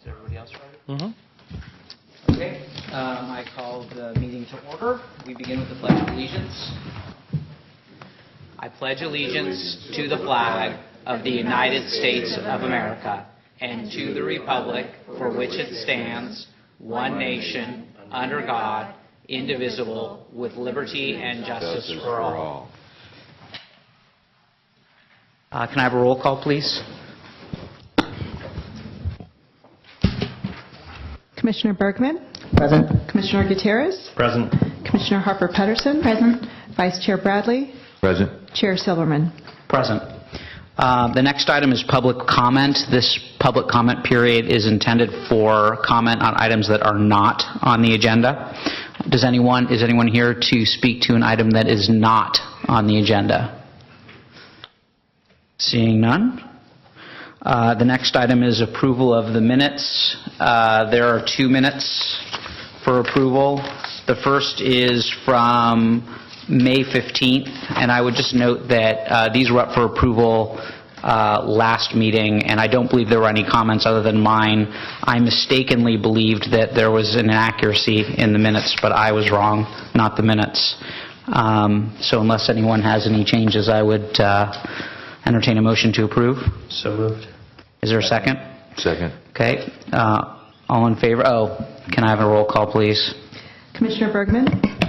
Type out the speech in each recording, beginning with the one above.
Is everybody else ready? Okay. I call the meeting to order. We begin with the Pledge of Allegiance. I pledge allegiance to the flag of the United States of America and to the republic for which it stands, one nation, under God, indivisible, with liberty and justice for all. Can I have a roll call, please? Commissioner Bergman? Present. Commissioner Gutierrez? Present. Commissioner Harper-Pedersen? Present. Vice Chair Bradley? Present. Chair Silverman? Present. The next item is public comment. This public comment period is intended for comment on items that are not on the agenda. Is anyone here to speak to an item that is not on the agenda? Seeing none. The next item is approval of the minutes. There are 2 minutes for approval. The first is from May 15th, and I would just note that these were up for approval last meeting, and I don't believe there were any comments other than mine. I mistakenly believed that there was an inaccuracy in the minutes, but I was wrong, not the minutes. So unless anyone has any changes, I would entertain a motion to approve. So moved. Is there a second? Second. Okay. All in favor? Oh, can I have a roll call, please? Commissioner Bergman?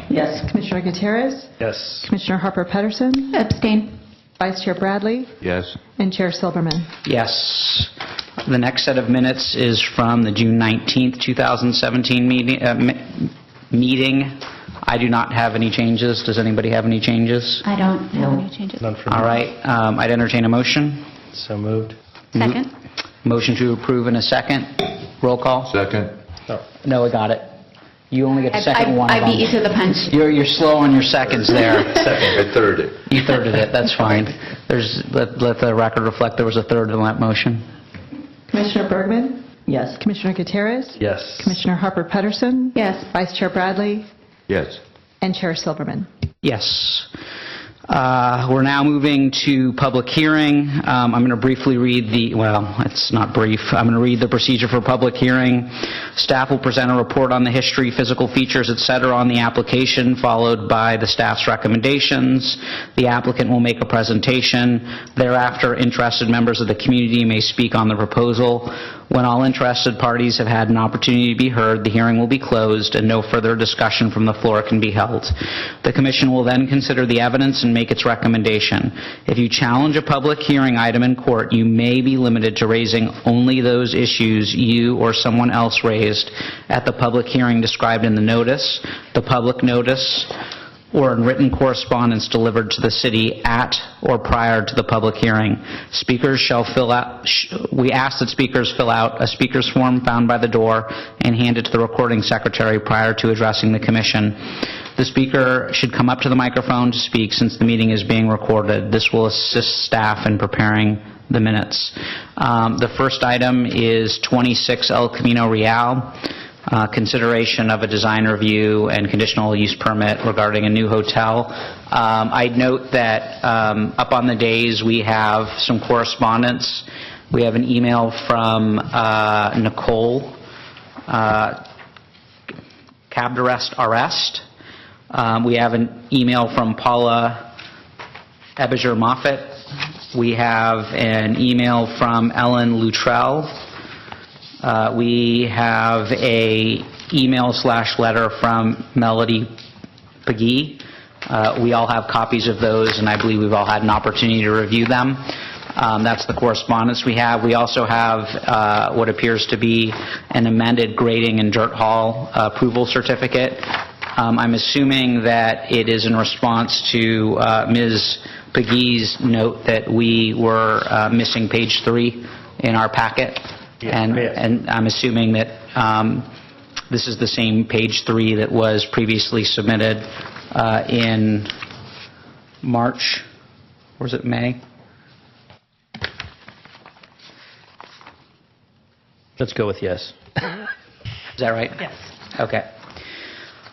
Yes. Commissioner Gutierrez? Yes. Commissioner Harper-Pedersen? Abstain. Vice Chair Bradley? Yes. And Chair Silverman? Yes. The next set of minutes is from the June 19th, 2017 meeting. I do not have any changes. Does anybody have any changes? I don't have any changes. None for me. All right. I'd entertain a motion. So moved. Second. Motion to approve in a second. Roll call. Second. No, I got it. You only get the second one. I of beat you them. to the punch. You're slow on your seconds there. Second. I thirded it. You thirded it. That's fine. Let the record reflect there was a third in that motion. Commissioner Bergman? Yes. Commissioner Gutierrez? Yes. Commissioner Harper-Pedersen? Yes. Vice Chair Bradley? Yes. And Chair Silverman? Yes. We're now moving to public hearing. I'm going to briefly read it's not brief. I'm going to read the procedure for public hearing. Staff will present a report on the history, physical features, etc. on the application, followed by the staff's recommendations. The applicant will make a presentation. Thereafter, interested members of the community may speak on the proposal. When all interested parties have had an opportunity to be heard, the hearing will be closed and no further discussion from the floor can be held. The Commission will then consider the evidence and make its recommendation. If you challenge a public hearing item in court, you may be limited to raising only those issues you or someone else raised at the public hearing described in the notice, the public notice, or in written correspondence delivered to the city at or prior to the public hearing. Speakers shall fill out, we ask that speakers fill out a speaker's form found by the door and hand it to the recording secretary prior to addressing the Commission. The speaker should come up to the microphone to speak since the meeting is being recorded. This will assist staff in preparing the minutes. The first item is 26 El Camino Real. Consideration of a design review and conditional use permit regarding a new hotel. I'd note that up on the days we have some correspondence. We have an email from Nicole Cabdarest. We have an email from Paula Ebiger Moffett. We have an email from Ellen Luttrell. We have a email/letter from Melody Pagee. We all have copies of those, and I believe we've all had an opportunity to review them. That's the correspondence we have. We also have what appears to be an amended grading and dirt haul approval certificate. I'm assuming that it is in response to Ms. Pagee's note that we were missing page 3 in our packet. And I'm assuming that this is the same page 3 that was previously submitted in March, or was it May? Let's go with yes. Is that right? Yes. Okay.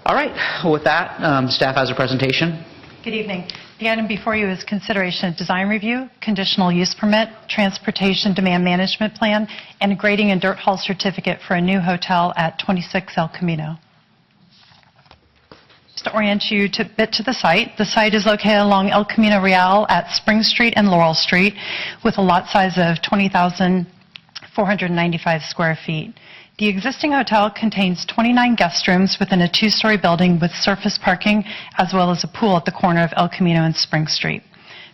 All right. With that, staff has a presentation. Good evening. The item before you is consideration of design review, conditional use permit, transportation demand management plan, and a grading and dirt haul certificate for a new hotel at 26 El Camino. Just to orient you a bit to the site is located along El Camino Real at Spring Street and Laurel Street with a lot size of 20,495 square feet. The existing hotel contains 29 guest rooms within a two-story building with surface parking as well as a pool at the corner of El Camino and Spring Street.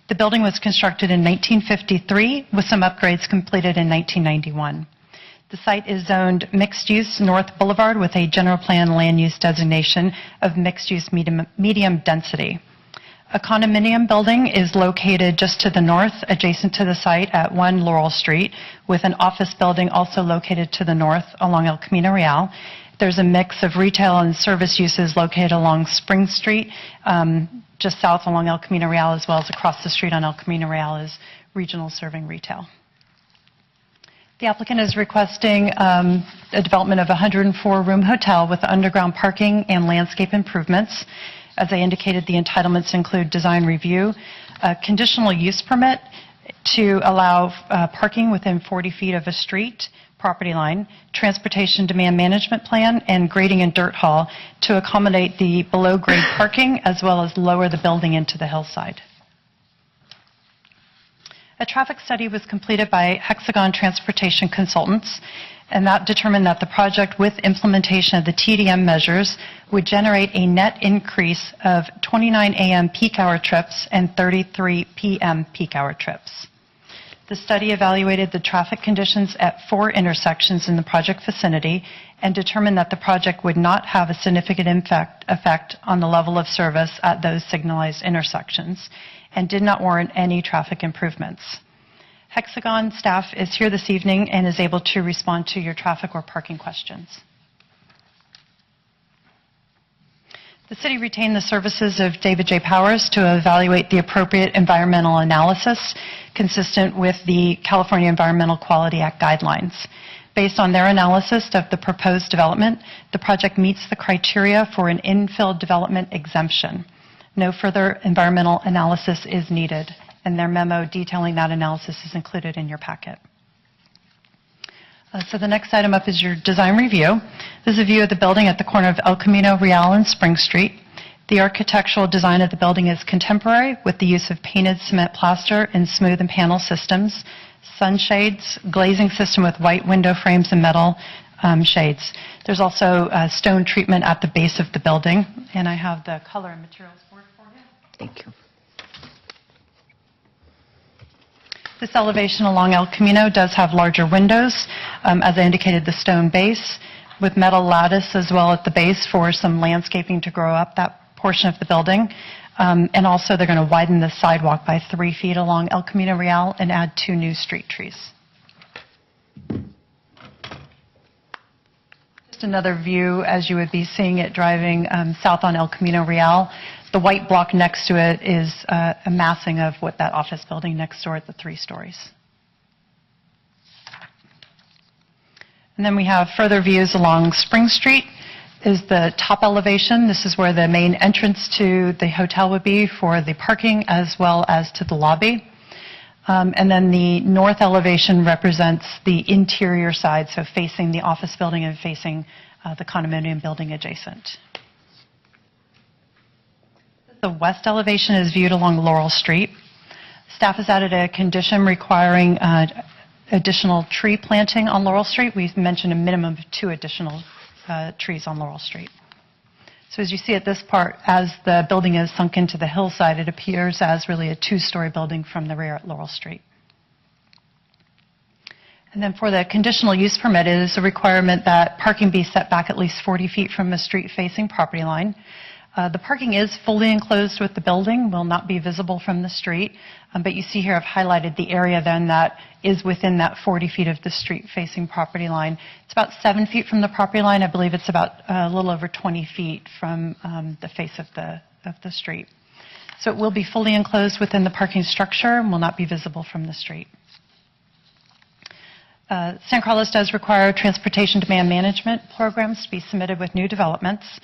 The building was constructed in 1953 with some upgrades completed in 1991. The site is zoned mixed-use North Boulevard with a general plan land use designation of mixed-use medium density. A condominium building is located just to the north, adjacent to the site at 1 Laurel Street, with an office building also located to the north along El Camino Real. There's a mix of retail and service uses located along Spring Street, just south along El Camino Real, as well as across the street on El Camino Real is regional serving retail. The applicant is requesting a development of a 104-room hotel with underground parking and landscape improvements. As I indicated, the entitlements include design review, a conditional use permit to allow parking within 40 feet of a street property line, transportation demand management plan, and grading and dirt haul to accommodate the below-grade parking as well as lower the building into the hillside. A traffic study was completed by Hexagon Transportation Consultants, and that determined that the project with implementation of the TDM measures would generate a net increase of 29 a.m. peak hour trips and 33 p.m. peak hour trips. The study evaluated the traffic conditions at 4 intersections in the project vicinity and determined that the project would not have a significant effect on the level of service at those signalized intersections and did not warrant any traffic improvements. Hexagon staff is here this evening and is able to respond to your traffic or parking questions. The city retained the services of David J. Powers to evaluate the appropriate environmental analysis consistent with the California Environmental Quality Act guidelines. Based on their analysis of the proposed development, the project meets the criteria for an infill development exemption. No further environmental analysis is needed, and their memo detailing that analysis is included in your packet. So the next item up is your design review. This is a view of the building at the corner of El Camino Real and Spring Street. The architectural design of the building is contemporary with the use of painted cement plaster and smooth and panel systems, sunshades, glazing system with white window frames and metal shades. There's also stone treatment at the base of the building, and I have the color and materials board for you. Thank you. This elevation along El Camino does have larger windows, as I indicated, the stone base with metal lattice as well at the base for some landscaping to grow up that portion of the building. And also they're going to widen the sidewalk by 3 feet along El Camino Real and add 2 new street trees. Just another view as you would be seeing it driving south on El Camino Real. The white block next to it is a massing of what that office building next door at the 3 stories. And then we have further views along Spring Street is the top elevation. This is where the main entrance to the hotel would be for the parking as well as to the lobby. And then the north elevation represents the interior side, so facing the office building and facing the condominium building adjacent. The west elevation is viewed along Laurel Street. Staff has added a condition requiring additional tree planting on Laurel Street. We've mentioned a minimum of 2 additional trees on Laurel Street. So as you see at this part, as the building is sunk into the hillside, it appears as really a 2-story building from the rear at Laurel Street. And then for the conditional use permit, it is a requirement that parking be set back at least 40 feet from the street-facing property line. The parking is fully enclosed with the building, will not be visible from the street, but you see here I've highlighted the area then that is within that 40 feet of the street-facing property line. It's about 7 feet from the property line. I believe it's about a little over 20 feet from the face of the street. So it will be fully enclosed within the parking structure and will not be visible from the street. San Carlos does require transportation demand management programs to be submitted with new developments.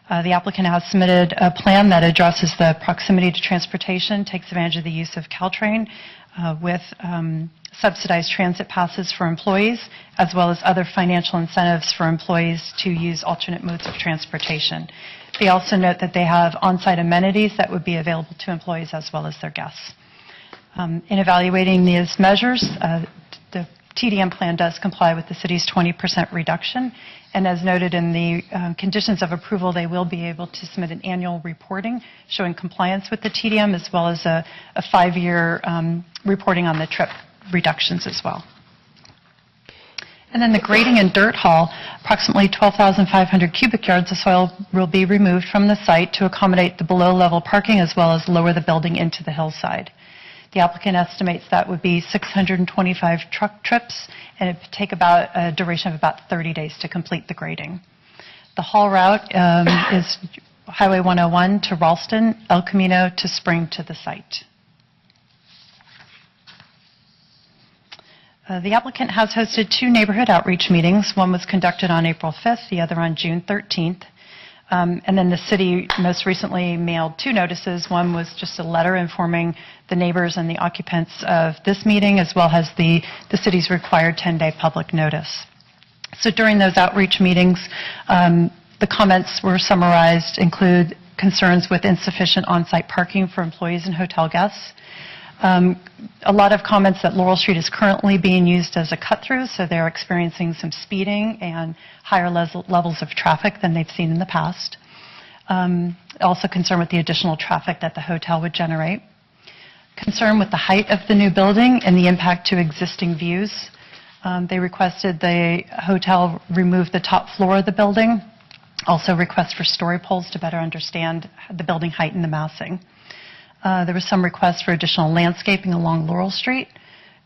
The applicant has submitted a plan that addresses the proximity to transportation, takes advantage of the use of Caltrain with subsidized transit passes for employees, as well as other financial incentives for employees to use alternate modes of transportation. They also note that they have on-site amenities that would be available to employees as well as their guests. In evaluating these measures, the TDM plan does comply with the city's 20% reduction, and as noted in the conditions of approval, they will be able to submit an annual reporting showing compliance with the TDM, as well as a 5-year reporting on the trip reductions as well. And then the grading and dirt haul, approximately 12,500 cubic yards of soil will be removed from the site to accommodate the below-level parking as well as lower the building into the hillside. The applicant estimates that would be 625 truck trips, and it would take about a duration of about 30 days to complete the grading. The haul route is Highway 101 to Ralston, El Camino to Spring to the site. The applicant has hosted 2 neighborhood outreach meetings. One was conducted on April 5th, the other on June 13th. And then the city most recently mailed 2 notices. One was just a letter informing the neighbors and the occupants of this meeting, as well as the city's required 10-day public notice. So during those outreach meetings, the comments were summarized, include concerns with insufficient on-site parking for employees and hotel guests. A lot of comments that Laurel Street is currently being used as a cut-through, so they're experiencing some speeding and higher levels of traffic than they've seen in the past. Also concerned with the additional traffic that the hotel would generate. Concern with the height of the new building and the impact to existing views. They requested the hotel remove the top floor of the building. Also request for story poles to better understand the building height and the massing. There was some requests for additional landscaping along Laurel Street,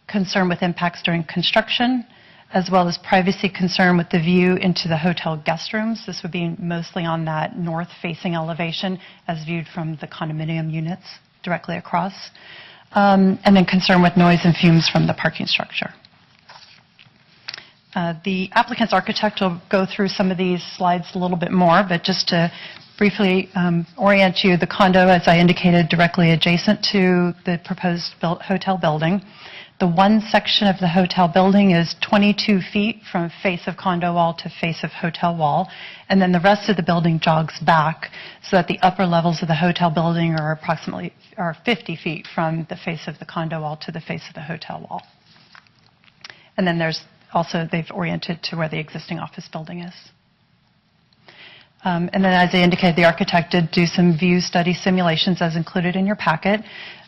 concern with impacts during construction, as well as privacy concern with the view into the hotel guest rooms. This would be mostly on that north-facing elevation as viewed from the condominium units directly across, and then concern with noise and fumes from the parking structure. The applicant's architect will go through some of these slides a little bit more, but just to briefly orient you, the condo, as I indicated, directly adjacent to the proposed hotel building. The one section of the hotel building is 22 feet from face of condo wall to face of hotel wall, and then the rest of the building jogs back so that the upper levels of the hotel building are 50 feet from the face of the condo wall to the face of the hotel wall. And then there's also, they've oriented to where the existing office building is. And then, as I indicated, the architect did do some view study simulations as included in your packet.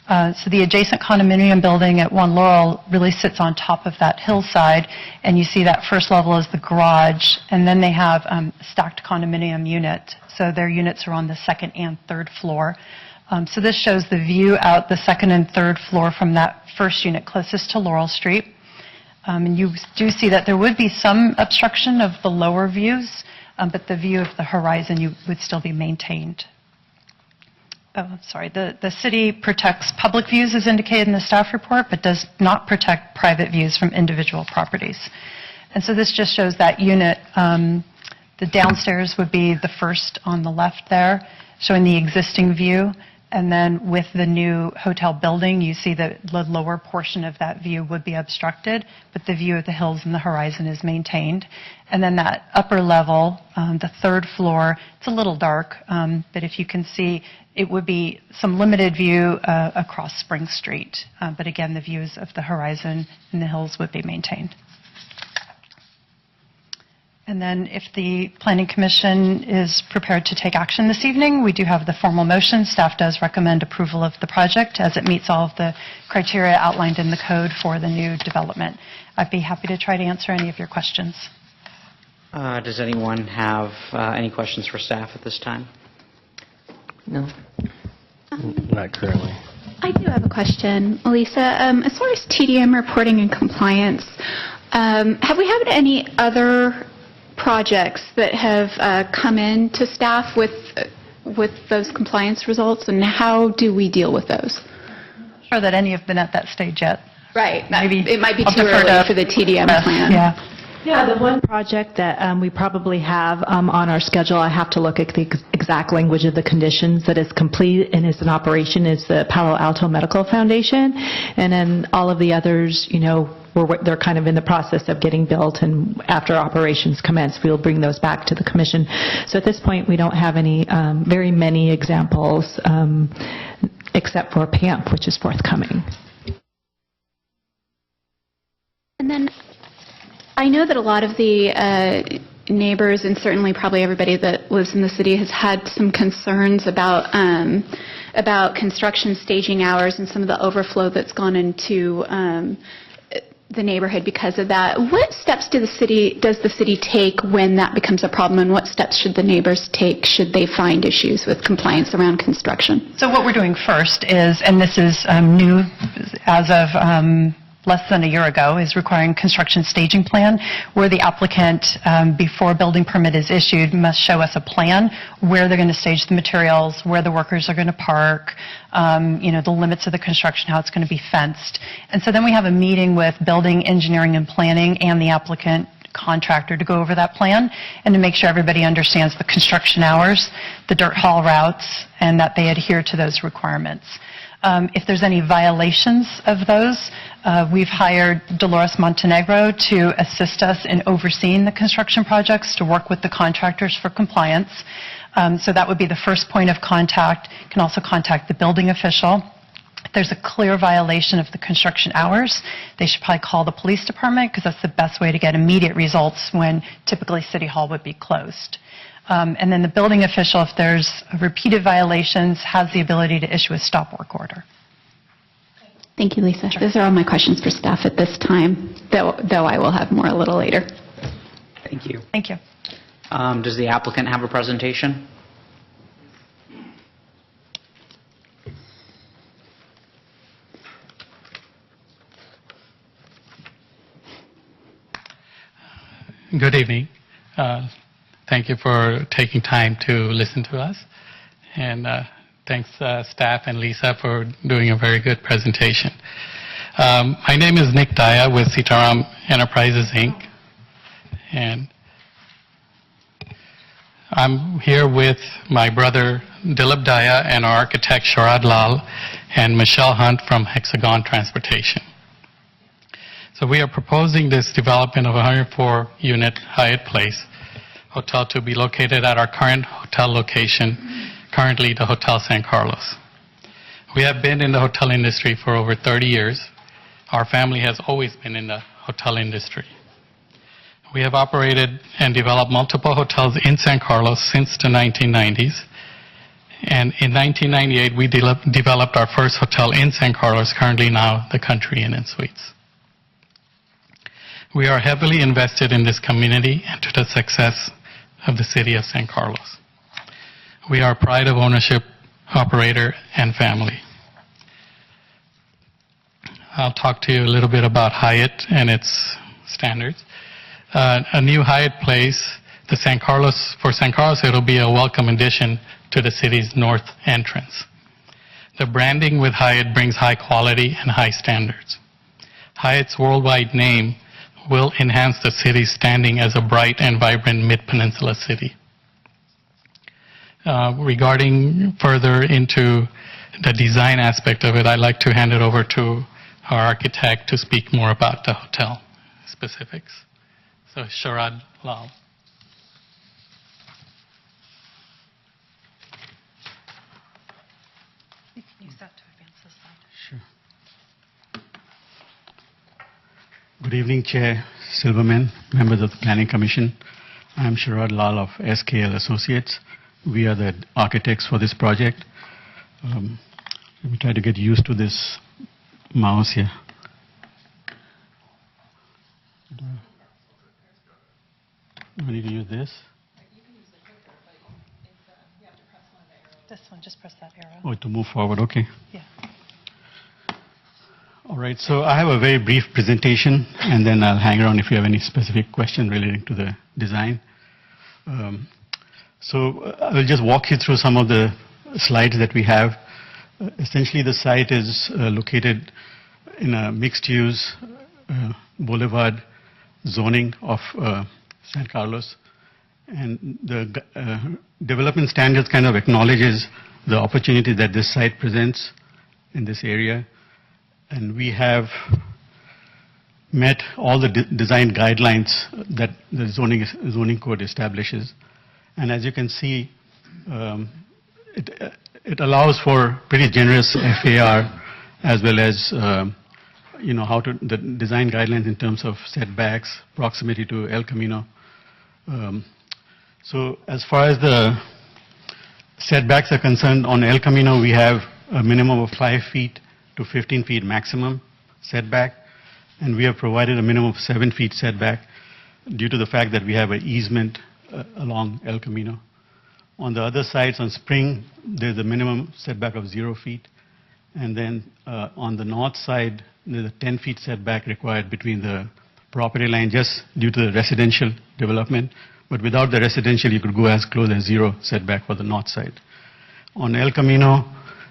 So the adjacent condominium building at 1 Laurel really sits on top of that hillside, and you see that first level is the garage, and then they have stacked condominium unit. So their units are on the 2nd and 3rd floor. So this shows the view out the 2nd and 3rd floor from that first unit closest to Laurel Street. And you do see that there would be some obstruction of the lower views, but the view of the horizon would still be maintained. Oh, sorry. The city protects public views as indicated in the staff report, but does not protect private views from individual properties. And so this just shows that unit. The downstairs would be the first on the left there, showing the existing view. And then with the new hotel building, you see that the lower portion of that view would be obstructed, but the view of the hills and the horizon is maintained. And then that upper level, the 3rd floor, it's a little dark, but if you can see, it would be some limited view across Spring Street. But again, the views of the horizon and the hills would be maintained. And then if the Planning Commission is prepared to take action this evening, we do have the formal motion. Staff does recommend approval of the project as it meets all of the criteria outlined in the code for the new development. I'd be happy to try to answer any of your questions. Does anyone have any questions for staff at this time? No. Not currently. I do have a question, Melissa. As far as TDM reporting and compliance, have we had any other projects that have come in to staff with those compliance results, and how do we deal with those? I'm not sure that any have been at that stage yet. Right. Maybe it might be I'll too defer early to for the TDM Beth. plan. Yeah. Yeah, the one project that we probably have on our schedule, I have to look at the exact language of the conditions, that is complete and is in operation, is the Palo Alto Medical Foundation. And then all of the others, they're kind of in the process of getting built, and after operations commence, we'll bring those back to the commission. So at this point, we don't have any, very many examples, except for PAMP, which is forthcoming. And then I know that a lot of the neighbors, and certainly probably everybody that lives in the city, has had some concerns about construction staging hours and some of the overflow that's gone into the neighborhood because of that. What steps does the city take when that becomes a problem, and what steps should the neighbors take should they find issues with compliance around construction? So what we're doing first is, and this is new as of less than a year ago, is requiring construction staging plan, where the applicant, before a building permit is issued, must show us a plan where they're going to stage the materials, where the workers are going to park, the limits of the construction, how it's going to be fenced. And so then we have a meeting with building, engineering, and planning and the applicant contractor to go over that plan and to make sure everybody understands the construction hours, the dirt haul routes, and that they adhere to those requirements. If there's any violations of those, we've hired Dolores Montenegro to assist us in overseeing the construction projects, to work with the contractors for compliance. So that would be the first point of contact. You can also contact the building official. If there's a clear violation of the construction hours, they should probably call the police department, because that's the best way to get immediate results when typically City Hall would be closed. And then the building official, if there's repeated violations, has the ability to issue a stop work order. Thank you, Lisa. Those are all my questions for staff at this time, though I will have more a little later. Thank you. Thank you. Does the applicant have a presentation? Good evening. Thank you for taking time to listen to us. And thanks staff and Lisa for doing a very good presentation. My name is Nick Daya with Sitaram Enterprises, Inc. And I'm here with my brother Dilip Daya and our architect Sharad Lal and Michelle Hunt from Hexagon Transportation. So we are proposing this development of a 104-unit Hyatt Place hotel to be located at our current hotel location, currently the Hotel San Carlos. We have been in the hotel industry for over 30 years. Our family has always been in the hotel industry. We have operated and developed multiple hotels in San Carlos since the 1990s. And in 1998, we developed our first hotel in San Carlos, currently now the Country Inn & Suites. We are heavily invested in this community and to the success of the city of San Carlos. We are a pride of ownership, operator, and family. I'll talk to you a little bit about Hyatt and its standards. A new Hyatt Place, for San Carlos, it'll be a welcome addition to the city's north entrance. The branding with Hyatt brings high quality and high standards. Hyatt's worldwide name will enhance the city's standing as a bright and vibrant mid-peninsula city. Regarding further into the design aspect of it, I'd like to hand it over to our architect to speak more about the hotel specifics. So Sharad Lal. You can use that to advance this slide. Sure. Good evening, Chair Silverman, members of the Planning Commission. I'm Sharad Lal of SKL Associates. We are the architects for this project. Let me try to get used to this mouse here. Do I need to use this? This one, just press that arrow. Oh, to move forward, okay. Yeah. All right, so I have a very brief presentation, and then I'll hang around if you have any specific question relating to the design. So I will just walk you through some of the slides that we have. Essentially, the site is located in a mixed-use boulevard zoning of San Carlos. And the development standards kind of acknowledges the opportunity that this site presents in this area. And we have met all the design guidelines that the zoning code establishes. And as you can see, it allows for pretty generous FAR as well as the design guidelines in terms of setbacks, proximity to El Camino. So as far as the setbacks are concerned, on El Camino we have a minimum of 5 feet to 15 feet maximum setback, and we have provided a minimum of 7 feet setback due to the fact that we have an easement along El Camino. On the other sides, on Spring, there's a minimum setback of 0 feet, and then on the north side, there's a 10 feet setback required between the property line just due to the residential development. But without the residential, you could go as close as 0 setback for the north side. On El Camino,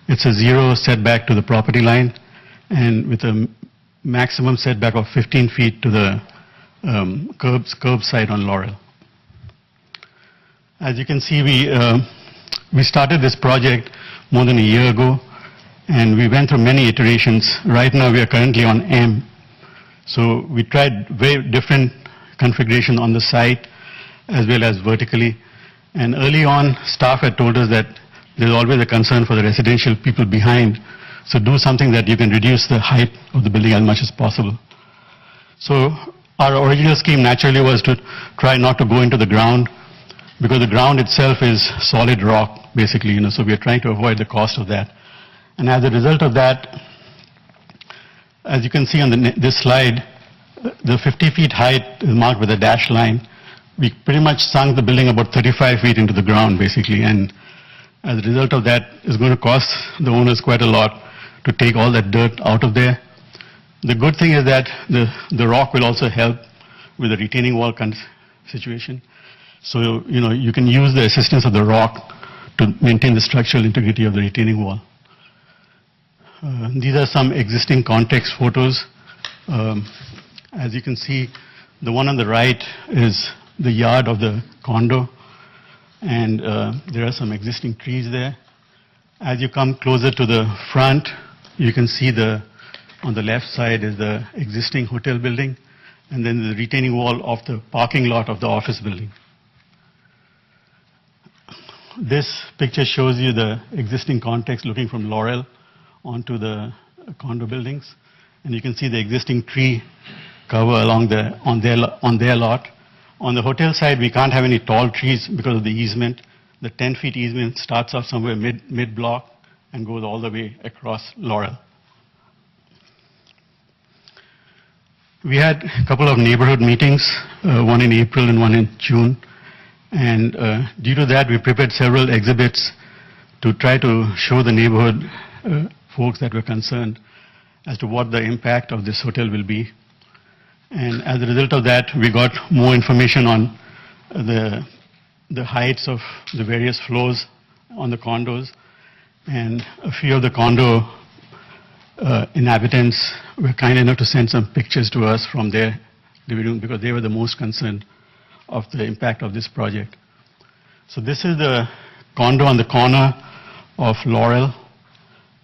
it's a 0 setback to the property line, and with a maximum setback of 15 feet to the curb side on Laurel. As you can see, we started this project more than a year ago, and we went through many iterations. Right now, we are currently on M. So we tried very different configuration on the site as well as vertically. And early on, staff had told us that there's always a concern for the residential people behind. So do something that you can reduce the height of the building as much as possible. So our original scheme naturally was to try not to go into the ground, because the ground itself is solid rock, basically, so we are trying to avoid the cost of that. And as a result of that, as you can see on this slide, the 50 feet height is marked with a dashed line. We pretty much sunk the building about 35 feet into the ground, basically, and as a result of that, it's going to cost the owners quite a lot to take all that dirt out of there. The good thing is that the rock will also help with the retaining wall situation. So, you can use the assistance of the rock to maintain the structural integrity of the retaining wall. These are some existing context photos. As you can see, the one on the right is the yard of the condo, and there are some existing trees there. As you come closer to the front, you can see on the left side is the existing hotel building, and then the retaining wall of the parking lot of the office building. This picture shows you the existing context looking from Laurel onto the condo buildings, and you can see the existing tree cover along on their lot. On the hotel side, we can't have any tall trees because of the easement. The 10 feet easement starts off somewhere mid-block and goes all the way across Laurel. We had a couple of neighborhood meetings, one in April and one in June. And due to that, we prepared several exhibits to try to show the neighborhood folks that were concerned as to what the impact of this hotel will be. And as a result of that, we got more information on the heights of the various floors on the condos. And a few of the condo inhabitants were kind enough to send some pictures to us from their living room because they were the most concerned of the impact of this project. So this is the condo on the corner of Laurel.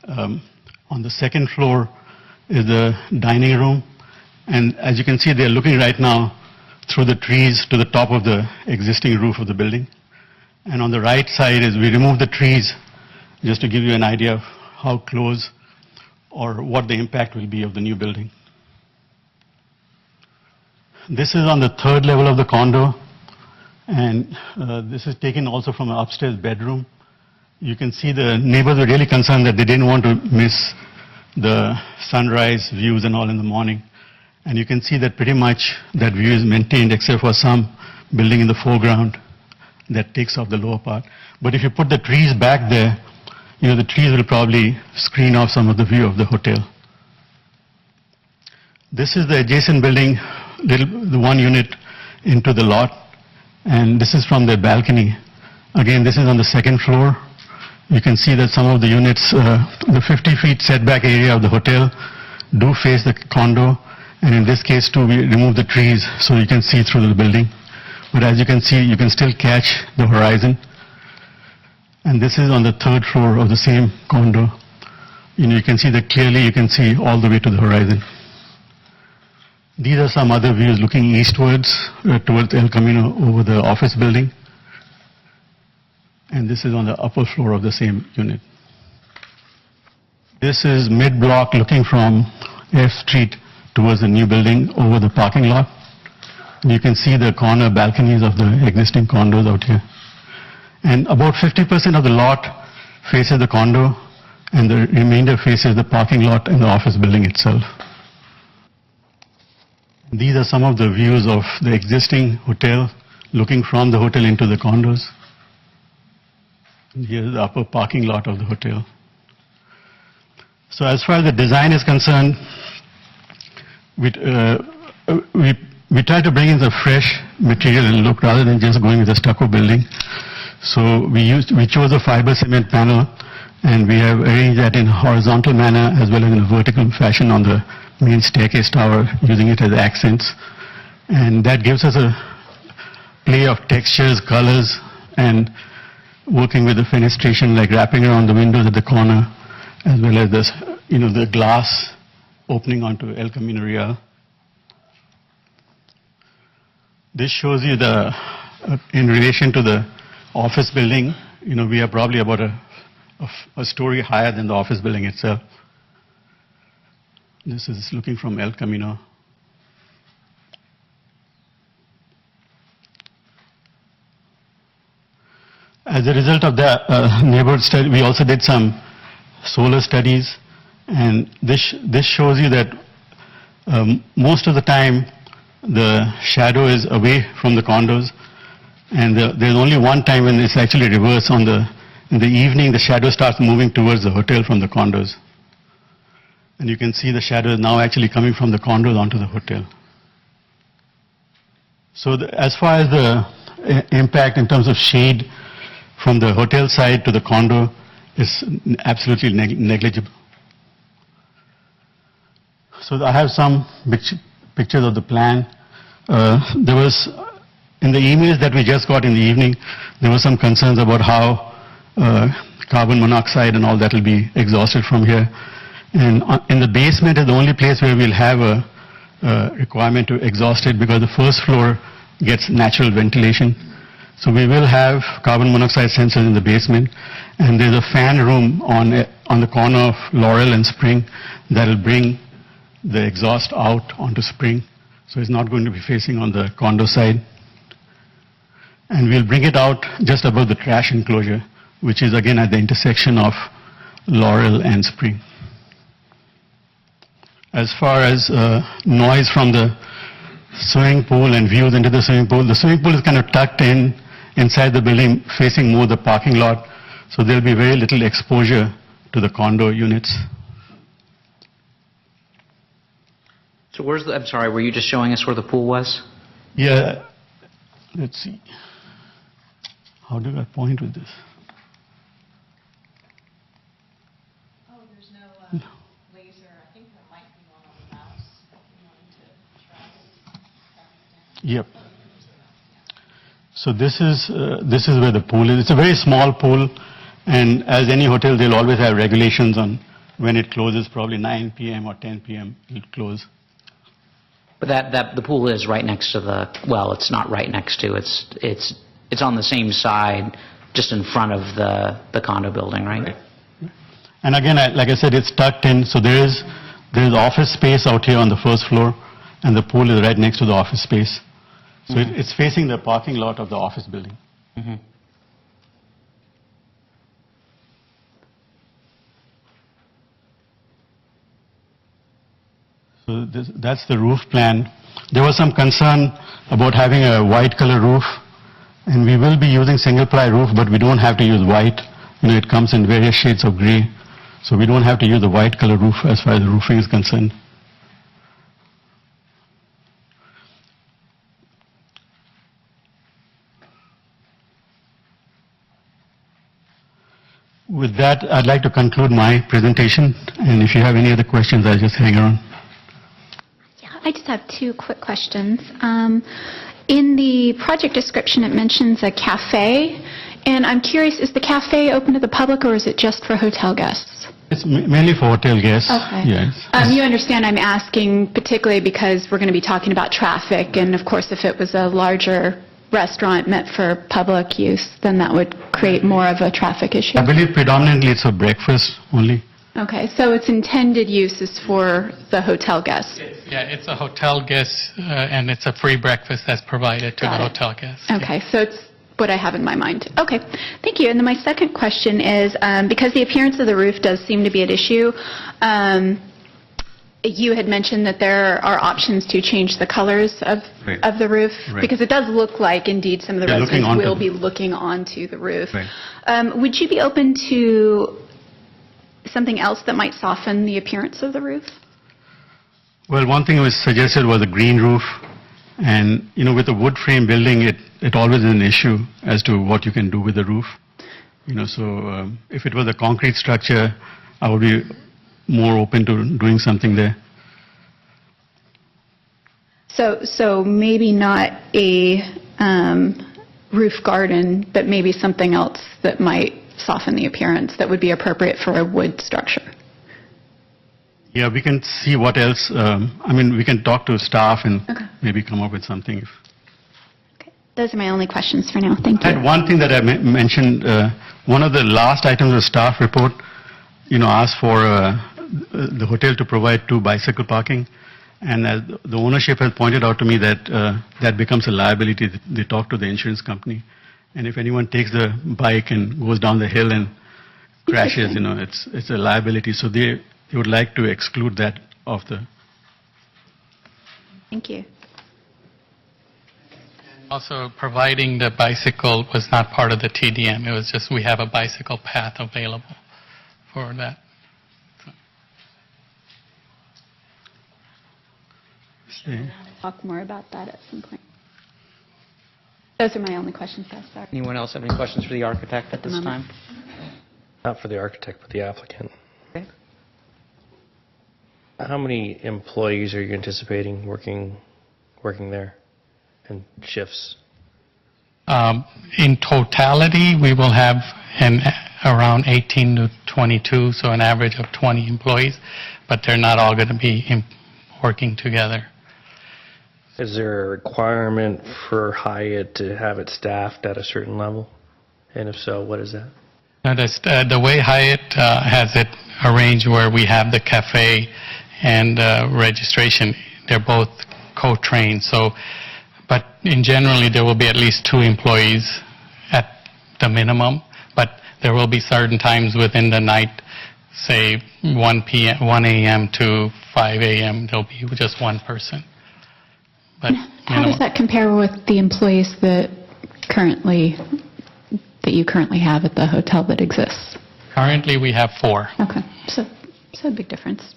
On the second floor is the dining room. And as you can see, they're looking right now through the trees to the top of the existing roof of the building. And on the right side is we removed the trees just to give you an idea of how close or what the impact will be of the new building. This is on the third level of the condo, and this is taken also from an upstairs bedroom. You can see the neighbors were really concerned that they didn't want to miss the sunrise views and all in the morning. And you can see that pretty much that view is maintained except for some building in the foreground that takes off the lower part. But if you put the trees back there, the trees will probably screen off some of the view of the hotel. This is the adjacent building, the one unit into the lot, and this is from the balcony. Again, this is on the second floor. You can see that some of the units, the 50 feet setback area of the hotel do face the condo, And in this case too, we removed the trees so you can see through the building. But as you can see, you can still catch the horizon. And this is on the 3rd floor of the same condo. You can see that clearly, you can see all the way to the horizon. These are some other views looking eastwards towards El Camino over the office building. And this is on the upper floor of the same unit. This is mid-block looking from F Street towards the new building over the parking lot. And you can see the corner balconies of the existing condos out here. And about 50% of the lot faces the condo, and the remainder faces the parking lot and the office building itself. These are some of the views of the existing hotel, looking from the hotel into the condos. And here's the upper parking lot of the hotel. So as far as the design is concerned, we try to bring in the fresh material and look rather than just going with a stucco building. So we chose a fiber cement panel, and we have arranged that in a horizontal manner as well as in a vertical fashion on the main staircase tower, using it as accents. And that gives us a play of textures, colors, and working with the fenestration, like wrapping around the windows at the corner, as well as this, the glass opening onto El Camino Real. This shows you in relation to the office building, we are probably about a story higher than the office building itself. This is looking from El Camino. As a result of the neighborhood study, we also did some solar studies, and this shows you that most of the time the shadow is away from the condos, and there's only one time when it's actually reverse. In the evening, the shadow starts moving towards the hotel from the condos. And you can see the shadow is now actually coming from the condos onto the hotel. So as far as the impact in terms of shade from the hotel side to the condo is absolutely negligible. So I have some pictures of the plan. There was, in the emails that we just got in the evening, there were some concerns about how carbon monoxide and all that will be exhausted from here. And in the basement is the only place where we'll have a requirement to exhaust it, because the first floor gets natural ventilation. So we will have carbon monoxide sensors in the basement, and there's a fan room on the corner of Laurel and Spring that will bring the exhaust out onto Spring. So it's not going to be facing on the condo side. And we'll bring it out just above the trash enclosure, which is again at the intersection of Laurel and Spring. As far as noise from the swimming pool and views into the swimming pool is kind of tucked inside the building, facing more the parking lot, so there'll be very little exposure to the condo units. So I'm sorry, were you just showing us where the pool was? Yeah, let's see. How do I point with this? Oh, there's no laser. I think there might be one on the mouse if you wanted to track it. Yep. So this is where the pool is. It's a very small pool, and as any hotel, they'll always have regulations on when it closes. Probably 9 p.m. or 10 p.m. it'll close. But the pool is right next to it's not right next to, it's on the same side, just in front of the condo building, right? And again, like I said, it's tucked in, so there's office space out here on the first floor, and the pool is right next to the office space. So it's facing the parking lot of the office building. Mm-hmm. So that's the roof plan. There was some concern about having a white color roof, and we will be using single ply roof, but we don't have to use white. It comes in various shades of gray, so we don't have to use the white color roof as far as the roofing is concerned. With that, I'd like to conclude my presentation, and if you have any other questions, I'll just hang around. I just have two quick questions. In the project description, it mentions a cafe, and I'm curious, is the cafe open to the public or is it just for hotel guests? It's mainly for hotel guests. Okay. Yes. You understand I'm asking particularly because we're going to be talking about traffic, and of course, if it was a larger restaurant meant for public use, then that would create more of a traffic issue. I believe predominantly it's for breakfast only. Okay, so its intended use is for the hotel guests. Yeah, it's a hotel guest, and it's a free breakfast that's provided to Got the it. hotel guests. Okay, so it's what I have in my mind. Okay, thank you. And then my second question is, because the appearance of the roof does seem to be at issue, you had mentioned that there are options to change the colors of Right. of the roof, Right. because it does look like, indeed, some of the They're looking residents will onto be looking onto the roof. Right. Would you be open to something else that might soften the appearance of the roof? Well, one thing was suggested was a green roof. And, with a wood frame building, it always is an issue as to what you can do with the roof. So if it was a concrete structure, I would be more open to doing something there. So maybe not a roof garden, but maybe something else that might soften the appearance that would be appropriate for a wood structure. Yeah, we can see what else. We can talk to staff and Okay. maybe come up with something. Okay. Those are my only questions for now. Thank I had you. one thing that I mentioned. One of the last items of staff report, asked for the hotel to provide 2 bicycle parking. And as the ownership has pointed out to me that that becomes a liability. They talk to the insurance company. And if anyone takes the bike and goes down the hill and crashes, it's a liability. So they would like to exclude that of the... Thank you. Also, providing the bicycle was not part of the TDM. It was just we have a bicycle path available for that. Talk more about that at some point. Those are my only questions, though. Sorry. Anyone else have any questions for the architect at this time? moment. Not for the architect, but the applicant. Okay. How many employees are you anticipating working there and shifts? In totality, we will have around 18 to 22, so an average of 20 employees, but they're not all going to be working together. Is there a requirement for Hyatt to have it staffed at a certain level? And if so, what is that? Now, the way Hyatt has it arranged where we have the cafe and registration, they're both co-trained. But in generally, there will be at least 2 employees at the minimum, but there will be certain times within the night, say 1 a.m. to 5 a.m., there'll be just one person. But How does that compare with the employees that you currently have at the hotel that exists? Currently, we have 4. Okay, so a big difference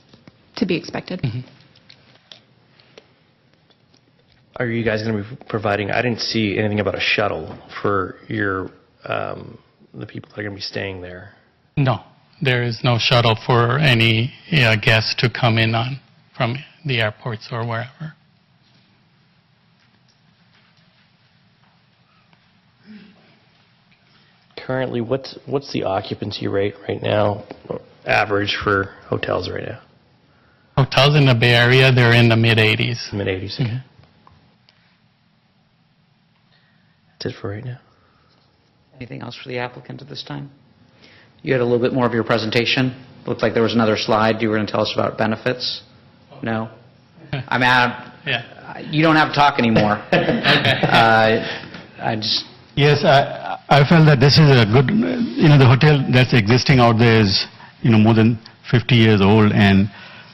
to be expected. Are you guys going to be providing, I didn't see anything about a shuttle for the people that are going to be staying there. No, there is no shuttle for any guests to come in on from the airports or wherever. Currently, what's the occupancy rate right now, average for hotels right now? Hotels in the Bay Area, they're in the mid-80s. Mid-80s? Okay. That's it for right now. Anything else for the applicant at this time? You had a little bit more of your presentation. Looked like there was another slide. You were going to tell us about benefits? No? Yeah. You don't have to talk anymore. I just... Yes, I felt that this is a good, the hotel that's existing out there is, more than 50 years old, and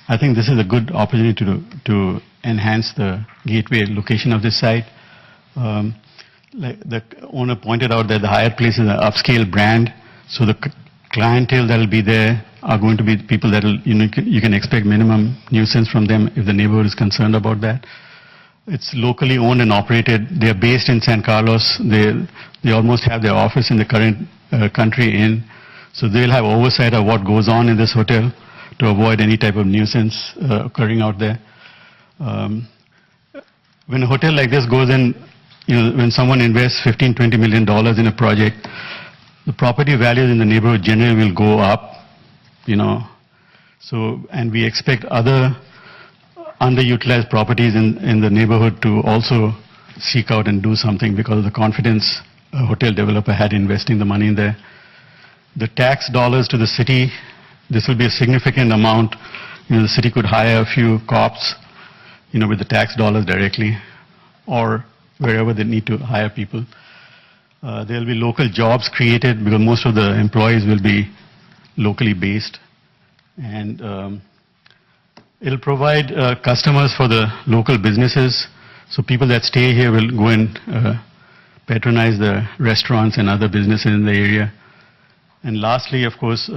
I think this is a good opportunity to enhance the gateway location of this site. Like the owner pointed out that the Hyatt Place is an upscale brand, so the clientele that will be there are going to be people that will, you can expect minimum nuisance from them if the neighborhood is concerned about that. It's locally owned and operated. They are based in San Carlos. They almost have their office in the current country inn. So they'll have oversight of what goes on in this hotel to avoid any type of nuisance occurring out there. When a hotel like this goes in, when someone invests $15-20 million in a project, the property values in the neighborhood generally will go up, So, and we expect other underutilized properties in the neighborhood to also seek out and do something because of the confidence a hotel developer had investing the money in there. The tax dollars to the city, this will be a significant amount. The city could hire a few cops, with the tax dollars directly, or wherever they need to hire people. There will be local jobs created because most of the employees will be locally based. And it'll provide customers for the local businesses. So people that stay here will go and patronize the restaurants and other businesses in the area. And lastly, of course,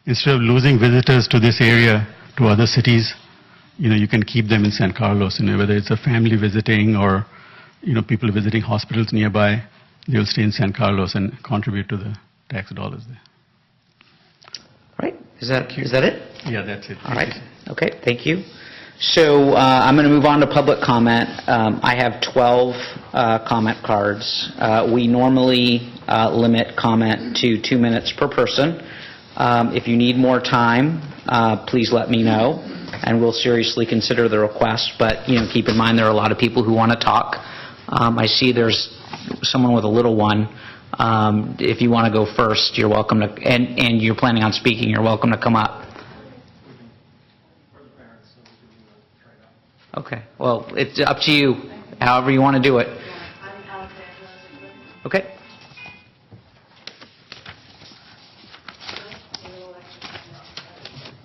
instead of losing visitors to this area to other cities, you can keep them in San Carlos, whether it's a family visiting or, people visiting hospitals nearby, they'll stay in San Carlos and contribute to the tax dollars there. Right? Is that it? Yeah, that's it. All right. Okay, thank you. So I'm going to move on to public comment. I have 12 comment cards. We normally limit comment to 2 minutes per person. If you need more time, please let me know, and we'll seriously consider the request. But keep in mind there are a lot of people who want to talk. I see there's someone with a little one. If you want to go first, you're welcome to, and you're planning on speaking, you're welcome to come up. Okay, well, it's up to you, however you want to do it. Okay.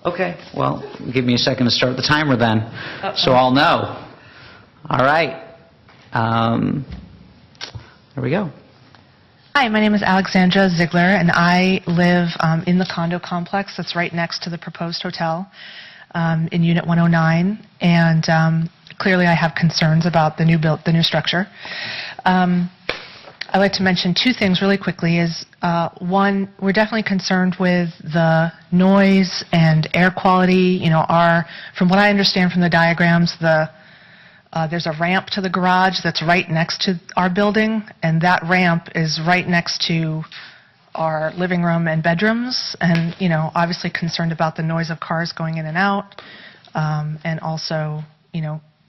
Okay, well, give me a second to start the timer then, so I'll know. All right. There we go. Hi, my name is Alexandra Ziegler, and I live in the condo complex that's right next to the proposed hotel in Unit 109, and clearly I have concerns about the new structure. I'd like to mention two things really quickly. One, we're definitely concerned with the noise and air quality. From what I understand from the diagrams, there's a ramp to the garage that's right next to our building, and that ramp is right next to our living room and bedrooms, and obviously concerned about the noise of cars going in and out, and also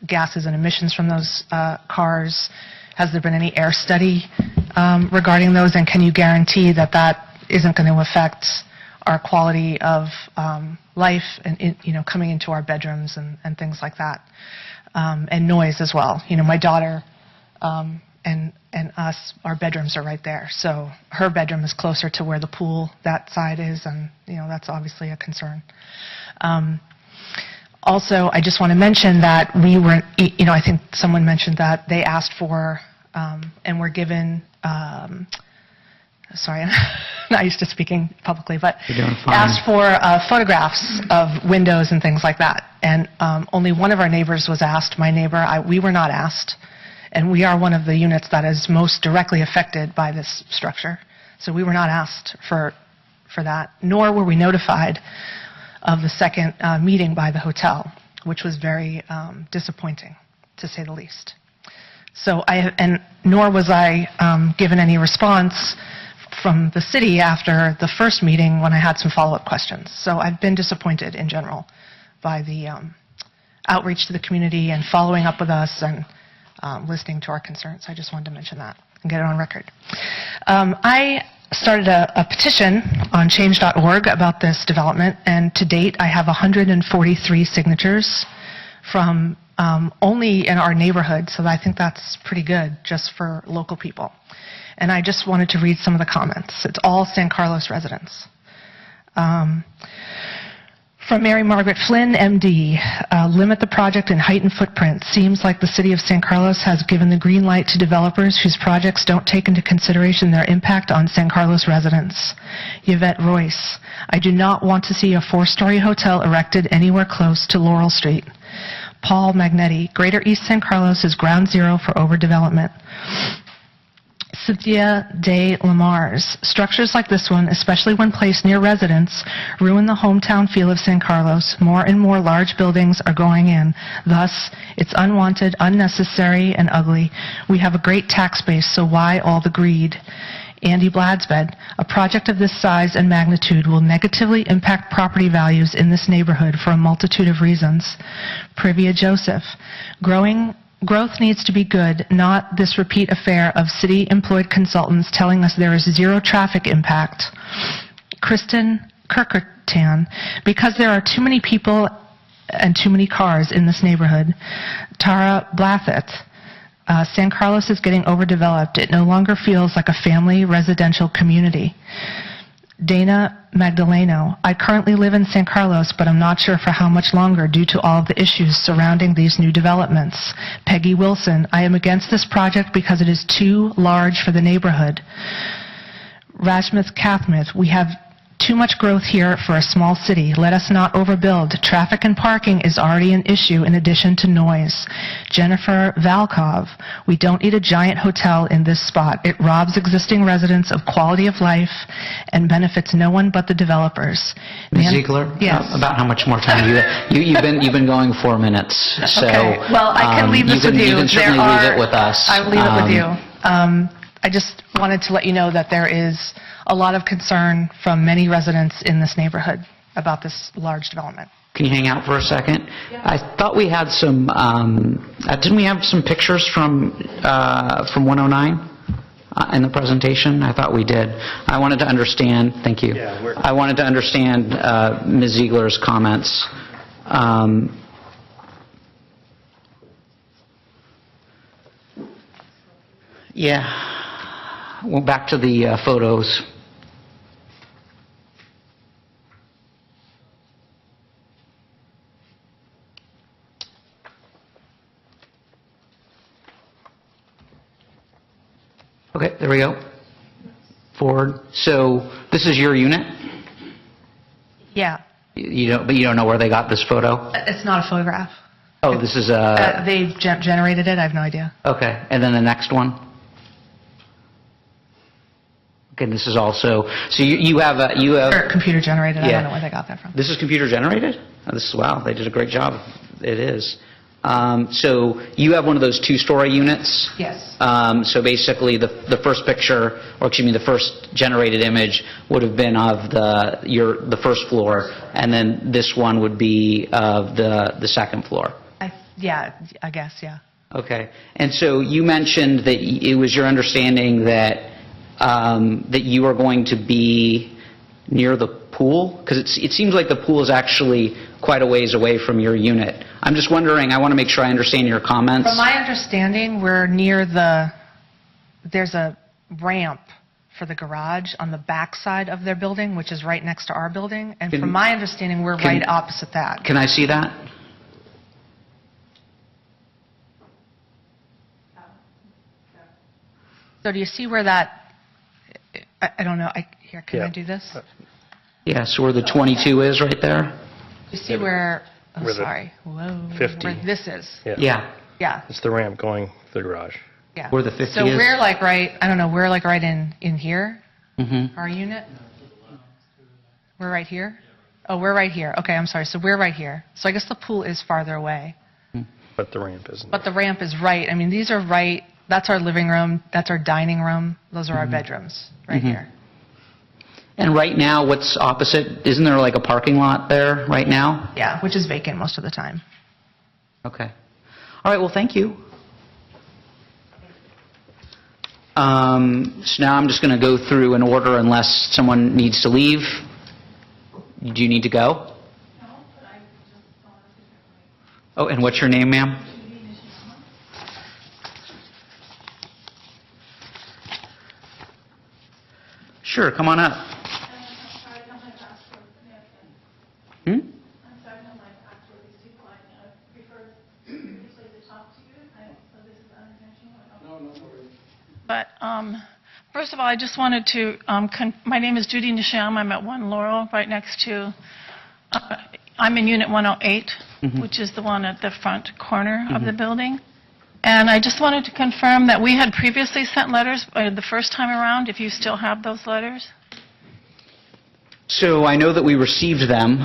gases and emissions from those cars. Has there been any air study regarding those, and can you guarantee that that isn't going to affect our quality of life and coming into our bedrooms and things like that? And noise as well. My daughter and us, our bedrooms are right there. So her bedroom is closer to where the pool, that side is, and that's obviously a concern. Also, I just want to mention that we were, I think someone mentioned that they asked for and were given, sorry, I'm not used to speaking publicly, but asked for photographs of windows and things like that. And only one of our neighbors was asked, my neighbor. We were not asked. And we are one of the units that is most directly affected by this structure. So we were not asked for that, nor were we notified of the second meeting by the hotel, which was very disappointing, to say the least. So nor was I given any response from the city after the first meeting when I had some follow-up questions. So I've been disappointed in general by the outreach to the community and following up with us and listening to our concerns. I just wanted to mention that and get it on record. I started a petition on change.org about this development, and to date I have 143 signatures from only in our neighborhood, so I think that's pretty good just for local people. And I just wanted to read some of the comments. It's all San Carlos residents. From Mary Margaret Flynn, MD, limit the project and heighten footprint. Seems like the city of San Carlos has given the green light to developers whose projects don't take into consideration their impact on San Carlos residents. Yvette Royce, I do not want to see a 4-story hotel erected anywhere close to Laurel Street. Paul Magnetti, Greater East San Carlos is ground zero for overdevelopment. Cynthia de Lamars. Structures like this one, especially when placed near residents, ruin the hometown feel of San Carlos. More and more large buildings are going in. Thus, it's unwanted, unnecessary, and ugly. We have a great tax base, so why all the greed? Andy Bladsbed, a project of this size and magnitude will negatively impact property values in this neighborhood for a multitude of reasons. Privia Joseph, growth needs to be good, not this repeat affair of city-employed consultants telling us there is zero traffic impact. Kristen Kirkertan, because there are too many people and too many cars in this neighborhood. Tara Blathett, San Carlos is getting overdeveloped. It no longer feels like a family residential community. Dana Magdaleno, I currently live in San Carlos, but I'm not sure for how much longer due to all of the issues surrounding these new developments. Peggy Wilson, I am against this project because it is too large for the neighborhood. Rashmith Kathmith, we have too much growth here for a small city. Let us not overbuild. Traffic and parking is already an issue in addition to noise. Jennifer Valkov, we don't need a giant hotel in this spot. It robs existing residents of quality of life and benefits no one but the developers. Ms. Ziegler? Yes. About how much more time do you you've been going 4 minutes, so... Okay. Well, I can leave this with you. You can certainly leave it with us. I will leave it with you. I just wanted to let you know that there is a lot of concern from many residents in this neighborhood about this large development. Can you hang out for a second? I thought we had some, didn't we have some pictures from 109 in the presentation? I thought we did. I wanted to understand, thank you. I wanted to understand Ms. Ziegler's comments. Yeah. Well, back to the photos. Okay, there we go. Forward. So this is your unit? Yeah. But you don't know where they got this photo? It's not a photograph. Oh, this is a... They've generated it. I have no idea. Okay, and then the next one? Okay, this is also... So you have... Or computer generated. I Yeah. don't know where they got that from. This is computer generated? Oh, this is... Wow, they did a great job. It is. So you have one of those two-story units? Yes. So basically, the first picture, or excuse me, the first generated image would have been of the first floor, and then this one would be of the second floor. Yeah, I guess, yeah. Okay. And so you mentioned that it was your understanding that that you are going to be near the pool? Because it seems like the pool is actually quite a ways away from your unit. I'm just wondering, I want to make sure I understand your comments. From my understanding, we're near there's a ramp for the garage on the back side of their building, which is right next to our building. And from my understanding, we're right opposite that. Can I see that? So do you see where that, I don't know, here, can I do this? Yeah, so where the 22 is right there? You see where, Where the sorry, whoa. 50. Where this is. Yeah. Yeah, It's the ramp going to the garage. yeah. Where the 50 So is? we're like right, I don't know, we're like right in here, Mm-hmm. our unit? We're right here? Oh, we're right here. Okay, I'm sorry. So we're right here. So I guess the pool is farther away. But the ramp isn't. But the ramp is right. I mean, these are right, that's our living room, that's our dining room, those are our bedrooms, right here. And right now, what's opposite? Isn't there like a parking lot there right now? Yeah, which is vacant most of the time. Okay. All right, well, thank you. So now I'm just going to go through in order unless someone needs to leave. Do you need to go? No, but I just want to... Oh, and what's your name, ma'am? Sure, come on up. Hmm? But first of all, I just wanted to, my name is Judy Nisham. I'm at 1 Laurel, right next to, I'm in Unit 108, which is the one at the front corner of the building. And I just wanted to confirm that we had previously sent letters the first time around, if you still have those letters. So I know that we received them.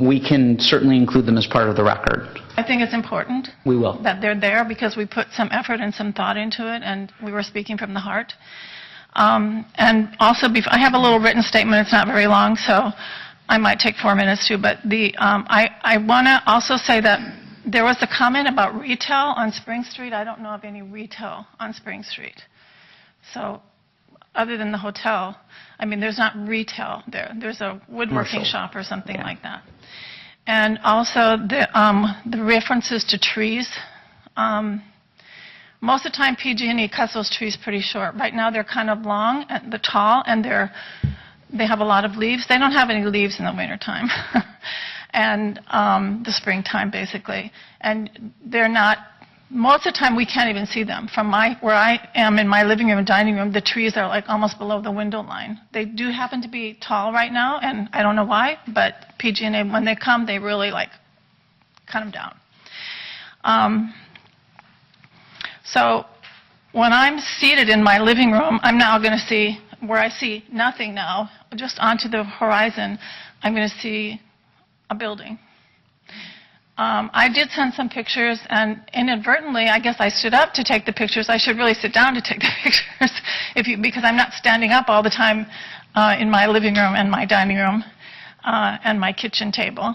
We can certainly include them as part of the record. I think it's important We will. that they're there because we put some effort and some thought into it, and we were speaking from the heart. And also, I have a little written statement. It's not very long, so I might take 4 minutes too. But I want to also say that there was a comment about retail on Spring Street. I don't know of any retail on Spring Street. So other than the hotel, I mean, there's not retail there. There's a woodworking Commercial. shop or something like that. And also the references to trees. Most of the time, PG&E cuts those trees pretty short. Right now, they're kind of long, and they're tall, and they have a lot of leaves. They don't have any leaves in the wintertime, and the springtime, basically. And they're not, most of the time, we can't even see them. From where I am in my living room and dining room, the trees are like almost below the window line. They do happen to be tall right now, and I don't know why, but PG&E, when they come, they really like cut them down. So when I'm seated in my living room, I'm now going to see, where I see nothing now, just onto the horizon, I'm going to see a building. I did send some pictures, and inadvertently, I guess I stood up to take the pictures. I should really sit down to take the pictures because I'm not standing up all the time in my living room and my dining room and my kitchen table.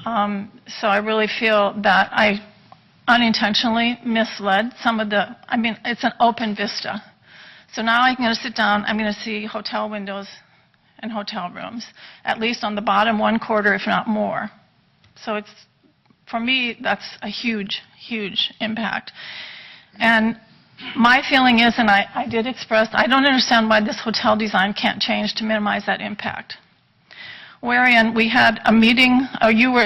So I really feel that I unintentionally misled some of the, I mean, it's an open vista. So now I'm going to sit down, I'm going to see hotel windows and hotel rooms, at least on the bottom 1/4, if not more. So it's, for me, that's a huge, huge impact. And my feeling is, and I did express, I don't understand why this hotel design can't change to minimize that impact. Wherein we had a meeting,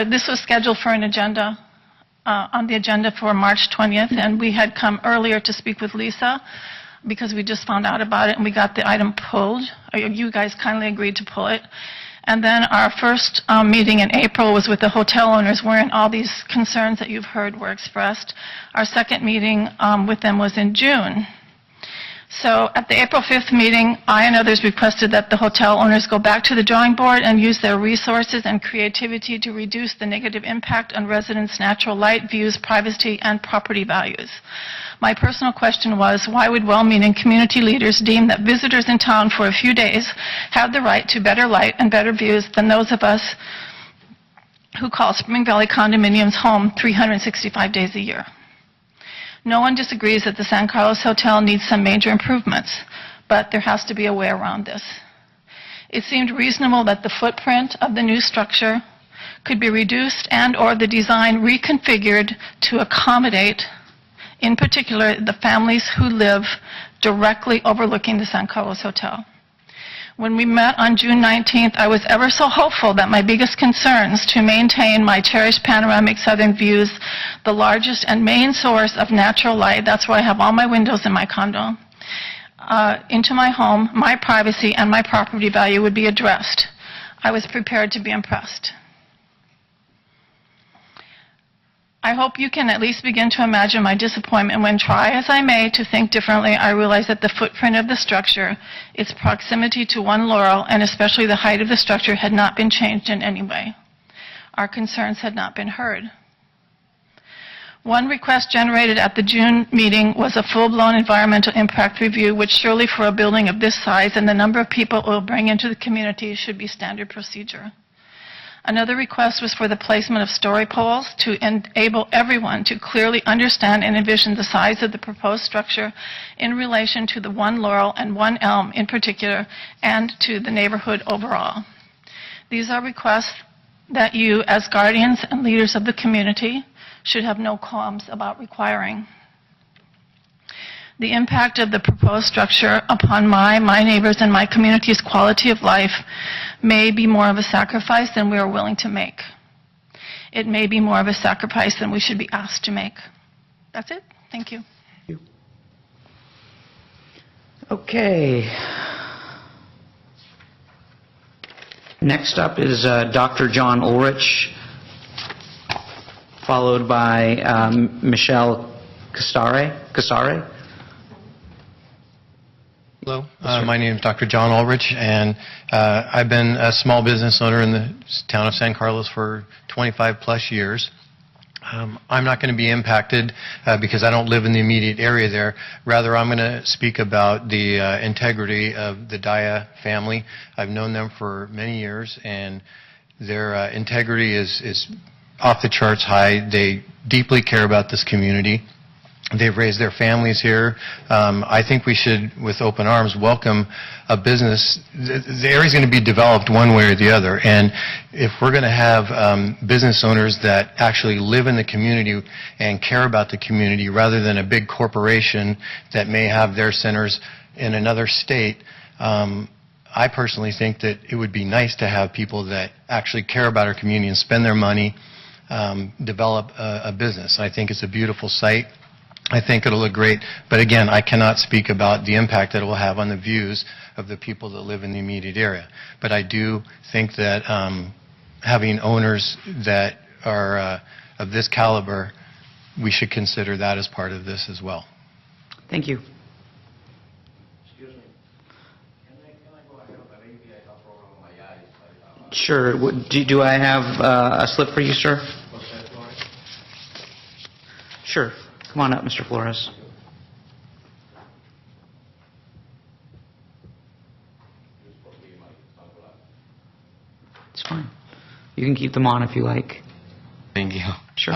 this was scheduled for an agenda, on the agenda for March 20th, and we had come earlier to speak with Lisa because we just found out about it, and we got the item pulled. You guys kindly agreed to pull it. And then our first meeting in April was with the hotel owners, wherein all these concerns that you've heard were expressed. Our second meeting with them was in June. So at the April 5th meeting, I and others requested that the hotel owners go back to the drawing board and use their resources and creativity to reduce the negative impact on residents' natural light, views, privacy, and property values. My personal question was, why would well-meaning community leaders deem that visitors in town for a few days have the right to better light and better views than those of us who call Spring Valley condominiums home 365 days a year? No one disagrees that the San Carlos Hotel needs some major improvements, but there has to be a way around this. It seemed reasonable that the footprint of the new structure could be reduced and/or the design reconfigured to accommodate, in particular, the families who live directly overlooking the San Carlos Hotel. When we met on June 19th, I was ever so hopeful that my biggest concerns to maintain my cherished panoramic southern views, the largest and main source of natural light, that's where I have all my windows in my condo, into my home, my privacy, and my property value would be addressed. I was prepared to be impressed. I hope you can at least begin to imagine my disappointment when, try as I may to think differently, I realize that the footprint of the structure, its proximity to One Laurel, and especially the height of the structure had not been changed in any way. Our concerns had not been heard. One request generated at the June meeting was a full-blown environmental impact review, which surely for a building of this size and the number of people it will bring into the community should be standard procedure. Another request was for the placement of story poles to enable everyone to clearly understand and envision the size of the proposed structure in relation to the One Laurel and One Elm in particular, and to the neighborhood overall. These are requests that you, as guardians and leaders of the community, should have no qualms about requiring. The impact of the proposed structure upon my neighbors, and my community's quality of life may be more of a sacrifice than we are willing to make. It may be more of a sacrifice than we should be asked to make. That's it. Thank you. Okay. Next up is Dr. John Ulrich, followed by Michelle Casare? Hello, my name is Dr. John Ulrich, and I've been a small business owner in the town of San Carlos for 25 plus years. I'm not going to be impacted because I don't live in the immediate area there. Rather, I'm going to speak about the integrity of the Daya family. I've known them for many years, and their integrity is off the charts high. They deeply care about this community. They've raised their families here. I think we should, with open arms, welcome a business. The area is going to be developed one way or the other. And if we're going to have business owners that actually live in the community and care about the community rather than a big corporation that may have their centers in another state, I personally think that it would be nice to have people that actually care about our community and spend their money, develop a business. I think it's a beautiful site. I think it'll look great, but again, I cannot speak about the impact that it will have on the views of the people that live in the immediate area. But I do think that having owners that are of this caliber, we should consider that as part of this as well. Thank you. Sure. Do I have a slip for you, sir? Sure. Come on up, Mr. Flores. It's fine. You can keep them on if you like. Thank you. Sure.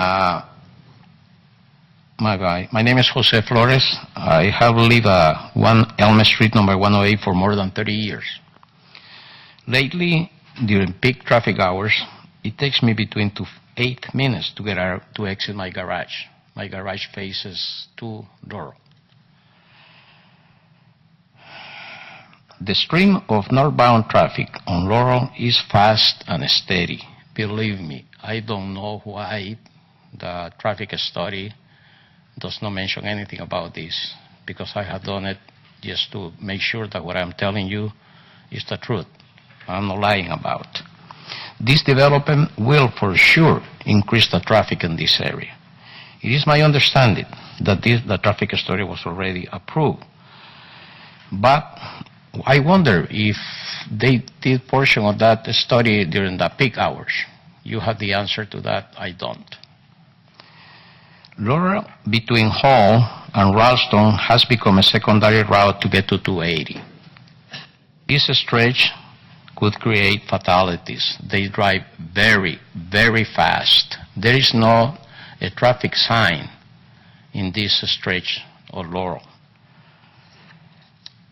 My name is Jose Flores. I have lived 1 Elm Street, number 108, for more than 30 years. Lately, during peak traffic hours, it takes me between 8 minutes to get out to exit my garage. My garage faces to Laurel. The stream of northbound traffic on Laurel is fast and steady. Believe me, I don't know why the traffic study does not mention anything about this, because I have done it just to make sure that what I'm telling you is the truth. I'm not lying about. This development will for sure increase the traffic in this area. It is my understanding that the traffic study was already approved. But I wonder if they did portion of that study during the peak hours. You have the answer to that, I don't. Laurel between Hall and Ralston has become a secondary route to get to 280. This stretch could create fatalities. They drive very, very fast. There is no a traffic sign in this stretch of Laurel.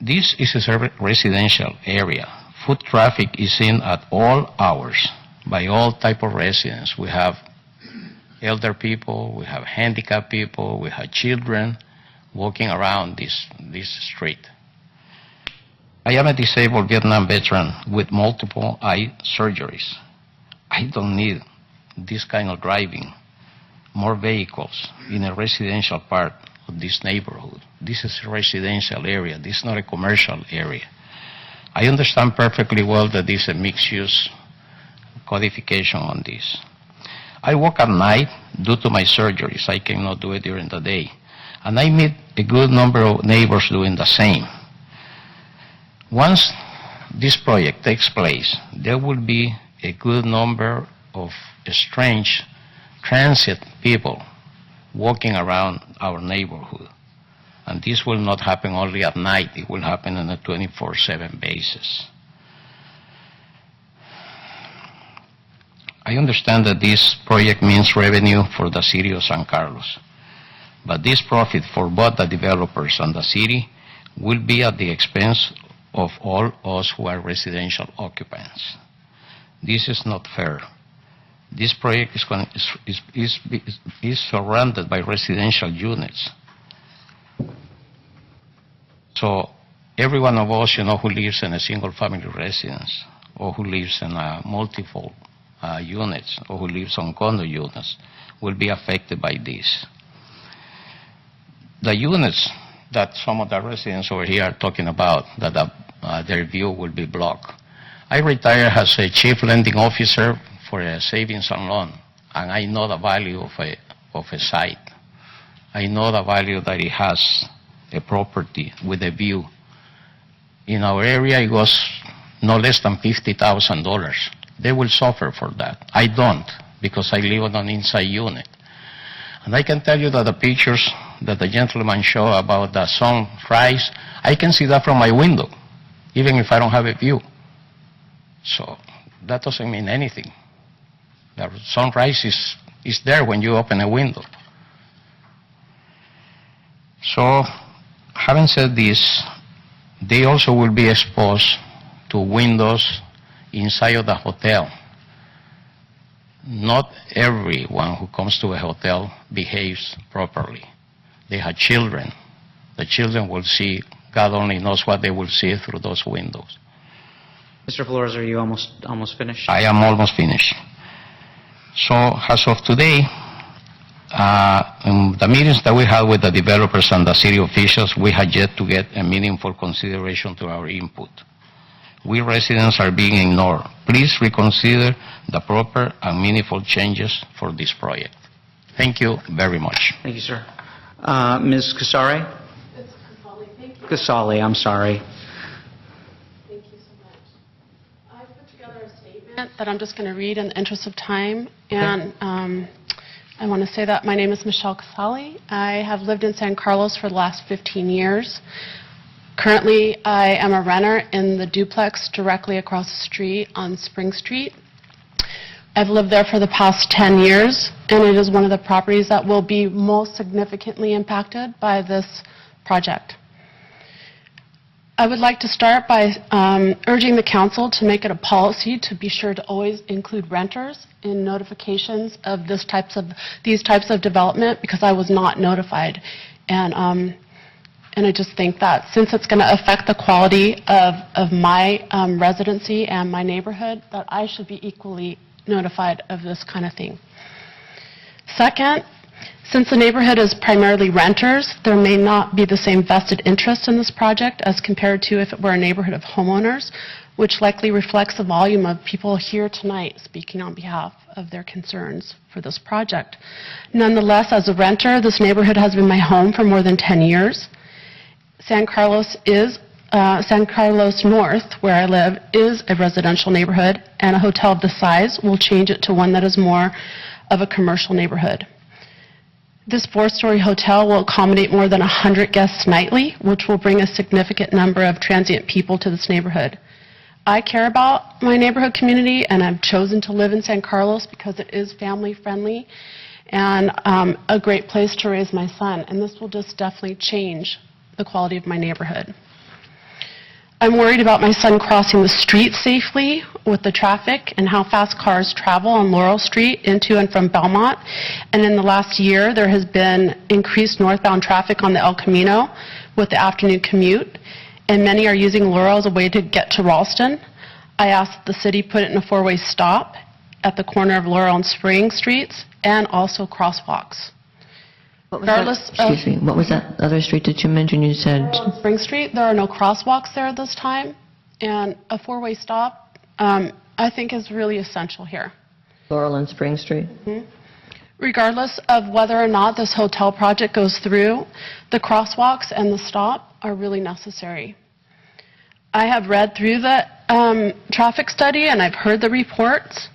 This is a residential area. Foot traffic is in at all hours by all type of residents. We have elder people, we have handicapped people, we have children walking around this street. I am a disabled Vietnam veteran with multiple eye surgeries. I don't need this kind of driving, more vehicles in a residential part of this neighborhood. This is a residential area. This is not a commercial area. I understand perfectly well that this is a mixed-use codification on this. I work at night due to my surgeries. I cannot do it during the day. And I meet a good number of neighbors doing the same. Once this project takes place, there will be a good number of strange transit people walking around our neighborhood. And this will not happen only at night. It will happen on a 24/7 basis. I understand that this project means revenue for the city of San Carlos. But this profit for both the developers and the city will be at the expense of all us who are residential occupants. This is not fair. This project is surrounded by residential units. So every one of us, who lives in a single-family residence, or who lives in multiple units, or who lives on condo units, will be affected by this. The units that some of the residents over here are talking about, that their view will be blocked. I retired as a chief lending officer for a savings and loan, and I know the value of a site. I know the value that it has, a property with a view. In our area, it was no less than $50,000. They will suffer for that. I don't, because I live on an inside unit. And I can tell you that the pictures that the gentleman showed about the sunrise, I can see that from my window, even if I don't have a view. So that doesn't mean anything. The sunrise is there when you open a window. So, having said this, they also will be exposed to windows inside of the hotel. Not everyone who comes to a hotel behaves properly. They have children. The children will see, God only knows what they will see through those windows. Mr. Flores, are you almost finished? I am almost finished. So, as of today, in the meetings that we had with the developers and the city officials, we had yet to get a meaningful consideration to our input. We residents are being ignored. Please reconsider the proper and meaningful changes for this project. Thank you very much. Thank you, sir. Ms. Casari? It's Casali. Thank you. Casali, I'm sorry. Thank you so much. I put together a statement that I'm just going to read in the interest of time. And I want to say that my name is Michelle Casali. I have lived in San Carlos for the last 15 years. Currently, I am a renter in the duplex directly across the street on Spring Street. I've lived there for the past 10 years, and it is one of the properties that will be most significantly impacted by this project. I would like to start by urging the council to make it a policy to be sure to always include renters in notifications of these types of development, because I was not notified. And I just think that since it's going to affect the quality of my residency and my neighborhood, that I should be equally notified of this kind of thing. Second, since the neighborhood is primarily renters, there may not be the same vested interest in this project as compared to if it were a neighborhood of homeowners, which likely reflects the volume of people here tonight speaking on behalf of their concerns for this project. Nonetheless, as a renter, this neighborhood has been my home for more than 10 years. San Carlos North, where I live, is a residential neighborhood, and a hotel of this size will change it to one that is more of a commercial neighborhood. This 4-story hotel will accommodate more than 100 guests nightly, which will bring a significant number of transient people to this neighborhood. I care about my neighborhood community, and I've chosen to live in San Carlos because it is family-friendly and a great place to raise my son, and this will just definitely change the quality of my neighborhood. I'm worried about my son crossing the street safely with the traffic and how fast cars travel on Laurel Street into and from Belmont. And in the last year, there has been increased northbound traffic on the El Camino with the afternoon commute, and many are using Laurel as a way to get to Ralston. I asked that the city put it in a 4-way stop at the corner of Laurel and Spring Streets, and also crosswalks. What was that other street that you mentioned? You said on Spring Street, there are no crosswalks there this time, and a 4-way stop, I think, is really essential here. Laurel and Spring Street. Mm-hmm. Regardless of whether or not this hotel project goes through, the crosswalks and the stop are really necessary. I have read through the traffic study and I've heard the reports,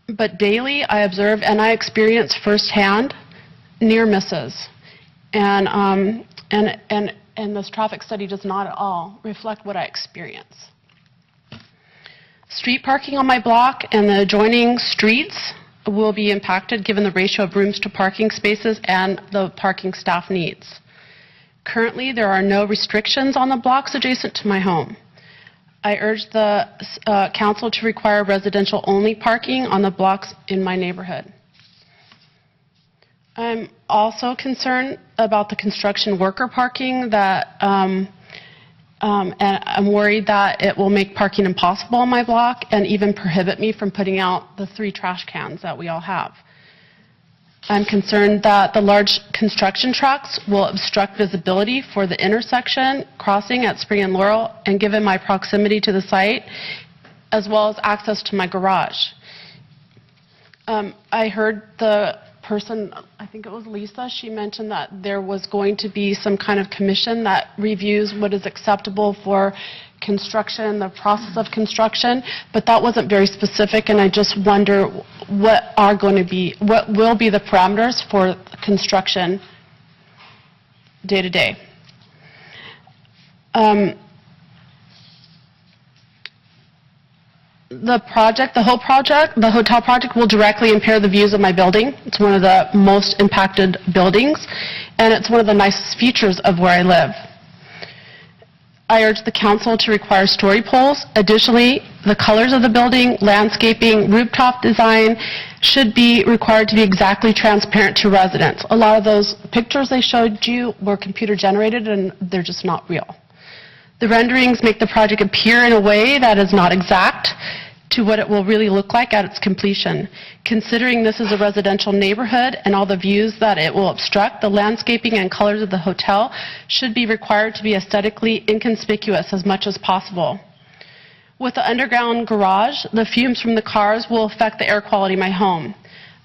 but daily I observe and I experience firsthand near misses, and this traffic study does not at all reflect what I experience. Street parking on my block and the adjoining streets will be impacted given the ratio of rooms to parking spaces and the parking staff needs. Currently, there are no restrictions on the blocks adjacent to my home. I urge the council to require residential-only parking on the blocks in my neighborhood. I'm also concerned about the construction worker parking and I'm worried that it will make parking impossible on my block and even prohibit me from putting out the 3 trash cans that we all have. I'm concerned that the large construction trucks will obstruct visibility for the intersection crossing at Spring and Laurel, and given my proximity to the site, as well as access to my garage. I heard the person, I think it was Lisa, she mentioned that there was going to be some kind of commission that reviews what is acceptable for construction, the process of construction, but that wasn't very specific, and I just wonder what will be the parameters for construction day to day. The hotel project will directly impair the views of my building. It's one of the most impacted buildings, and it's one of the nicest features of where I live. I urge the council to require story poles. Additionally, the colors of the building, landscaping, rooftop design should be required to be exactly transparent to residents. A lot of those pictures they showed you were computer generated and they're just not real. The renderings make the project appear in a way that is not exact to what it will really look like at its completion. Considering this is a residential neighborhood and all the views that it will obstruct, the landscaping and colors of the hotel should be required to be aesthetically inconspicuous as much as possible. With the underground garage, the fumes from the cars will affect the air quality of my home.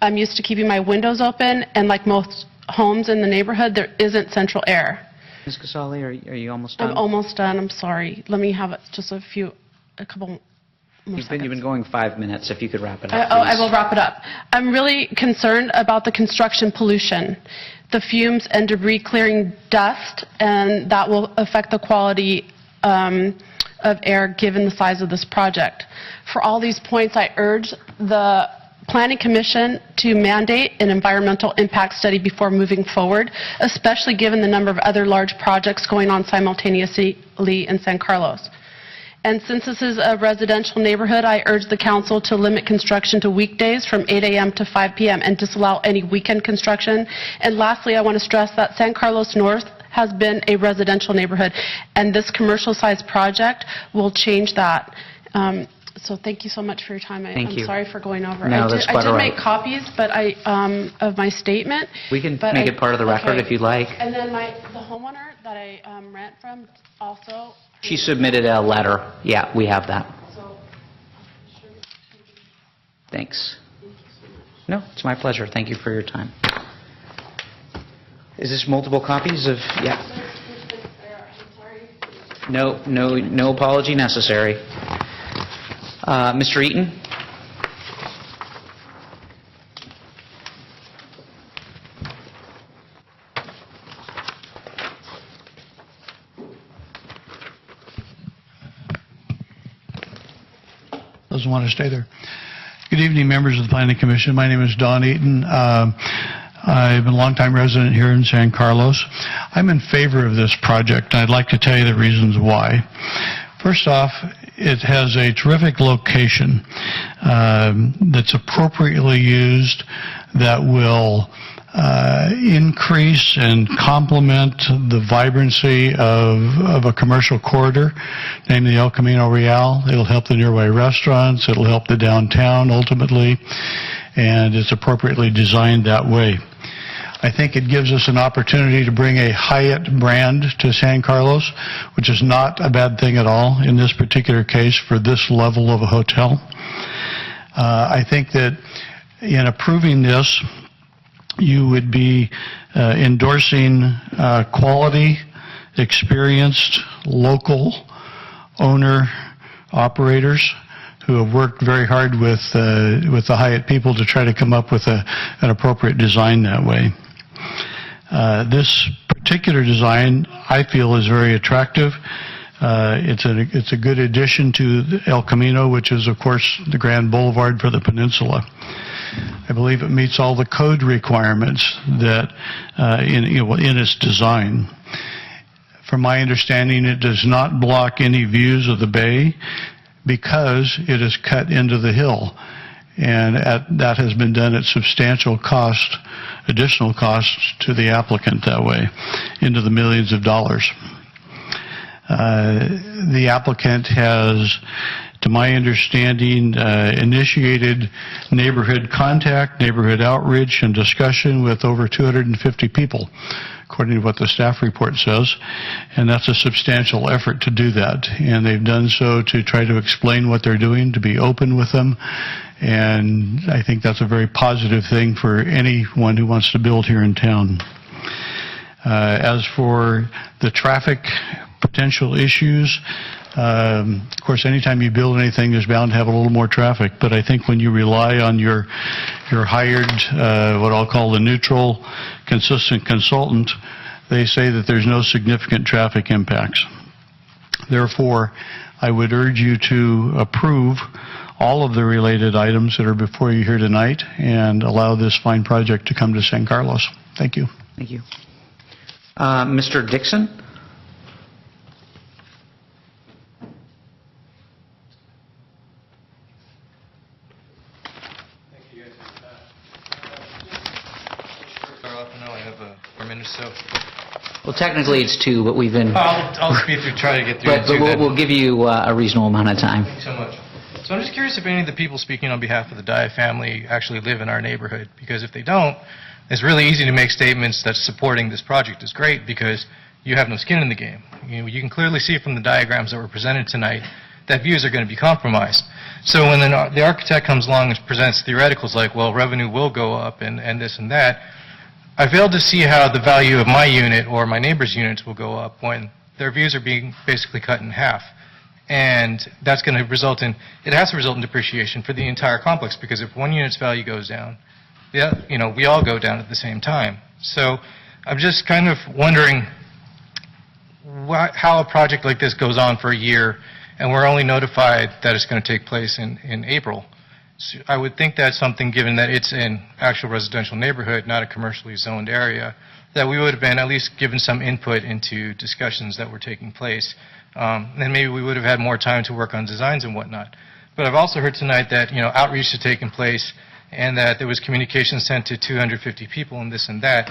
I'm used to keeping my windows open, and like most homes in the neighborhood, there isn't central air. Ms. Casali, are you almost done? I'm almost done. I'm sorry. Let me have just a couple more You've seconds. been going 5 minutes. If you could wrap it up, I please. will wrap it up. I'm really concerned about the construction pollution, the fumes and debris clearing dust, and that will affect the quality of air given the size of this project. For all these points, I urge the Planning Commission to mandate an environmental impact study before moving forward, especially given the number of other large projects going on simultaneously in San Carlos. And since this is a residential neighborhood, I urge the council to limit construction to weekdays from 8 a.m. to 5 p.m. and disallow any weekend construction. And lastly, I want to stress that San Carlos North has been a residential neighborhood, and this commercial-sized project will change that. So thank you so much for your time. Thank you. I'm sorry for going over. No, that's quite I did all right. make copies, but of my statement. We can make it part of the record if you'd like. And then the homeowner that I rent from also. She submitted a letter. Yeah, we have that. Thanks. No, it's my pleasure. Thank you for your time. Is this multiple copies of? Yeah. No apology necessary. Mr. Eaton? Doesn't want to stay there. Good evening, members of the Planning Commission. My name is Don Eaton. I've been a longtime resident here in San Carlos. I'm in favor of this project, and I'd like to tell you the reasons why. First off, it has a terrific location that's appropriately used, that will increase and complement the vibrancy of a commercial corridor, namely El Camino Real. It'll help the nearby restaurants, it'll help the downtown ultimately, and it's appropriately designed that way. I think it gives us an opportunity to bring a Hyatt brand to San Carlos, which is not a bad thing at all in this particular case for this level of a hotel. I think that in approving this, you would be endorsing quality, experienced, local owner-operators who have worked very hard with the Hyatt people to try to come up with an appropriate design that way. This particular design, I feel, is very attractive. It's a good addition to El Camino, which is, of course, the grand boulevard for the peninsula. I believe it meets all the code requirements that in its design. From my understanding, it does not block any views of the bay because it is cut into the hill, and that has been done at substantial cost, additional costs to the applicant that way, into the millions of dollars. The applicant has, to my understanding, initiated neighborhood contact, neighborhood outreach, and discussion with over 250 people, according to what the staff report says, and that's a substantial effort to do that. And they've done so to try to explain what they're doing, to be open with them, And I think that's a very positive thing for anyone who wants to build here in town. As for the traffic potential issues, of course, anytime you build anything, there's bound to have a little more traffic. But I think when you rely on your hired, what I'll call the neutral, consistent consultant, they say that there's no significant traffic impacts. Therefore, I would urge you to approve all of the related items that are before you here tonight and allow this fine project to come to San Carlos. Thank you. Thank you. Mr. Dixon? Start off, I know I have 4 minutes, so Well, technically it's 2, but we've been... I'll speed through, try to get through But we'll give you a reasonable amount of time. Thanks so much. So I'm just curious if any of the people speaking on behalf of the Daya family actually live in our neighborhood, because if they don't, it's really easy to make statements that supporting this project is great because you have no skin in the game. You can clearly see from the diagrams that were presented tonight that views are going to be compromised. So when the architect comes along and presents theoreticals like, well, revenue will go up and this and that, I fail to see how the value of my unit or my neighbor's units will go up when their views are being basically cut in half. And that's going to result in, it has to result in depreciation for the entire complex, because if one unit's value goes down, we all go down at the same time. So I'm just kind of wondering how a project like this goes on for a year and we're only notified that it's going to take place in April. So I would think that's something, given that it's in actual residential neighborhood, not a commercially zoned area, that we would have been at least given some input into discussions that were taking place. Then maybe we would have had more time to work on designs and whatnot. But I've also heard tonight that outreach had taken place and that there was communication sent to 250 people and this and that.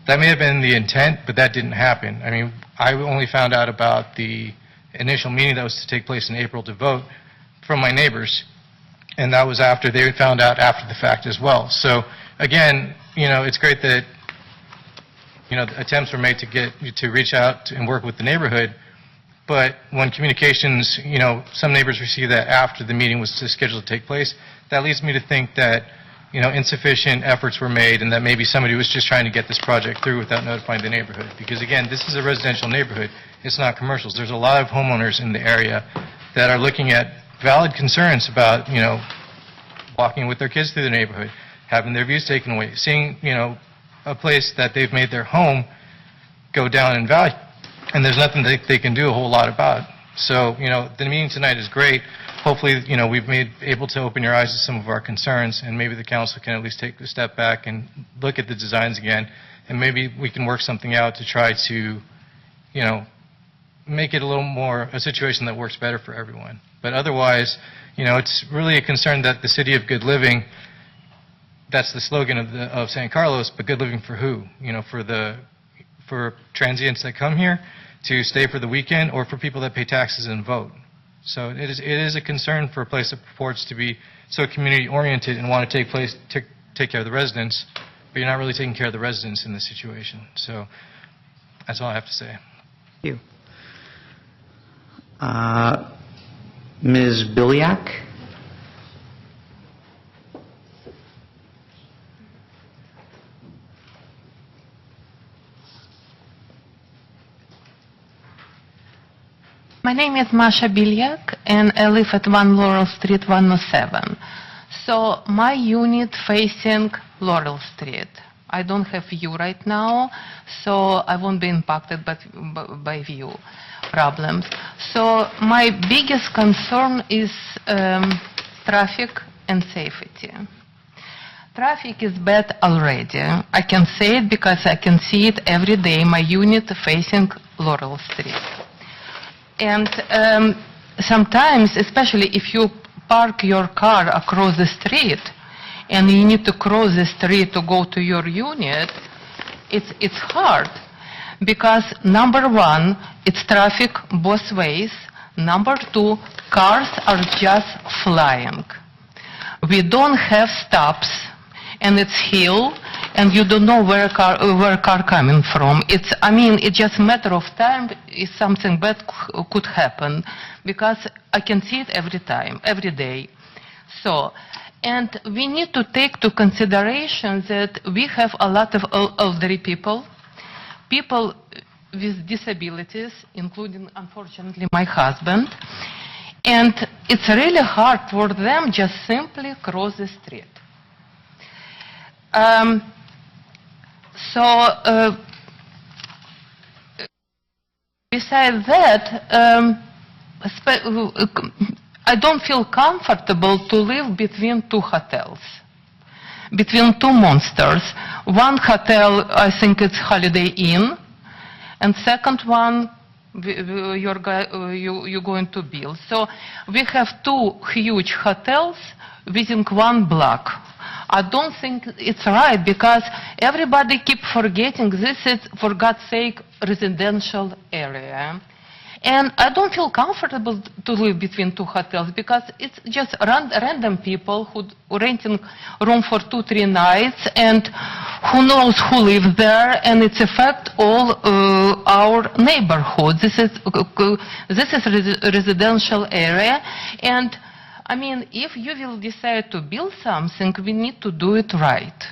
That may have been the intent, but that didn't happen. I mean, I only found out about the initial meeting that was to take place in April to vote from my neighbors, and that was after they found out after the fact as well. So again, it's great that attempts were made to reach out and work with the neighborhood. But when communications, some neighbors received that after the meeting was scheduled to take place, that leads me to think that, insufficient efforts were made and that maybe somebody was just trying to get this project through without notifying the neighborhood. Because again, this is a residential neighborhood. It's not commercials. There's a lot of homeowners in the area that are looking at valid concerns about, walking with their kids through the neighborhood, having their views taken away, seeing, a place that they've made their home go down in value. And there's nothing they can do a whole lot about. So, the meeting tonight is great. Hopefully, we've able to open your eyes to some of our concerns, and maybe the council can at least take a step back and look at the designs again, and maybe we can work something out to try to, make it a little more a situation that works better for everyone. But otherwise, it's really a concern that the city of good living, that's the slogan of San Carlos, but good living for who? For transients that come here to stay for the weekend, or for people that pay taxes and vote. So it is a concern for a place that purports to be so community-oriented and want to take care of the residents, but you're not really taking care of the residents in this situation. So that's all I have to say. Thank you. Ms. Biliak? My name is Masha Bilyak, and I live at 1 Laurel Street, 107. So my unit facing Laurel Street. I don't have view right now, so I won't be impacted by view problems. So my biggest concern is traffic and safety. Traffic is bad already. I can say it because I can see it every day, my unit facing Laurel Street. And sometimes, especially if you park your car across the street and you need to cross the street to go to your unit, it's hard. Because number one, it's traffic both ways. Number two, cars are just flying. We don't have stops, and it's hill, and you don't know where car coming from. It's just a matter of time if something bad could happen, because I can see it every time, every day. So, And we need to take to consideration that we have a lot of elderly people, people with disabilities, including, unfortunately, my husband. And it's really hard for them just simply cross the street. Besides that, I don't feel comfortable to live between two hotels, between two monsters. One hotel, I think it's Holiday Inn, and second one, you're going to build. So we have two huge hotels within one block. I don't think it's right because everybody keep forgetting this is, for God's sake, residential area. And I don't feel comfortable to live between two hotels because it's just random people who renting room for 2-3 nights and who knows who lives there, and it's affect all our neighborhood. This is residential area, and I mean, if you will decide to build something, we need to do it right.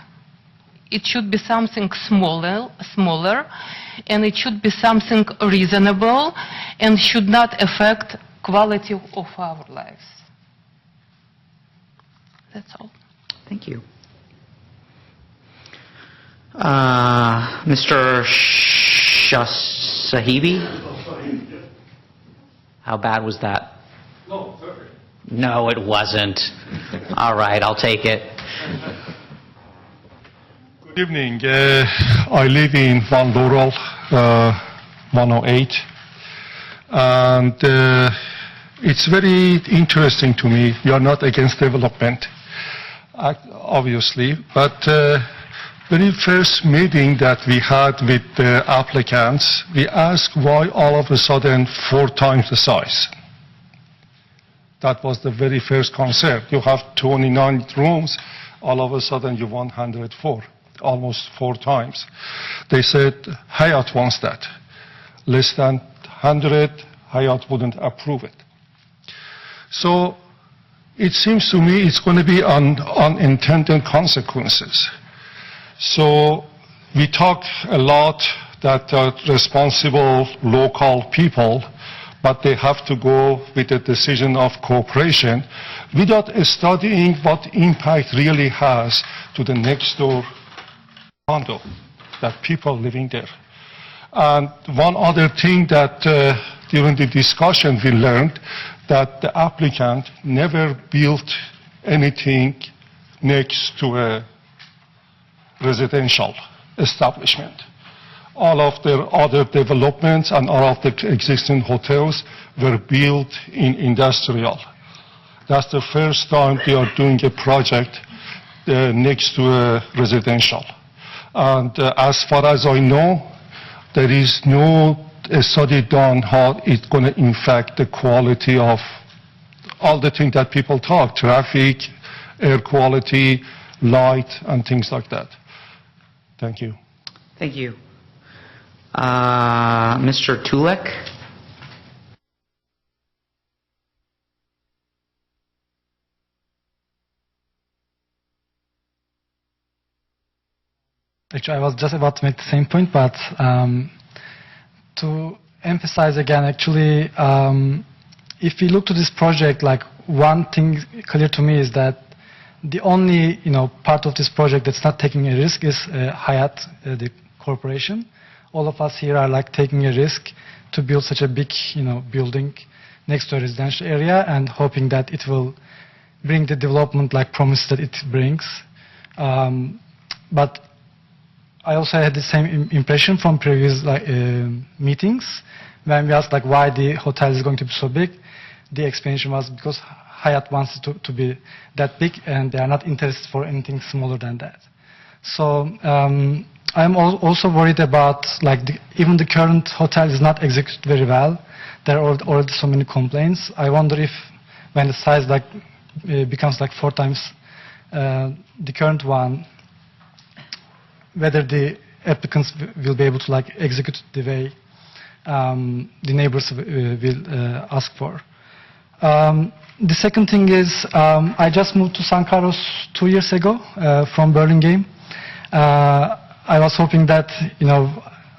It should be something smaller, and it should be something reasonable, and should not affect quality of our lives. That's all. Thank you. Mr. Sahibi? How bad was that? No, perfect. No, it wasn't. All right, I'll take it. Good evening. I live in Van Laurel, 108. And it's very interesting to me. We are not against development, obviously, but very first meeting that we had with the applicants, we asked why all of a sudden 4 times the size. That was the very first concern. You have 29 rooms, all of a sudden you want 104, almost 4 times. They said Hyatt wants that. Less than 100, Hyatt wouldn't approve it. So it seems to me it's going to be unintended consequences. So we talk a lot that responsible local people, but they have to go with the decision of cooperation without studying what impact really has to the next door condo, that people living there. And one other thing that during the discussion we learned that the applicant never built anything next to a residential establishment. All of their other developments and all of the existing hotels were built in industrial. That's the first time they are doing a project next to a residential. And as far as I know, there is no study done how it's going to impact the quality of all the things that people talk, traffic, air quality, light, and things like that. Thank you. Thank you. Mr. Tulek? Actually, I was just about to make the same point, but to emphasize again, actually, if we look to this project, like one thing clear to me is that the only part of this project that's not taking a risk is Hyatt, the corporation. All of us here are like taking a risk to build such a big building next to a residential area and hoping that it will bring the development like promise that it brings. But I also had the same impression from previous meetings when we asked why the hotel is going to be so big. The explanation was because Hyatt wants it to be that big and they are not interested for anything smaller than that. So I'm also worried about even the current hotel is not executed very well. There are already so many complaints. I wonder if when the size becomes 4 times the current one, whether the applicants will be able to execute the way the neighbors will ask for. The second thing is I just moved to San Carlos 2 years ago from Burlingame. I was hoping that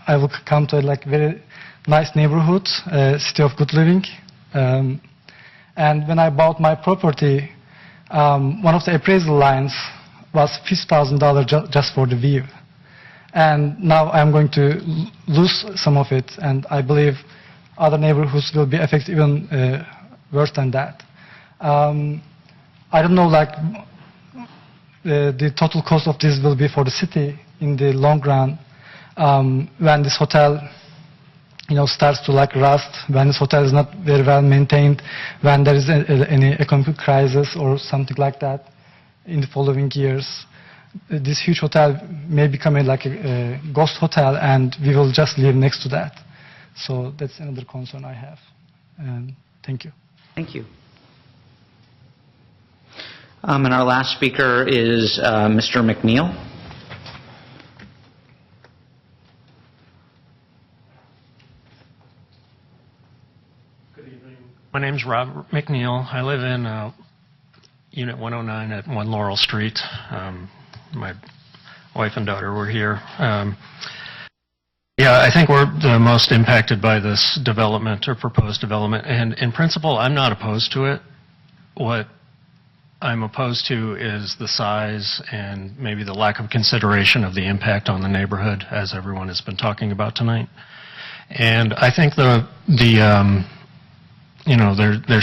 I would come to a very nice neighborhood, city of good living. And when I bought my property, one of the appraisal lines was $50,000 just for the view. And now I'm going to lose some of it, and I believe other neighborhoods will be affected even worse than that. I don't know the total cost of this will be for the city in the long run when this hotel starts to rust, when this hotel is not very well maintained, when there is any economic crisis or something like that in the following years. This huge hotel may become a ghost hotel, and we will just live next to that. So that's another concern I have. And thank you. Thank you. And our last speaker is Mr. McNeil. Good evening. My name's Robert McNeil. I live in Unit 109 at 1 Laurel Street. My wife and daughter were here. Yeah, I think we're the most impacted by this development or proposed development. And in principle, I'm not opposed to it. What I'm opposed to is the size and maybe the lack of consideration of the impact on the neighborhood, as everyone has been talking about tonight. And I think there's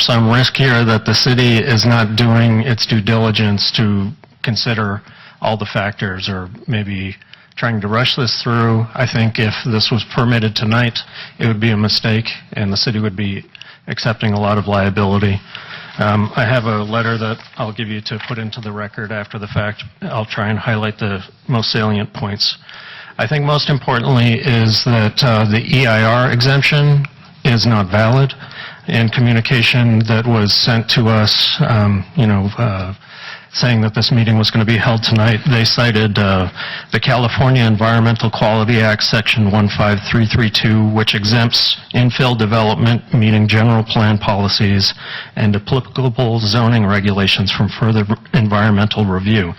some risk here that the city is not doing its due diligence to consider all the factors, or maybe trying to rush this through. I think if this was permitted tonight, it would be a mistake, and the city would be accepting a lot of liability. I have a letter that I'll give you to put into the record after the fact. I'll try and highlight the most salient points. I think most importantly is that the EIR exemption is not valid. In communication that was sent to us, saying that this meeting was going to be held tonight, they cited the California Environmental Quality Act, Section 15332, which exempts infill development meeting general plan policies and applicable zoning regulations from further environmental review.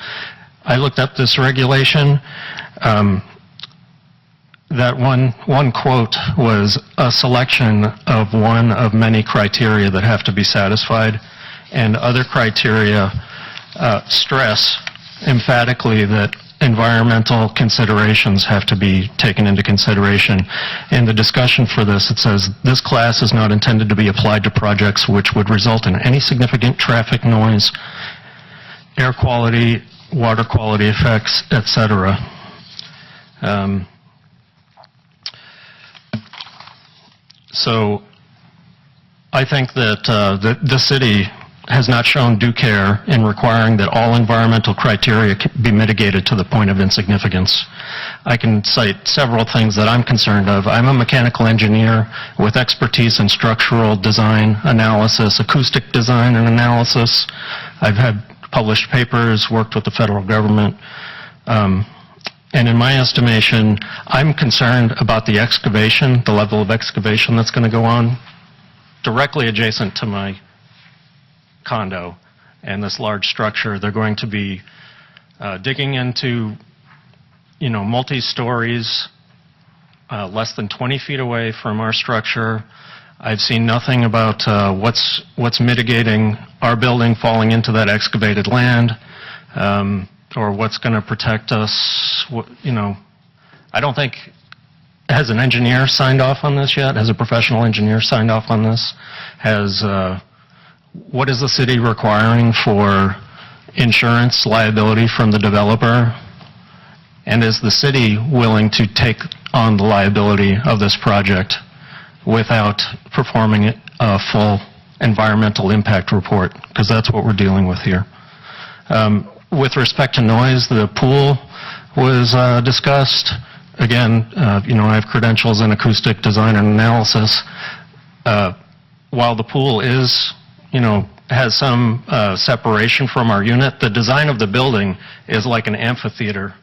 I looked up this regulation. That one quote was a selection of one of many criteria that have to be satisfied, and other criteria stress emphatically that environmental considerations have to be taken into consideration. In the discussion for this, it says, this class is not intended to be applied to projects which would result in any significant traffic noise, air quality, water quality effects, etc. So I think that the city has not shown due care in requiring that all environmental criteria be mitigated to the point of insignificance. I can cite several things that I'm concerned of. I'm a mechanical engineer with expertise in structural design analysis, acoustic design and analysis. I've had published papers, worked with the federal government. And in my estimation, I'm concerned about the excavation, the level of excavation that's going to go on directly adjacent to my condo and this large structure. They're going to be digging into, multi-stories, less than 20 feet away from our structure. I've seen nothing about what's mitigating our building falling into that excavated land, or what's going to protect us. I don't think, has an engineer signed off on this yet? Has a professional engineer signed off on this? What is the city requiring for insurance liability from the developer? And is the city willing to take on the liability of this project without performing a full environmental impact report? Because that's what we're dealing with here. With respect to noise, the pool was discussed. Again, I have credentials in acoustic design and analysis. While the pool is, has some separation from our unit, the design of the building is like an amphitheater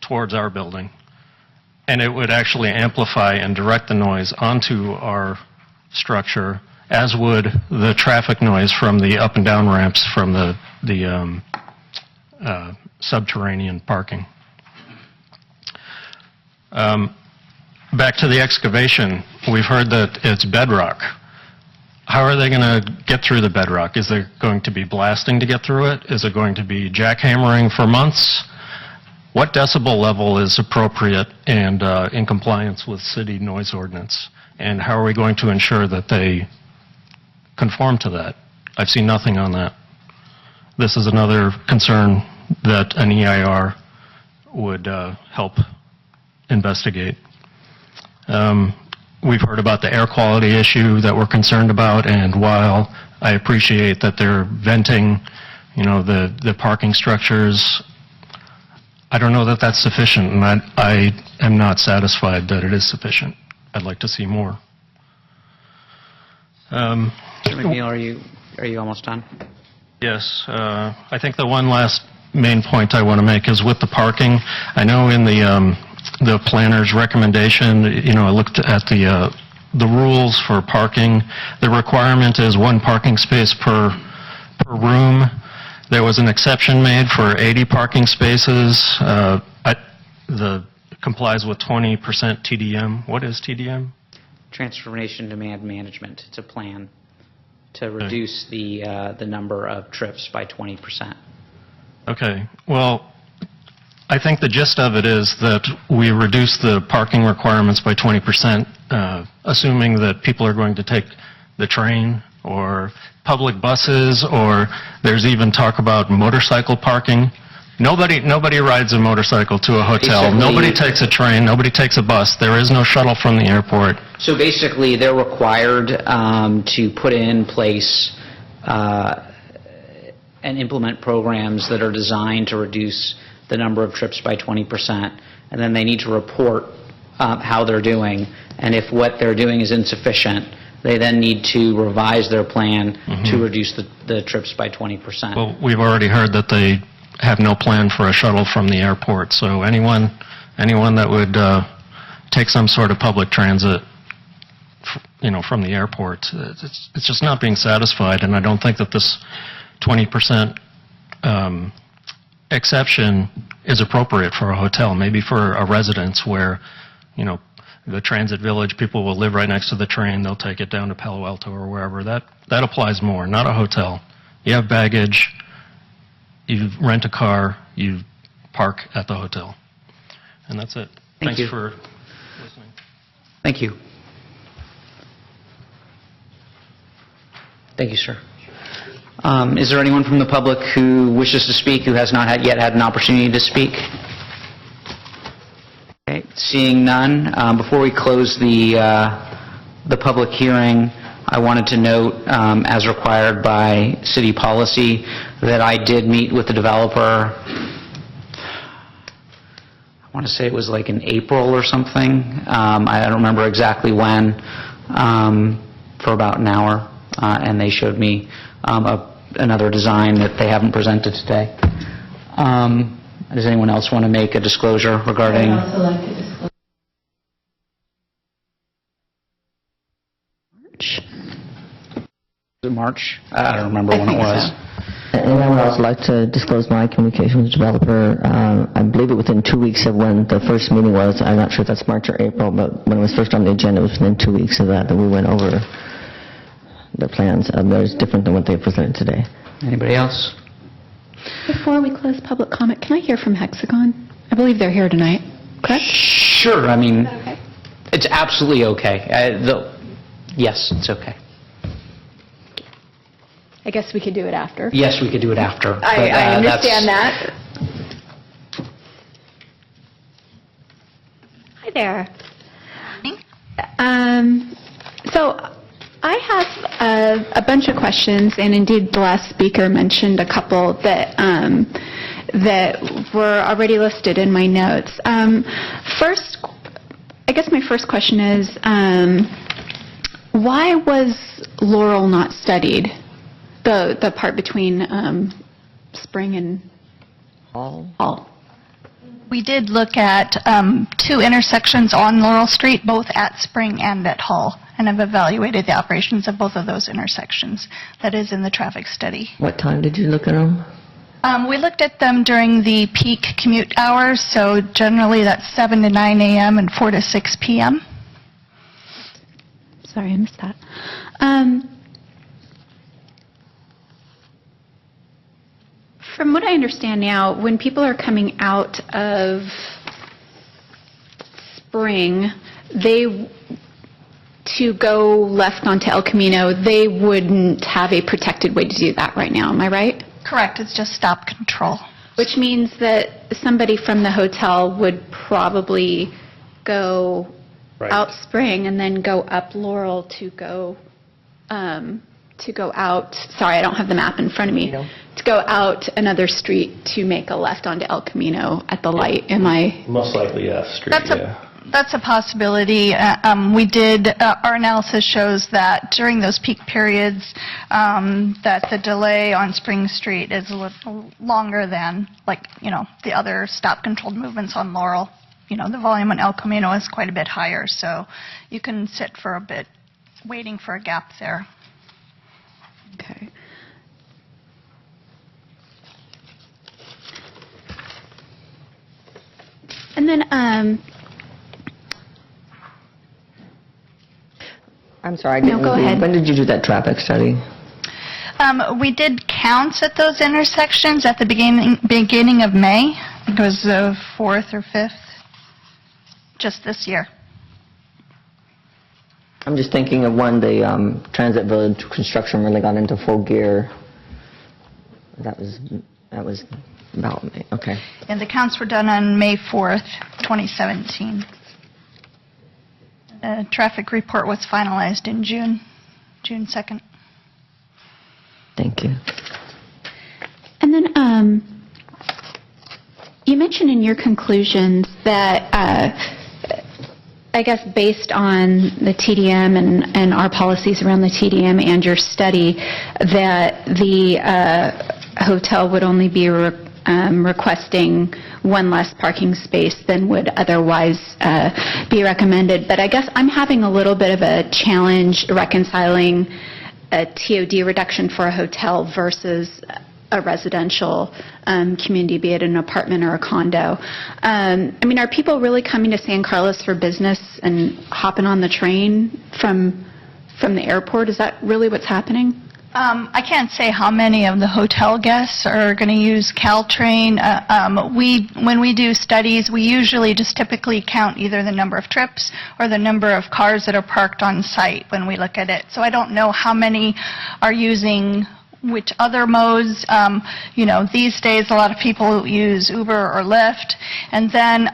towards our building. And it would actually amplify and direct the noise onto our structure as would the traffic noise from the up and down ramps from the subterranean parking. Back to the excavation, we've heard that it's bedrock. How are they going to get through the bedrock? Is there going to be blasting to get through it? Is it going to be jackhammering for months? What decibel level is appropriate and in compliance with city noise ordinance? And how are we going to ensure that they conform to that? I've seen nothing on that. This is another concern that an EIR would help investigate. We've heard about the air quality issue that we're concerned about, and while I appreciate that they're venting, the parking structures, I don't know that that's sufficient, and I am not satisfied that it is sufficient. I'd like to see more. Mr. McNeil, are you almost done? Yes. I think the one last main point I want to make is with the parking. I know in the planner's recommendation, I looked at the rules for parking. The requirement is 1 parking space per room. There was an exception made for 80 parking spaces. The complies with 20% TDM. What is TDM? Transportation Demand Management. It's a plan to reduce the number of trips by 20%. Okay. Well, I think the gist of it is that we reduce the parking requirements by 20%, assuming that people are going to take the train or public buses, or there's even talk about motorcycle parking. Nobody rides a motorcycle to a hotel. Basically, nobody takes a train. Nobody takes a bus. There is no shuttle from the airport. So basically, they're required to put in place and implement programs that are designed to reduce the number of trips by 20%, and then they need to report how they're doing, and if what they're doing is insufficient, they then need to revise their plan to reduce the trips by 20%. Well, we've already heard that they have no plan for a shuttle from the airport, so anyone that would take some sort of public transit from the airport, it's just not being satisfied, and I don't think that this 20% exception is appropriate for a hotel, maybe for a residence where, the transit village, people will live right next to the train, they'll take it down to Palo Alto or wherever. That applies more, not a hotel. You have baggage, you rent a car, you park at the hotel. And that's it. Thank you. Thanks for listening. Thank you. Thank you, sir. Is there anyone from the public who wishes to speak who has not yet had an opportunity to speak? Okay, seeing none, before we close the public hearing, I wanted to note, as required by city policy, that I did meet with the developer. I want to say it was like in April or something. I don't remember exactly when, for about an hour, and they showed me another design that they haven't presented today. Does anyone else want to make a disclosure regarding? I'd also like to disclose. March? I don't remember when it was. And I would also like to disclose my communication with the developer. I believe it within 2 weeks of when the first meeting was. I'm not sure if that's March or April, but when it was first on the agenda, it was within 2 weeks of that we went over the plans. They're different than what they presented today. Anybody else? Before we close public comment, can I hear from Hexagon? I believe they're here tonight, correct? Sure. I mean, Okay. it's absolutely okay. Yes, it's okay. I guess we could do it after. Yes, we could do it after. I understand that. Hi there. So I have a bunch of questions, and indeed the last speaker mentioned a couple that were already listed in my notes. First, I guess my first question is, why was Laurel not studied? The part between Spring and Hall. We did look at 2 intersections on Laurel Street, both at Spring and at Hall, and have evaluated the operations of both of those intersections. That is in the traffic study. What time did you look at them? We looked at them during the peak commute hours, so generally that's 7 to 9 a.m. and 4 to 6 p.m. Sorry, I missed that. From what I understand now, when people are coming out of Spring, to go left onto El Camino, they wouldn't have a protected way to do that right now. Am I right? Correct. It's just stop control. Which means that somebody from the hotel would probably go out Spring and then go up Laurel to go out. Sorry, I don't have the map in front of me. To go out another street to make a left onto El Camino at the light. Am I? Most likely F Street, That's a possibility. We did, our analysis shows that during those peak periods, that the delay on Spring Street is a little longer than, the other stop-controlled movements on Laurel. The volume on El Camino is quite a bit higher, so you can sit for a bit waiting for a gap there. Okay. And then, I'm sorry. No, go ahead. When did you do that traffic study? We did counts at those intersections at the beginning of May. I think it was the 4th or 5th, just this year. I'm just thinking of when the Transit Village construction really got into full gear. That was about May. Okay. And the counts were done on May 4th, 2017. The traffic report was finalized in June 2nd. Thank you. And then you mentioned in your conclusions that, I guess based on the TDM and our policies around the TDM and your study, that the hotel would only be requesting one less parking space than would otherwise be recommended. But I guess I'm having a little bit of a challenge reconciling a TOD reduction for a hotel versus a residential community, be it an apartment or a condo. Are people really coming to San Carlos for business and hopping on the train from the airport? Is that really what's happening? I can't say how many of the hotel guests are going to use Caltrain. When we do studies, we usually just typically count either the number of trips or the number of cars that are parked on site when we look at it. So I don't know how many are using which other modes. These days a lot of people use Uber or Lyft. And then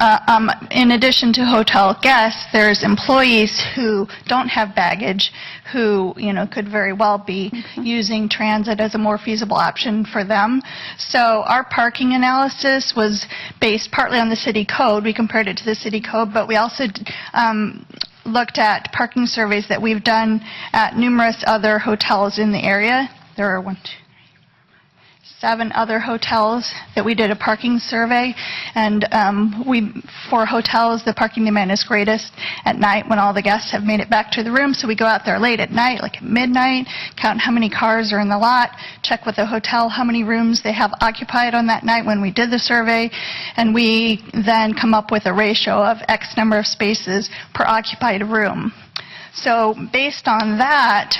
in addition to hotel guests, there's employees who don't have baggage who, could very well be using transit as a more feasible option for them. So our parking analysis was based partly on the city code. We compared it to the city code, but we also looked at parking surveys that we've done at numerous other hotels in the area. There are 7 other hotels that we did a parking survey, and for hotels, the parking demand is greatest at night when all the guests have made it back to the room. So we go out there late at night, like at midnight, count how many cars are in the lot, check with the hotel how many rooms they have occupied on that night when we did the survey, and we then come up with a ratio of X number of spaces per occupied room. So based on that,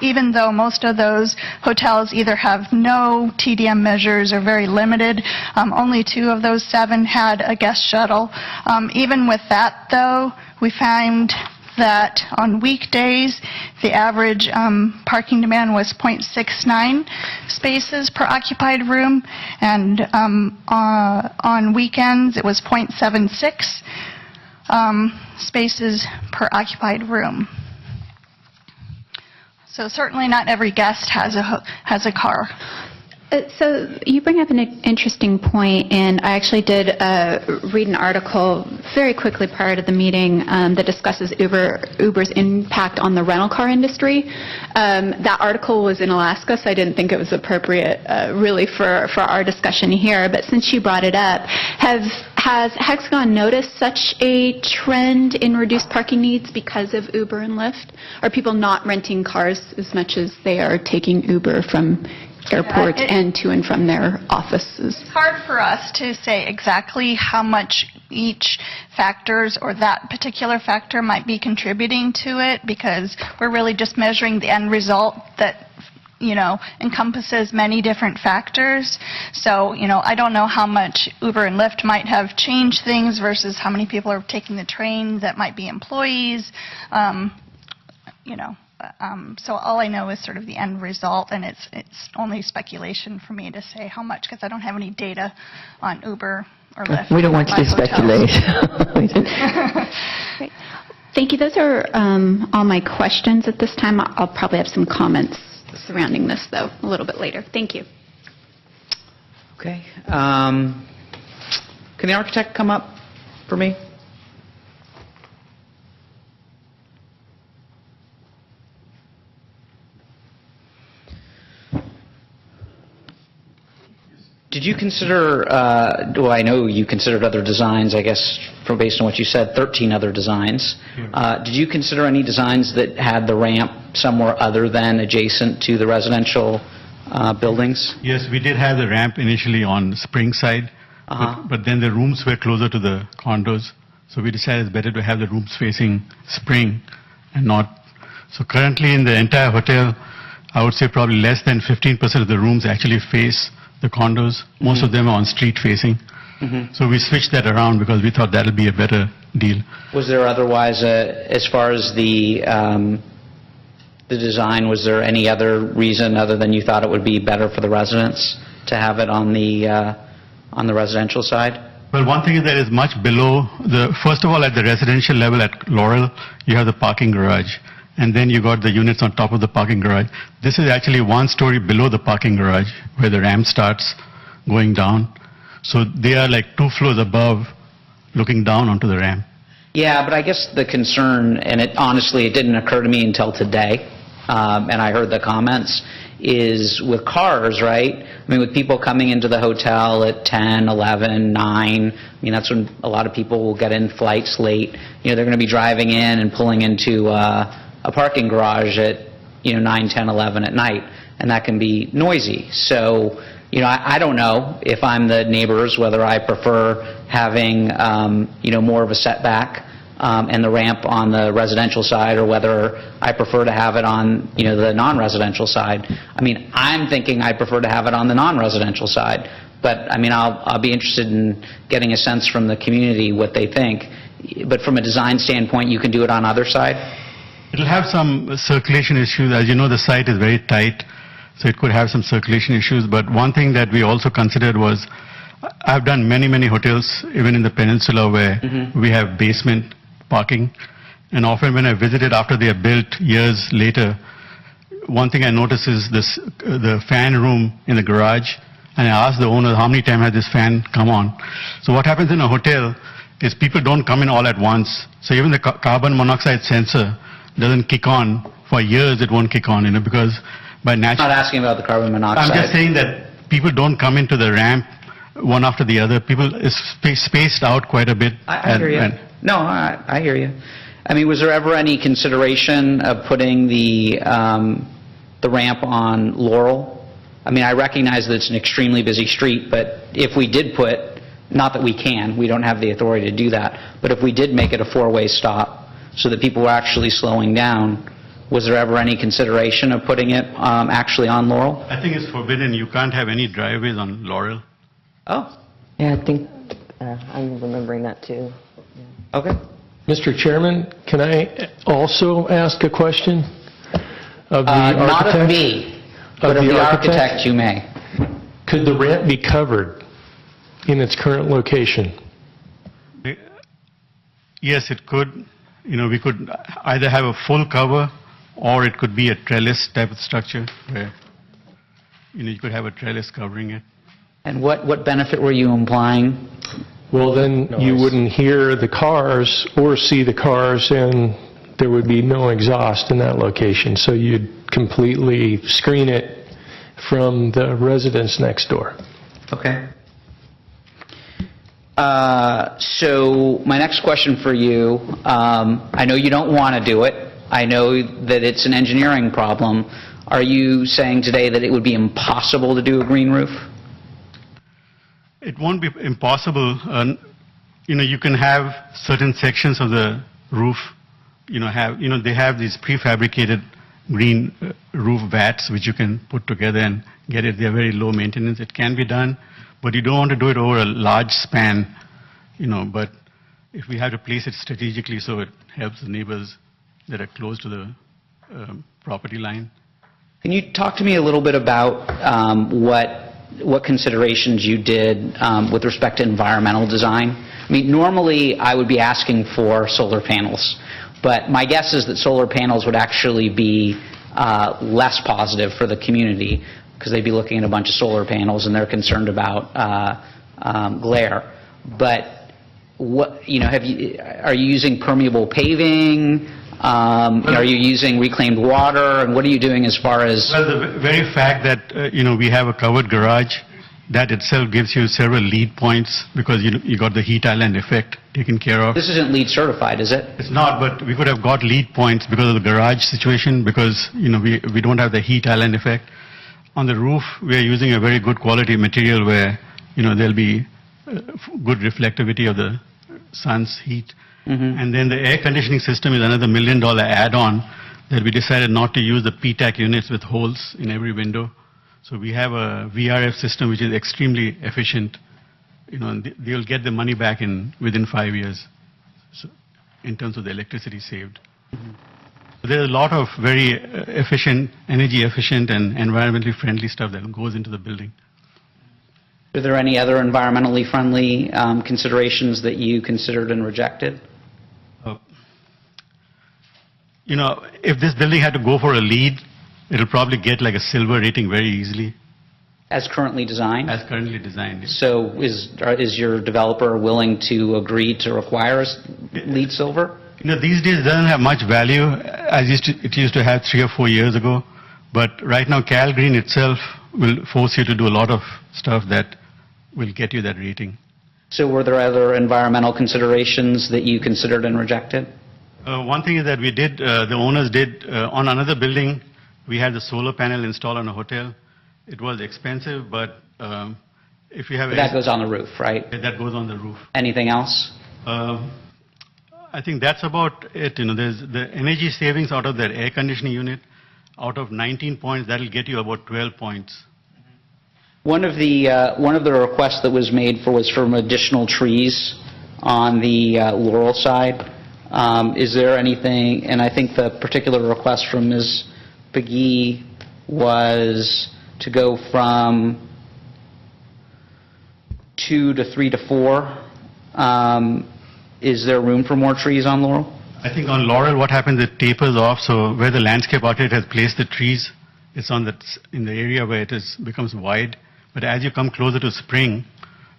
even though most of those hotels either have no TDM measures or very limited, only 2 of those 7 had a guest shuttle. Even with that, though, we found that on weekdays, the average parking demand was 0.69 spaces per occupied room, and on weekends, it was 0.76. Spaces per occupied room. So certainly not every guest has a car. So you bring up an interesting point, and I actually did read an article very quickly prior to the meeting that discusses Uber's impact on the rental car industry. That article was in Alaska, so I didn't think it was appropriate really for our discussion here. But since you brought it up, has Hexagon noticed such a trend in reduced parking needs because of Uber and Lyft? Are people not renting cars as much as they are taking Uber from airport and to and from their offices? It's hard for us to say exactly how much each factors or that particular factor might be contributing to it, because we're really just measuring the end result that encompasses many different factors. So, I don't know how much Uber and Lyft might have changed things versus how many people are taking the train that might be employees. So all I know is sort of the end result, and it's only speculation for me to say how much, because I don't have any data on Uber or Lyft. We don't want you to speculate. Great. Thank you. Those are all my questions at this time. I'll probably have some comments surrounding this, though, a little bit later. Thank you. Okay. Can the architect come up for me? Did you consider, well, I know you considered other designs, I guess, based on what you said, 13 other designs. Did you consider any designs that had the ramp somewhere other than adjacent to the residential buildings? Yes, we did have the ramp initially on Spring side, but then the rooms were closer to the condos, so we decided it's better to have the rooms facing Spring and not. So currently in the entire hotel, I would say probably less than 15% of the rooms actually face the condos. Most of them are on street facing. So we switched that around because we thought that would be a better deal. Was there otherwise, as far as the design, was there any other reason other than you thought it would be better for the residents to have it on the residential side? Well, one thing is that is much below first of all, at the residential level at Laurel, you have the parking garage. And then you got the units on top of the parking garage. This is actually one story below the parking garage where the ramp starts going down. So they are like 2 floors above looking down onto the ramp. Yeah, but I guess the concern, and honestly, it didn't occur to me until today, and I heard the comments, is with cars, right? I mean, with people coming into the hotel at 10, 11, 9, I mean, that's when a lot of people will get in flights late. They're going to be driving in and pulling into a parking garage at 9, 10, 11 at night, and that can be noisy. So, I don't know if I'm the neighbors whether I prefer having more of a setback and the ramp on the residential side, or whether I prefer to have it on the non-residential side. I mean, I'm thinking I prefer to have it on the non-residential side, but I mean, I'll be interested in getting a sense from the community what they think. But from a design standpoint, you can do it on either side. It'll have some circulation issues. As you know, the site is very tight, so it could have some circulation issues. But one thing that we also considered was, I've done many, many hotels, even in the peninsula, where we have basement parking. And often when I visited after they are built years later, one thing I noticed is the fan room in the garage. And I asked the owner, how many times has this fan come on? So what happens in a hotel is people don't come in all at once. So even the carbon monoxide sensor doesn't kick on for years. It won't kick on, because by natural. I'm not asking about the carbon monoxide. I'm just saying that people don't come into the ramp one after the other. People is spaced out quite a bit. I hear you. No, I hear you. I mean, was there ever any consideration of putting the ramp on Laurel? I mean, I recognize that it's an extremely busy street, but if we did put, not that we don't have the authority to do that, but if we did make it a 4-way stop, so that people were actually slowing down, was there ever any consideration of putting it actually on Laurel? I think it's forbidden. You can't have any driveways on Laurel. Oh. Yeah, I think I'm remembering that too. Okay. Mr. Chairman, can I also ask a question of the architect? Not of me, but of the architect you may. Could the ramp be covered in its current location? Yes, it could. We could either have a full cover, or it could be a trellis type of structure where you could have a trellis covering it. And what benefit were you implying? Well, then you wouldn't hear the cars or see the cars, and there would be no exhaust in that location. So you'd completely screen it from the residents next door. Okay. So my next question for you, I know you don't want to do it. I know that it's an engineering problem. Are you saying today that it would be impossible to do a green roof? It won't be impossible. You can have certain sections of the roof, they have these prefabricated green roof vats which you can put together and get it. They're very low maintenance. It can be done, but you don't want to do it over a large span, but if we have to place it strategically so it helps the neighbors that are close to the property line. Can you talk to me a little bit about what considerations you did with respect to environmental design? I mean, normally I would be asking for solar panels, but my guess is that solar panels would actually be less positive for the community because they'd be looking at a bunch of solar panels and they're concerned about glare. But are you using permeable paving? Are you using reclaimed water? And what are you doing as far as... Well, the very fact that, we have a covered garage, that itself gives you several lead points because you got the heat island effect taken care of. This isn't LEED certified, is it? It's not, but we could have got lead points because of the garage situation because, we don't have the heat island effect. On the roof, we are using a very good quality material where, there'll be good reflectivity of the sun's heat. Mm-hmm. And then the air conditioning system is another $1 million add-on that we decided not to use the PTAC units with holes in every window. So we have a VRF system which is extremely efficient. And they'll get the money back within 5 years in terms of the electricity saved. Mm-hmm. So there's a lot of very efficient, energy efficient and environmentally friendly stuff that goes into the building. Are there any other environmentally friendly considerations that you considered and rejected? If this building had to go for a LEED, it'll probably get like a silver rating very easily. As currently designed? As currently designed. Yes. So is your developer willing to agree to require a LEED silver? These days it doesn't have much value as it used to have 3 or 4 years ago. But right now Cal Green itself will force you to do a lot of stuff that will get you that rating. So were there other environmental considerations that you considered and rejected? One thing is that we did, the owners did, on another building, we had the solar panel installed on a hotel. It was expensive, but if you have... But that goes on the roof, right? That goes on the roof. Anything else? I think that's about it. There's the energy savings out of that air conditioning unit. Out of 19 points, that'll get you about 12 points. One of the requests that was made was from additional trees on the Laurel side. Is there anything, and I think the particular request from Ms. Peggy was to go from 2 to 3 to 4. Is there room for more trees on Laurel? I think on Laurel, what happens, it tapers off. So where the landscape architect has placed the trees, it's in the area where becomes wide. But as you come closer to spring,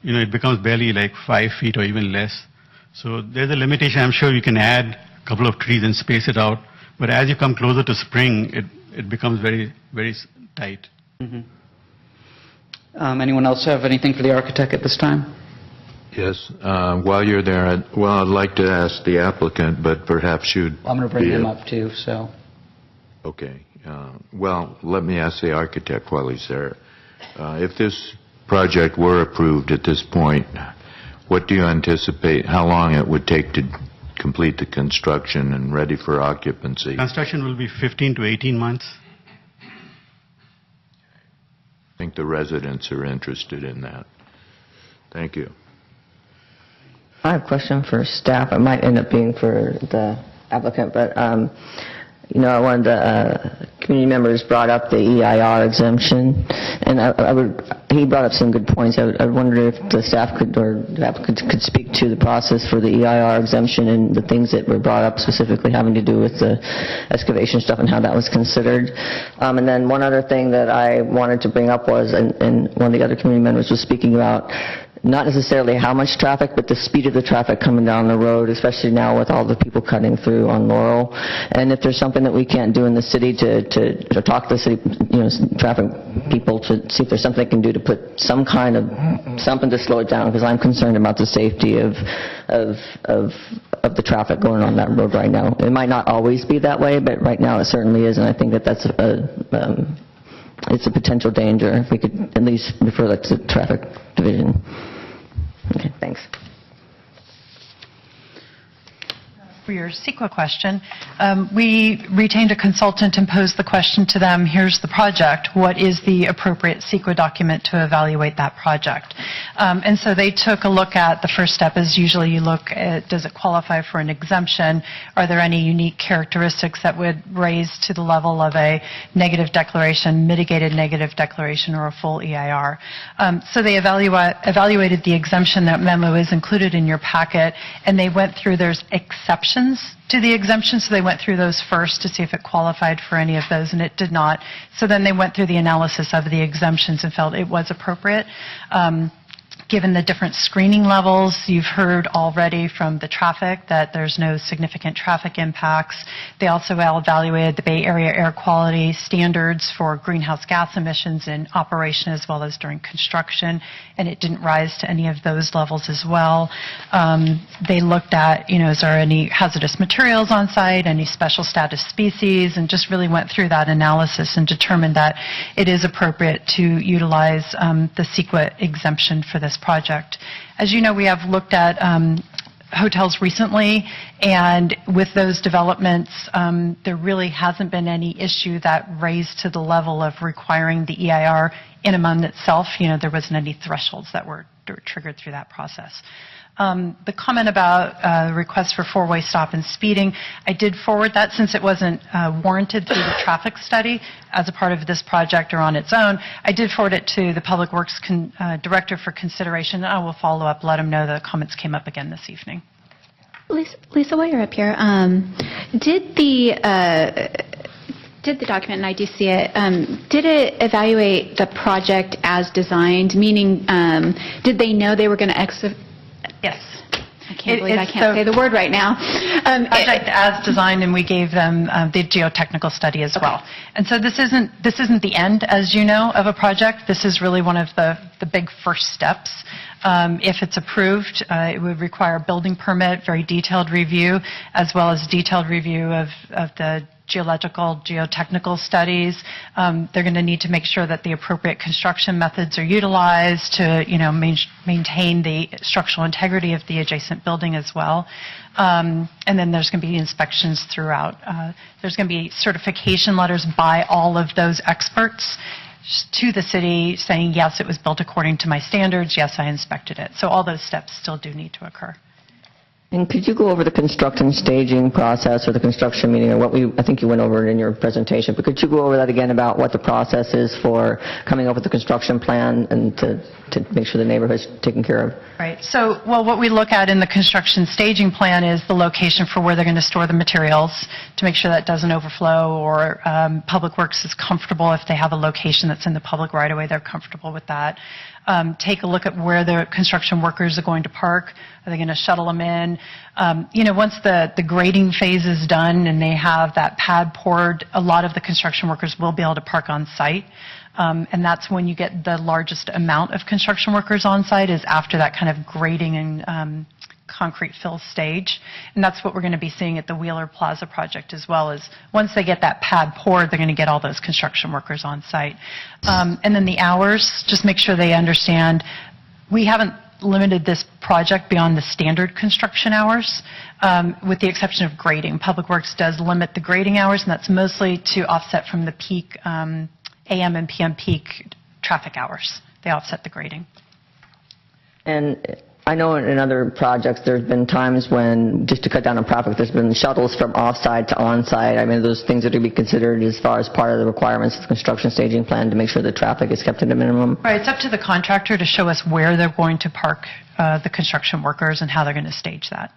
it becomes barely like 5 feet or even less. So there's a limitation. I'm sure you can add a couple of trees and space it out. But as you come closer to spring, it becomes very, very tight. Mm-hmm. Anyone else have anything for the architect at this time? Yes. While you're there, I'd like to ask the applicant, but perhaps you'd... I'm going to bring him up too, so... Okay. Well, let me ask the architect while he's there. If this project were approved at this point, what do you anticipate, how long it would take to complete the construction and ready for occupancy? Construction will be 15 to 18 months. I think the residents are interested in that. Thank you. I have a question for staff. It might end up being for the applicant, but one of the community members brought up the EIR exemption, and he brought up some good points. I wonder if the staff could speak to the process for the EIR exemption and the things that were brought up specifically having to do with the excavation stuff and how that was considered. And then one other thing that I wanted to bring up was, and one of the other community members was speaking about not necessarily how much traffic, but the speed of the traffic coming down the road, especially now with all the people cutting through on Laurel. And if there's something that we can't do in the city to talk to the city, traffic people to see if there's something they can do to put some kind of something to slow it down, because I'm concerned about the safety of the traffic going on that road right now. It might not always be that way, but right now it certainly is, and I think that's it's a potential danger. If we could at least refer that to the traffic division. Okay, thanks. For your CEQA question, we retained a consultant and posed the question to them, here's the project, what is the appropriate CEQA document to evaluate that project? And so they took a look at, the first step is usually you look at, does it qualify for an exemption? Are there any unique characteristics that would raise to the level of a negative declaration, mitigated negative declaration, or a full EIR? So they evaluated the exemption. That memo is included in your packet, and they went through, there's exceptions to the exemption, so they went through those first to see if it qualified for any of those, and it did not. So then they went through the analysis of the exemptions and felt it was appropriate. Given the different screening levels, you've heard already from the traffic that there's no significant traffic impacts. They also evaluated the Bay Area air quality standards for greenhouse gas emissions in operation as well as during construction, and it didn't rise to any of those levels as well. They looked at, is there any hazardous materials on site, any special status species, and just really went through that analysis and determined that it is appropriate to utilize the CEQA exemption for this project. As you know, we have looked at hotels recently, and with those developments, there really hasn't been any issue that raised to the level of requiring the EIR in amount itself. There wasn't any thresholds that were triggered through that process. The comment about request for four-way stop and speeding, I did forward that since it wasn't warranted through the traffic study as a part of this project or on its own. I did forward it to the Public Works Director for consideration, and I will follow up, let him know the comments came up again this evening. Lisa, while you're up here, did the document, and I do see it, did it evaluate the project as designed, meaning did they know they were going to Yes. I can't believe I can't say the word right now. Project as designed, and we gave them the geotechnical study as well. And so this isn't the end, as you know, of a project. This is really one of the big first steps. If it's approved, it would require a building permit, very detailed review, as well as detailed review of the geological, geotechnical studies. They're going to need to make sure that the appropriate construction methods are utilized to, maintain the structural integrity of the adjacent building as well. And then there's going to be inspections throughout. There's going to be certification letters by all of those experts to the city saying, yes, it was built according to my standards, yes, I inspected it. So all those steps still do need to occur. And could you go over the construction staging process or the construction meeting, or I think you went over it in your presentation, but could you go over that again about what the process is for coming up with the construction plan and to make sure the neighborhood's taken care of? Right. So, what we look at in the construction staging plan is the location for where they're going to store the materials to make sure that doesn't overflow, or Public Works is comfortable if they have a location that's in the public right-of-way, they're comfortable with that. Take a look at where the construction workers are going to park. Are they going to shuttle them in? Once the grading phase is done and they have that pad poured, a lot of the construction workers will be able to park on site. And that's when you get the largest amount of construction workers on site, is after that kind of grading and concrete fill stage. And that's what we're going to be seeing at the Wheeler Plaza project as well, is once they get that pad poured, they're going to get all those construction workers on site. And then the hours, just make sure they understand, we haven't limited this project beyond the standard construction hours, with the exception of grading. Public Works does limit the grading hours, and that's mostly to offset from the peak AM and PM peak traffic hours. They offset the grading. And I know in other projects there's been times when, just to cut down on traffic, there's been shuttles from off-site to on-site. I mean, those things are to be considered as far as part of the requirements of the construction staging plan to make sure the traffic is kept at a minimum. Right. It's up to the contractor to show us where they're going to park the construction workers and how they're going to stage that.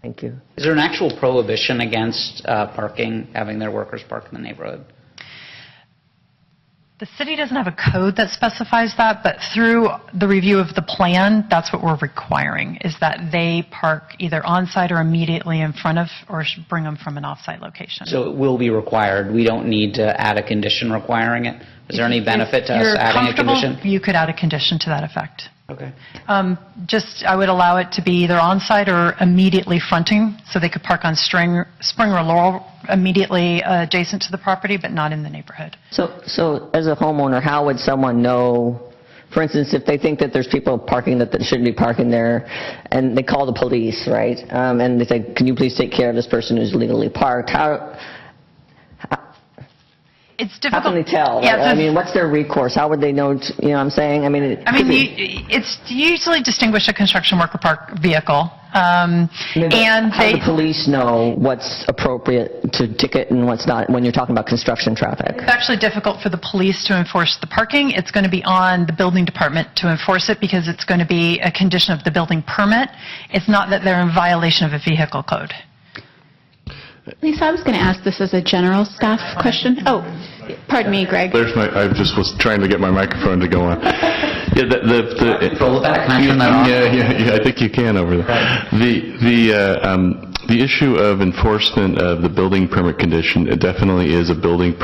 Thank you. Is there an actual prohibition against having their workers park in the neighborhood? The city doesn't have a code that specifies that, but through the review of the plan, that's what we're requiring, is that they park either on-site or immediately in front of, or bring them from an off-site location. So it will be required. We don't need to add a condition requiring it. Is there any benefit to us You're adding a comfortable, condition? you could add a condition to that effect. Okay. I would allow it to be either on-site or immediately fronting, so they could park on Spring or Laurel immediately adjacent to the property, but not in the neighborhood. So as a homeowner, how would someone know, for instance, if they think that there's people parking that shouldn't be parking there, and they call the police, right? And they say, can you please take care of this person who's illegally parked? It's How difficult. can they tell? Yeah, I mean, what's their recourse? How would they know, you know what I'm saying? It's usually distinguish a construction worker park vehicle. And how do the police know what's appropriate to ticket and what's not when you're talking about construction traffic? It's actually difficult for the police to enforce the parking. It's going to be on the building department to enforce it because it's going to be a condition of the building permit. It's not that they're in violation of a vehicle code. Lisa, I was going to ask this as a general staff question. Oh, pardon me, Greg. I just was trying to get my microphone to go on. Yeah, I think you can over there. The issue of enforcement of the building permit condition, it definitely is a building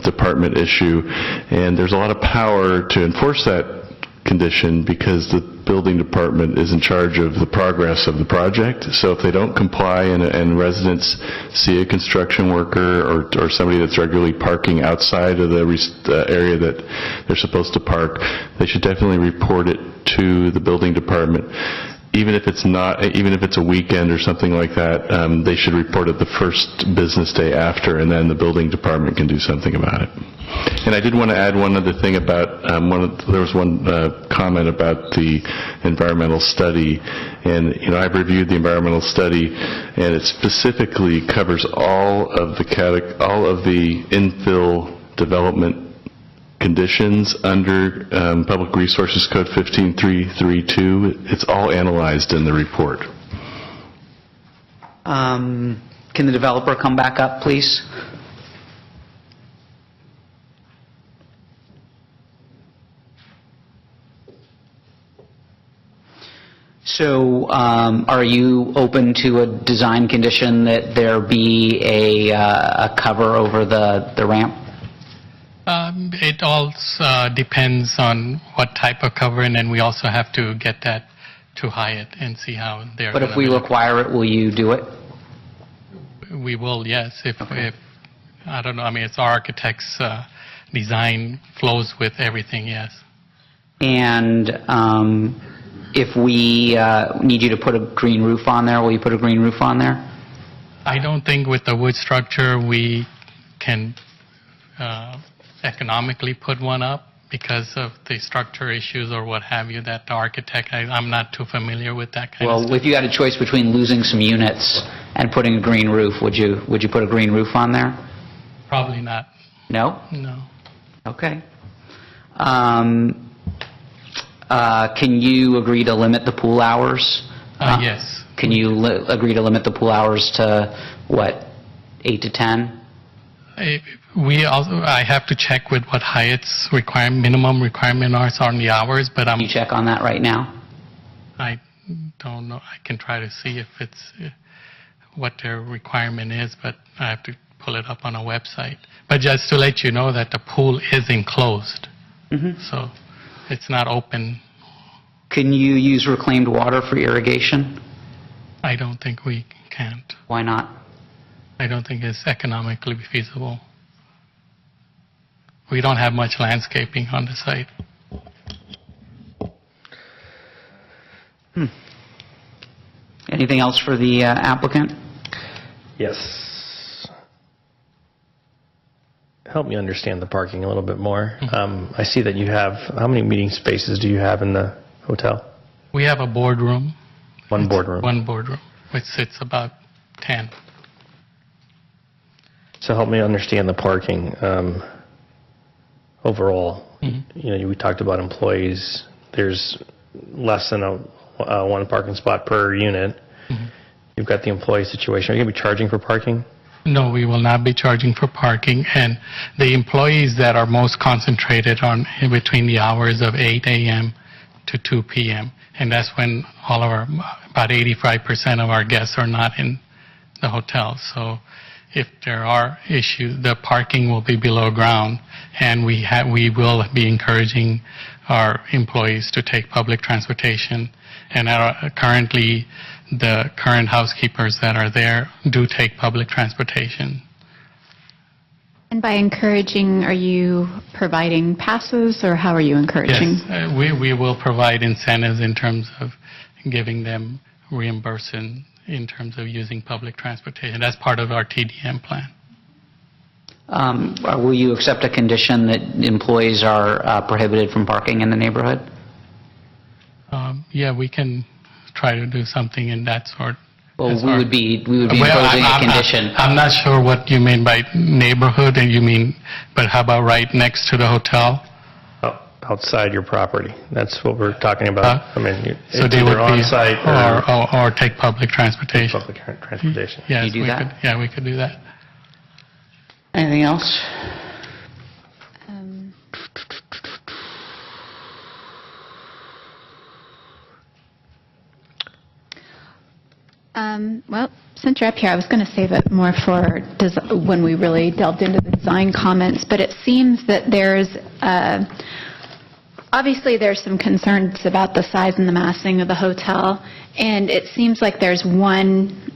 department issue, and there's a lot of power to enforce that condition because the building department is in charge of the progress of the project. So if they don't comply and residents see a construction worker or somebody that's regularly parking outside of the area that they're supposed to park, they should definitely report it to the building department. Even if it's a weekend or something like that, they should report it the first business day after, and then the building department can do something about it. And I did want to add one other thing about, there was one comment about the environmental study, and I've reviewed the environmental study, and it specifically covers all of the infill development conditions under Public Resources Code 15332. It's all analyzed in the report. Can the developer come back up, please? So are you open to a design condition that there be a cover over the ramp? It all depends on what type of cover, and then we also have to get that to Hyatt and see how they're. But if we require it, will you do it? We will, yes. If I don't know, I mean, it's our architect's design flows with everything, yes. And if we need you to put a green roof on there, will you put a green roof on there? I don't think with the wood structure we can economically put one up because of the structure issues or what have you that the architect, I'm not too familiar with that kind of stuff. Well, if you had a choice between losing some units and putting a green roof, would you put a green roof on there? Probably not. No? No. Okay. Can you agree to limit the pool hours? Yes. Can you agree to limit the pool hours to, 8 to 10? I have to check with what Hyatt's minimum requirement are on the hours, but Can you check on that right now? I don't know. I can try to see if it's what their requirement is, but I have to pull it up on a website. But just to let you know that the pool is enclosed, so it's not open. Can you use reclaimed water for irrigation? I don't think we can't. Why not? I don't think it's economically feasible. We don't have much landscaping on the site. Anything else for the applicant? Yes. Help me understand the parking a little bit more. I see that you have, how many meeting spaces do you have in the hotel? We have a boardroom. One boardroom. One boardroom, which sits about 10. So help me understand the parking overall. We talked about employees. There's less than one parking spot per unit. You've got the employee situation. Are you going to be charging for parking? No, we will not be charging for parking, and the employees that are most concentrated on between the hours of 8 a.m. to 2 p.m., and that's when all of our, about 85% of our guests are not in the hotel. So if there are issues, the parking will be below ground, and we will be encouraging our employees to take public transportation. And currently, the current housekeepers that are there do take public transportation. And by encouraging, are you providing passes, or how are you encouraging? Yes, we will provide incentives in terms of giving them reimbursement in terms of using public transportation. That's part of our TDM plan. Will you accept a condition that employees are prohibited from parking in the neighborhood? Yeah, we can try to do something in that sort. Well, we would be imposing a condition. I'm not sure what you mean by neighborhood, and you mean, but how about right next to the hotel? Outside your property. That's what we're talking about. I mean, So it's they would either be, on-site or take public transportation. public transportation. Yes, You do that? We could do that. Anything else? Well, since you're up here, I was going to save it more for when we really delved into the design comments, but it seems that obviously there's some concerns about the size and the massing of the hotel, and it seems like there's one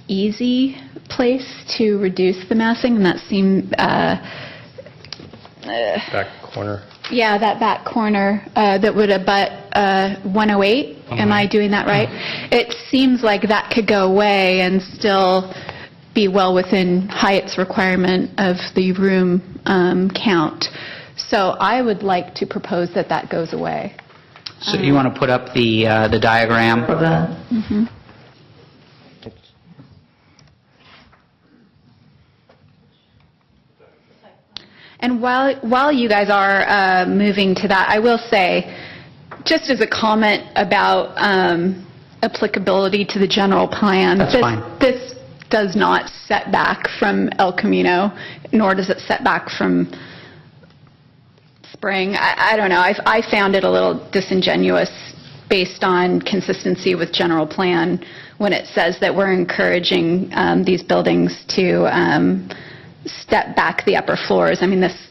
easy place to reduce the massing, and that seemed... Back corner. Yeah, that back corner that would abut 108. Am I doing that right? It seems like that could go away and still be well within Hyatt's requirement of the room count. So I would like to propose that that goes away. So you want to put up the diagram? Mm-hmm. And while you guys are moving to that, I will say, just as a comment about applicability to the general plan, this does not set back from El Camino, nor does it set back from Spring. I don't know. I found it a little disingenuous based on consistency with general plan when it says that we're encouraging these buildings to step back the upper floors. I mean, this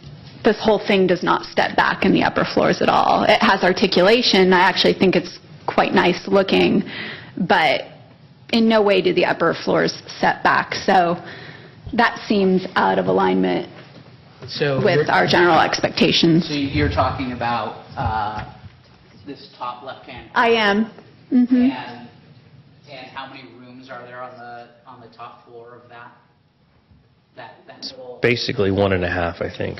whole thing does not step back in the upper floors at all. It has articulation. I actually think it's quite nice looking, but in no way do the upper floors set back. So that seems out of alignment with our general expectations. So you're talking about this top left-hand. I am. Mm-hmm. And how many rooms are there on the top floor of that? Basically 1.5, I think.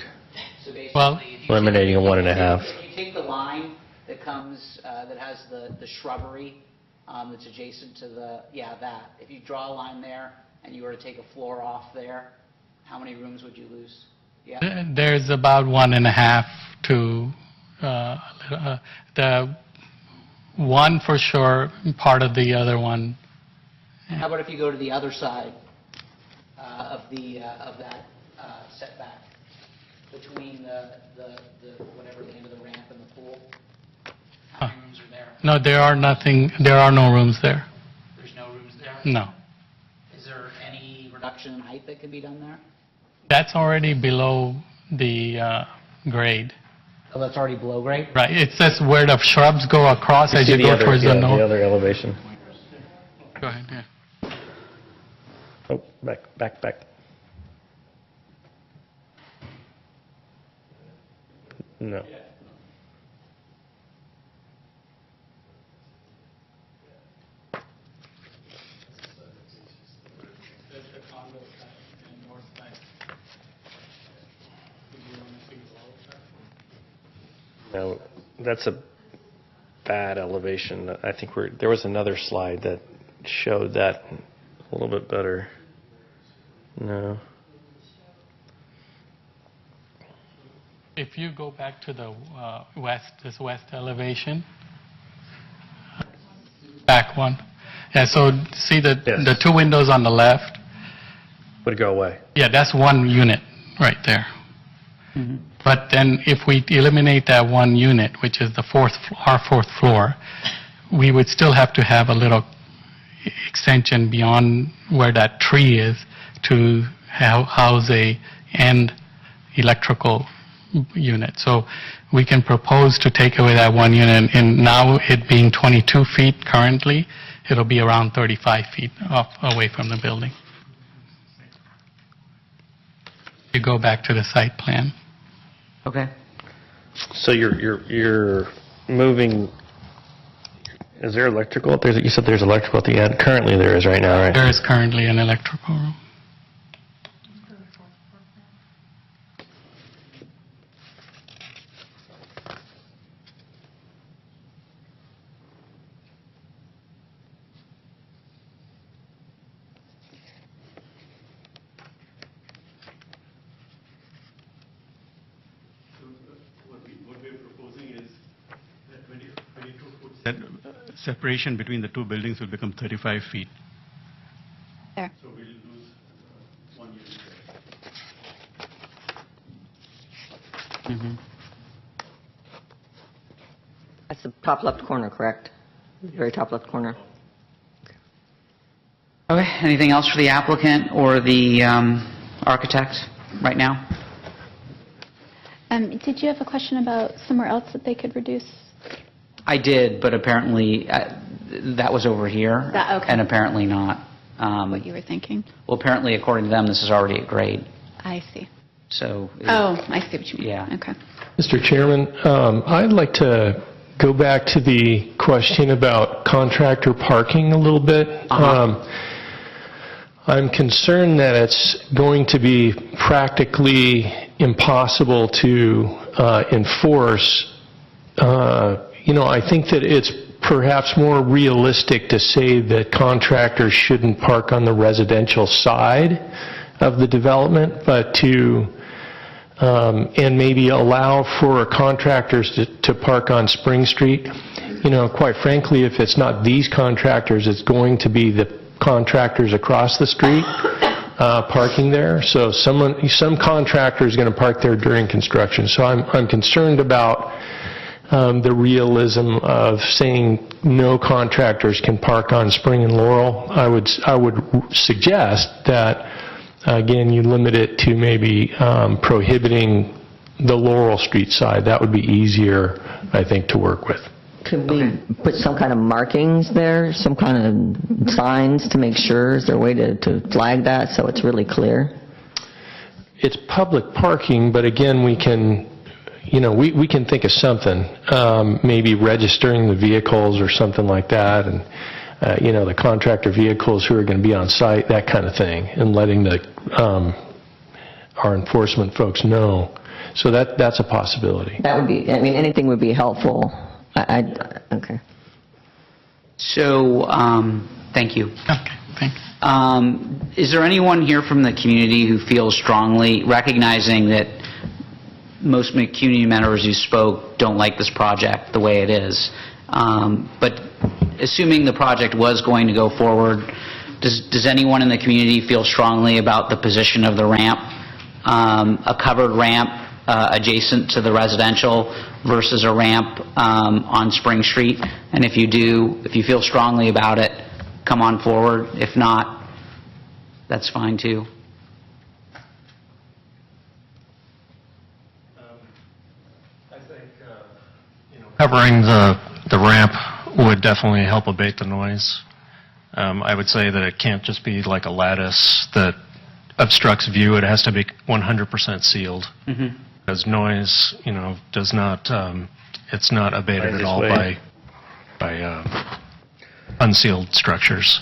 So basically, Well, Eliminating a 1.5. If you take the line that comes, that has the shrubbery that's adjacent to that. If you draw a line there and you were to take a floor off there, how many rooms would you lose? Yeah. There's about 1.5 to the one for sure, part of the other one. How about if you go to the other side of that setback between the whatever the end of the ramp and the pool? How many rooms are there? No, there are no rooms there. There's no rooms there? No. Is there any reduction in height that could be done there? That's already below the grade. Oh, that's already below grade? Right. It says where the shrubs go across as you go towards the north. The other elevation. Go ahead, yeah. Oh, back. No. No, that's a bad elevation. I think there was another slide that showed that a little bit better. No. If you go back to the this west elevation, back one. Yeah, so see the two windows on the left? would go away. Yeah, that's one unit right there. But then if we eliminate that one unit, which is our fourth floor, we would still have to have a little extension beyond where that tree is to house a end electrical unit. So we can propose to take away that one unit, and now it being 22 feet currently, it'll be around 35 feet away from the building. You go back to the site plan. Okay. So you're moving, is there electrical up there? You said there's electrical at the end. Currently there is right now, right? There is currently an electrical room. What we're proposing is that 22-foot separation between the two buildings will become 35 feet. There. So we'll lose one unit there. That's the top left corner, correct? Very top left corner. Okay, anything else for the applicant or the architect right now? Did you have a question about somewhere else that they could reduce? I did, but apparently that was over here. Okay. And apparently not. What you were thinking? Well, apparently, according to them, this is already at grade. I see. So. Oh, I see what you mean. Yeah. Okay. Mr. Chairman, I'd like to go back to the question about contractor parking a little bit. I'm concerned that it's going to be practically impossible to enforce. I think that it's perhaps more realistic to say that contractors shouldn't park on the residential side of the development, but to and maybe allow for contractors to park on Spring Street. Quite frankly, if it's not these contractors, it's going to be the contractors across the street parking there. So some contractor is going to park there during construction. So I'm concerned about the realism of saying no contractors can park on Spring and Laurel. I would suggest that, again, you limit it to maybe prohibiting the Laurel Street side. That would be easier, I think, to work with. Could we put some kind of markings there, some kind of signs to make sure? Is there a way to flag that so it's really clear? It's public parking, but again, we can think of something, maybe registering the vehicles or something like that, and the contractor vehicles who are going to be on site, that kind of thing, and letting our enforcement folks know. So that's a possibility. That would be, anything would be helpful. Okay. So, thank you. Okay, thanks. Is there anyone here from the community who feels strongly, recognizing that most community members who spoke don't like this project the way it is, but assuming the project was going to go forward, does anyone in the community feel strongly about the position of the ramp, a covered ramp adjacent to the residential versus a ramp on Spring Street? And if you feel strongly about it, come on forward. If not, that's fine too. I think covering the ramp would definitely help abate the noise. I would say that it can't just be like a lattice that obstructs view. It has to be 100% sealed. Because noise, does not, it's not abated at all by unsealed structures.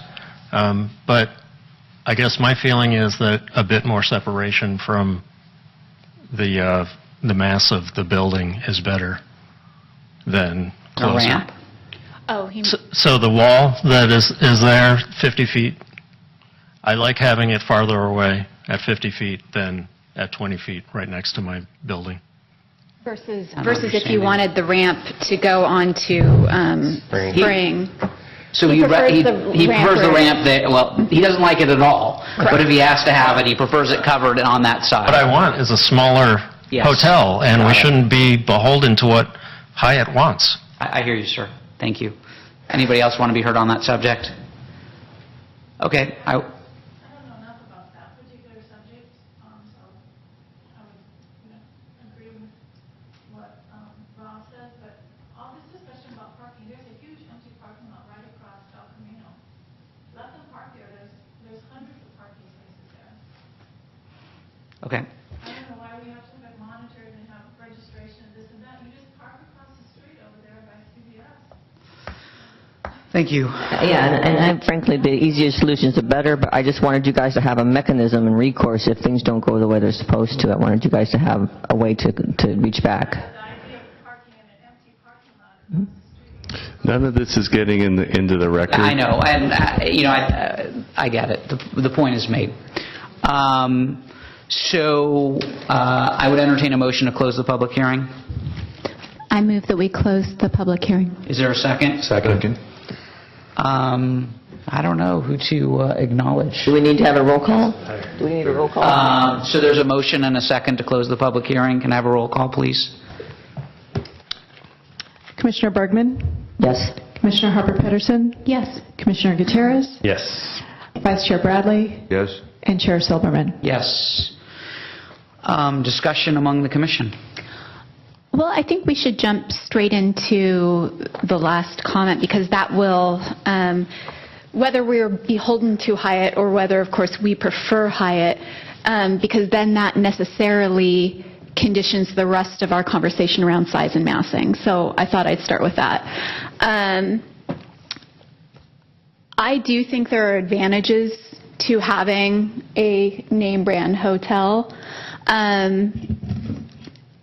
But I guess my feeling is that a bit more separation from the mass of the building is better than closer. A ramp? Oh, So the wall that is there, 50 feet, I like having it farther away at 50 feet than at 20 feet right next to my building. Versus if you wanted the ramp to go onto Spring. So he prefers the ramp there. Well, he doesn't like it at all. But if he has to have it, he prefers it covered on that side. What I want is a smaller Yes. hotel, and we shouldn't be beholden to what Hyatt wants. I hear you, sir. Thank you. Anybody else want to be heard on that subject? Okay. I don't know enough about that particular subject, so I would agree with what Rob says, but all this discussion about parking, there's a huge empty parking lot right across El Camino. Let them park there. There's hundreds of parking spaces there. Okay. I don't know why we have to have it monitored and have registration and this and that. You just park across the street over there by CVS. Thank you. Yeah, and frankly, the easier solutions the better, but I just wanted you guys to have a mechanism and recourse if things don't go the way they're supposed to. I wanted you guys to have a way to reach back. None of this is getting into the record. I know, and I get it. The point is made. So I would entertain a motion to close the public hearing. I move that we close the public hearing. Is there a second? Second. I don't know who to acknowledge. Do we need to have a roll call? Do we need a roll call? So there's a motion and a second to close the public hearing. Can I have a roll call, please? Commissioner Bergman? Yes. Commissioner Harper-Pedersen? Yes. Commissioner Gutierrez? Yes. Vice Chair Bradley? Yes. And Chair Silberman? Yes. Discussion among the commission. Well, I think we should jump straight into the last comment because that will, whether we're beholden to Hyatt or whether, of course, we prefer Hyatt, because then that necessarily conditions the rest of our conversation around size and massing. So I thought I'd start with that. I do think there are advantages to having a name brand hotel.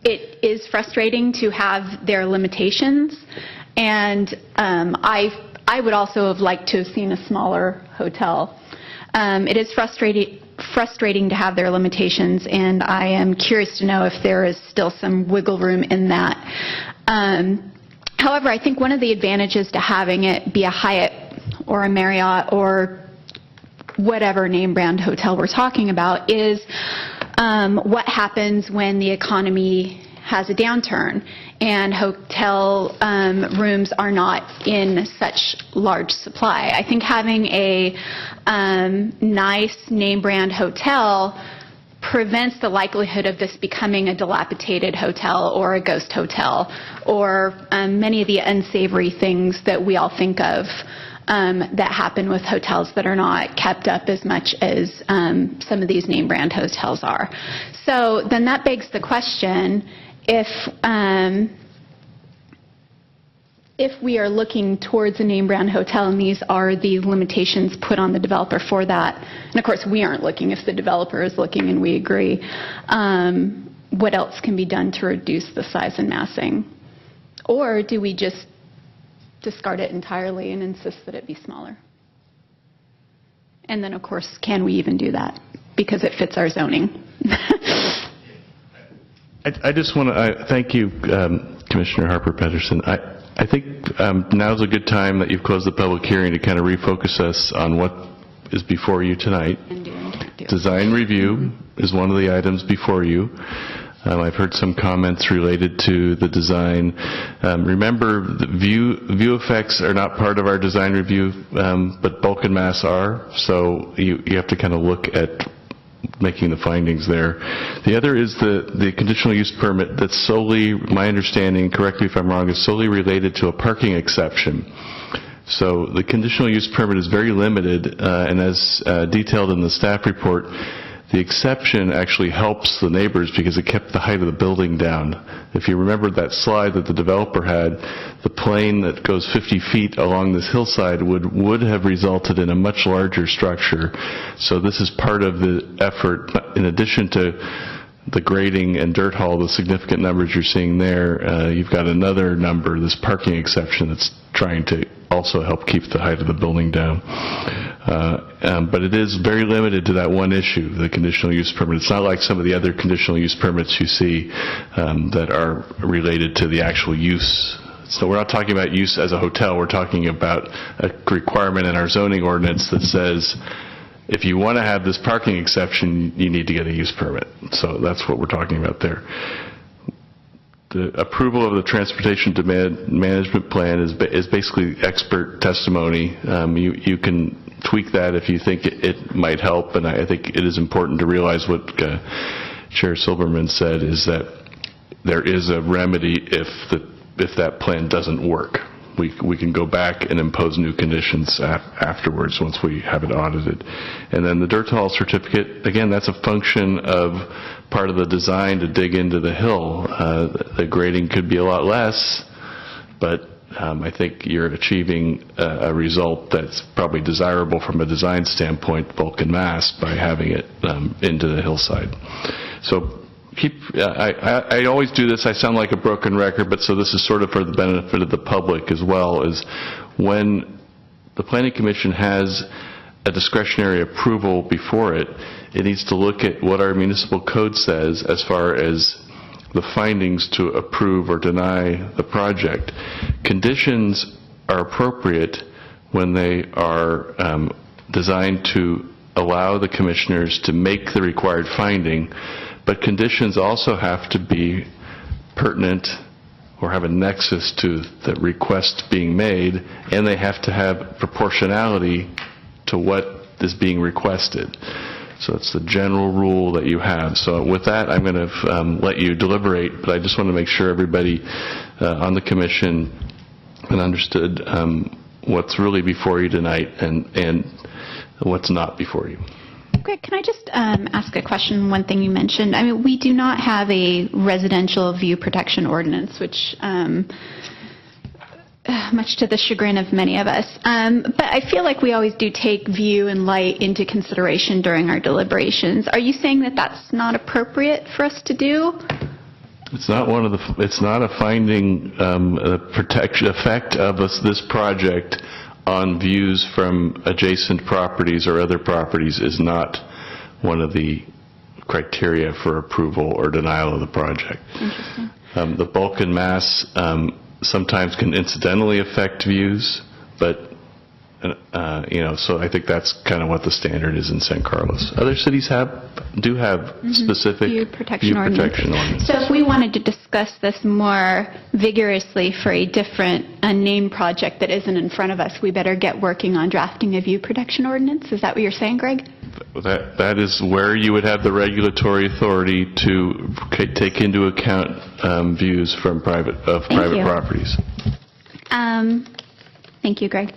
It is frustrating to have their limitations, and I would also have liked to have seen a smaller hotel. It is frustrating to have their limitations, and I am curious to know if there is still some wiggle room in that. However, I think one of the advantages to having it be a Hyatt or a Marriott or whatever name brand hotel we're talking about is what happens when the economy has a downturn and hotel rooms are not in such large supply. I think having a nice name brand hotel prevents the likelihood of this becoming a dilapidated hotel or a ghost hotel or many of the unsavory things that we all think of that happen with hotels that are not kept up as much as some of these name brand hotels are. So then that begs the question, if we are looking towards a name brand hotel and these are the limitations put on the developer for that, and of course we aren't looking, if the developer is looking and we agree, what else can be done to reduce the size and massing? Or do we just discard it entirely and insist that it be smaller? And then, of course, can we even do that? Because it fits our zoning. I just want to thank you, Commissioner Harper-Pedersen. I think now's a good time that you've closed the public hearing to kind of refocus us on what is before you tonight. Design review is one of the items before you. I've heard some comments related to the design. Remember, the view effects are not part of our design review, but bulk and mass are. So you have to kind of look at making the findings there. The other is the conditional use permit that's solely, my understanding, correct me if I'm wrong, is solely related to a parking exception. So the conditional use permit is very limited, and as detailed in the staff report, the exception actually helps the neighbors because it kept the height of the building down. If you remember that slide that the developer had, the plane that goes 50 feet along this hillside would have resulted in a much larger structure. So this is part of the effort, in addition to the grading and dirt haul, the significant numbers you're seeing there, you've got another number, this parking exception, that's trying to also help keep the height of the building down. But it is very limited to that one issue, the conditional use permit. It's not like some of the other conditional use permits you see that are related to the actual use. So we're not talking about use as a hotel. We're talking about a requirement in our zoning ordinance that says if you want to have this parking exception, you need to get a use permit. So that's what we're talking about there. The approval of the transportation demand management plan is basically expert testimony. You can tweak that if you think it might help, and I think it is important to realize what Chair Silberman said, is that there is a remedy if that plan doesn't work. We can go back and impose new conditions afterwards once we have it audited. And then the dirt hall certificate, again, that's a function of part of the design to dig into the hill. The grading could be a lot less, but I think you're achieving a result that's probably desirable from a design standpoint, bulk and mass, by having it into the hillside. So I always do this. I sound like a broken record, but so this is sort of for the benefit of the public as well, is when the Planning Commission has a discretionary approval before it, it needs to look at what our municipal code says as far as the findings to approve or deny the project. Conditions are appropriate when they are designed to allow the commissioners to make the required finding, but conditions also have to be pertinent or have a nexus to the request being made, and they have to have proportionality to what is being requested. So it's the general rule that you have. So with that, I'm going to let you deliberate, but I just want to make sure everybody on the commission understood what's really before you tonight and what's not before you. Greg, can I just ask a question? One thing you mentioned. I mean, we do not have a residential view protection ordinance, which much to the chagrin of many of us. But I feel like we always do take view and light into consideration during our deliberations. Are you saying that that's not appropriate for us to do? It's not one of the. It's not a finding. Protection effect of this project on views from adjacent properties or other properties is not one of the criteria for approval or denial of the project. Interesting. The bulk and mass sometimes can incidentally affect views, but so I think that's kind of what the standard is in San Carlos. Other cities do have specific view protection ordinance. So if we wanted to discuss this more vigorously for a different unnamed project that isn't in front of us, we better get working on drafting a view protection ordinance. Is that what you're saying, Greg? That is where you would have the regulatory authority to take into account views from private properties. Thank you, Greg.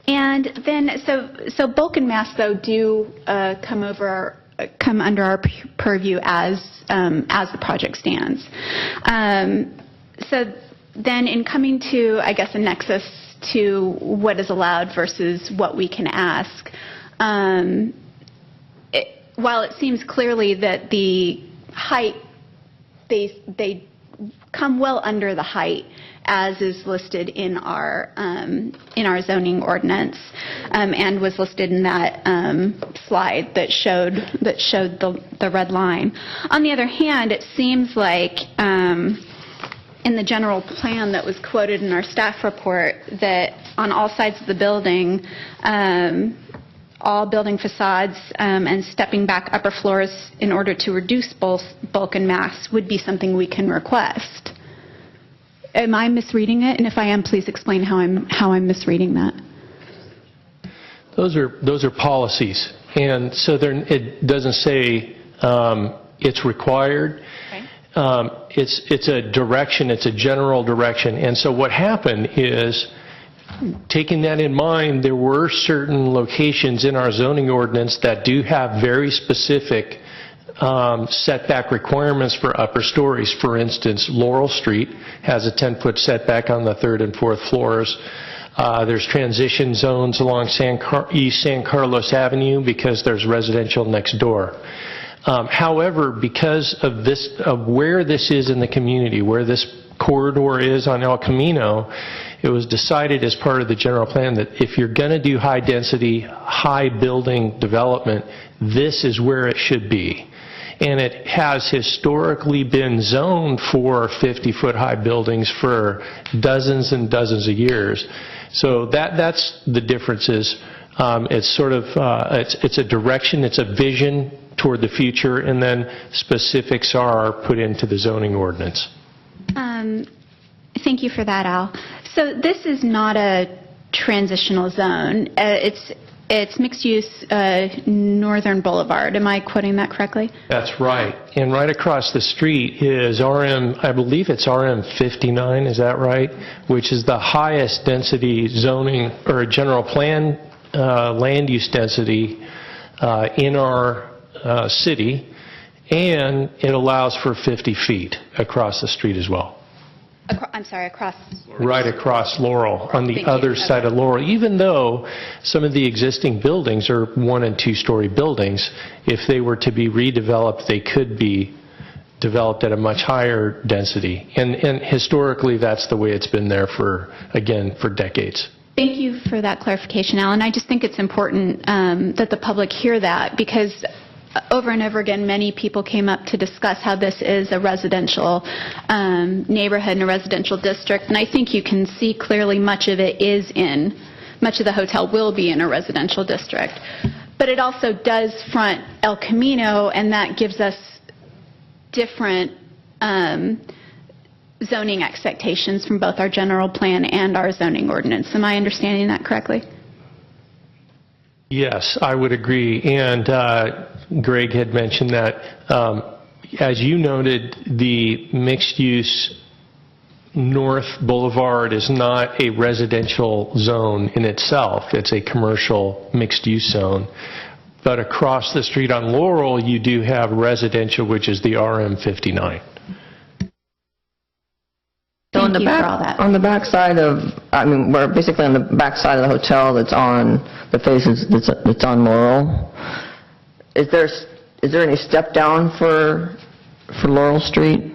And then, so bulk and mass, though, do come under our purview as the project stands. So then, in coming to, I guess, a nexus to what is allowed versus what we can ask, while it seems clearly that the height, they come well under the height as is listed in our zoning ordinance, and was listed in that slide that showed the red line. On the other hand, it seems like in the general plan that was quoted in our staff report that on all sides of the building, all building facades and stepping back upper floors in order to reduce both bulk and mass would be something we can request. Am I misreading it? And if I am, please explain how I'm misreading that. Those are policies, and so it doesn't say it's required. Okay. It's a direction. It's a general direction. And so what happened is, taking that in mind, there were certain locations in our zoning ordinance that do have very specific setback requirements for upper stories. For instance, Laurel Street has a 10-foot setback on the 3rd and 4th floors. There's transition zones along East San Carlos Avenue because there's residential next door. However, because of where this is in the community, where this corridor is on El Camino, it was decided as part of the general plan that if you're going to do high density, high building development, this is where it should be. And it has historically been zoned for 50-foot high buildings for dozens and dozens of years. So that's the differences. It's sort of, it's a direction, it's a vision toward the future, and then specifics are put into the zoning ordinance. Thank you for that, Al. So this is not a transitional zone. It's mixed-use Northern Boulevard. Am I quoting that correctly? That's right. And right across the street is I believe it's RM 59, is that right? Which is the highest density zoning or general plan land use density in our city, and it allows for 50 feet across the street as well. I'm sorry, across... Right across Laurel, on the other side of Laurel. Even though some of the existing buildings are 1- and 2-story buildings, if they were to be redeveloped, they could be developed at a much higher density. And historically, that's the way it's been there for decades. Thank you for that clarification, Alan. I just think it's important that the public hear that, because over and over again, many people came up to discuss how this is a residential neighborhood and a residential district, and I think you can see clearly much of the hotel will be in a residential district. But it also does front El Camino, and that gives us different zoning expectations from both our general plan and our zoning ordinance. Am I understanding that correctly? Yes, I would agree. And Greg had mentioned that, as you noted, the mixed-use North Boulevard is not a residential zone in itself. It's a commercial mixed-use zone. But across the street on Laurel, you do have residential, which is the RM 59. So on the back side of, we're basically on the back side of the hotel that's on the faces that's on Laurel. Is there any step down for Laurel Street,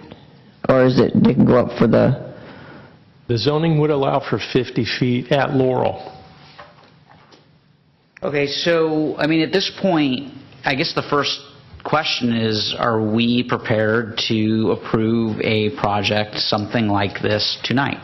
or is it they can go up for the? The zoning would allow for 50 feet at Laurel. Okay, so, at this point, I guess the first question is, are we prepared to approve a project, something like this, tonight?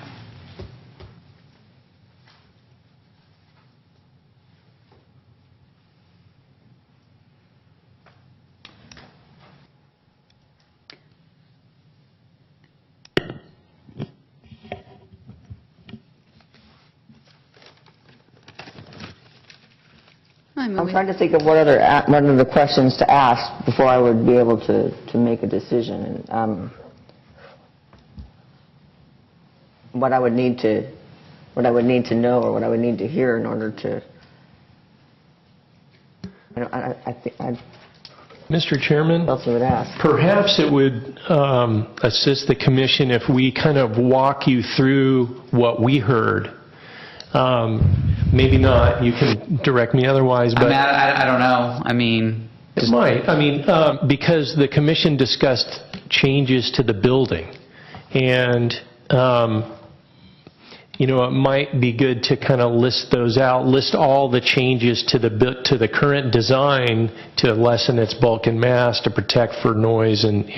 I'm trying to think of what other questions to ask before I would be able to make a decision. And, what I would need to know, or what I would need to hear in order to. Mr. Chairman, what else would ask? Perhaps it would assist the commission if we kind of walk you through what we heard. Maybe not. You can direct me otherwise. But I don't know. It might. Because the commission discussed changes to the building. And, it might be good to kind of list those out, list all the changes to the current design to lessen its bulk and mass, to protect for noise and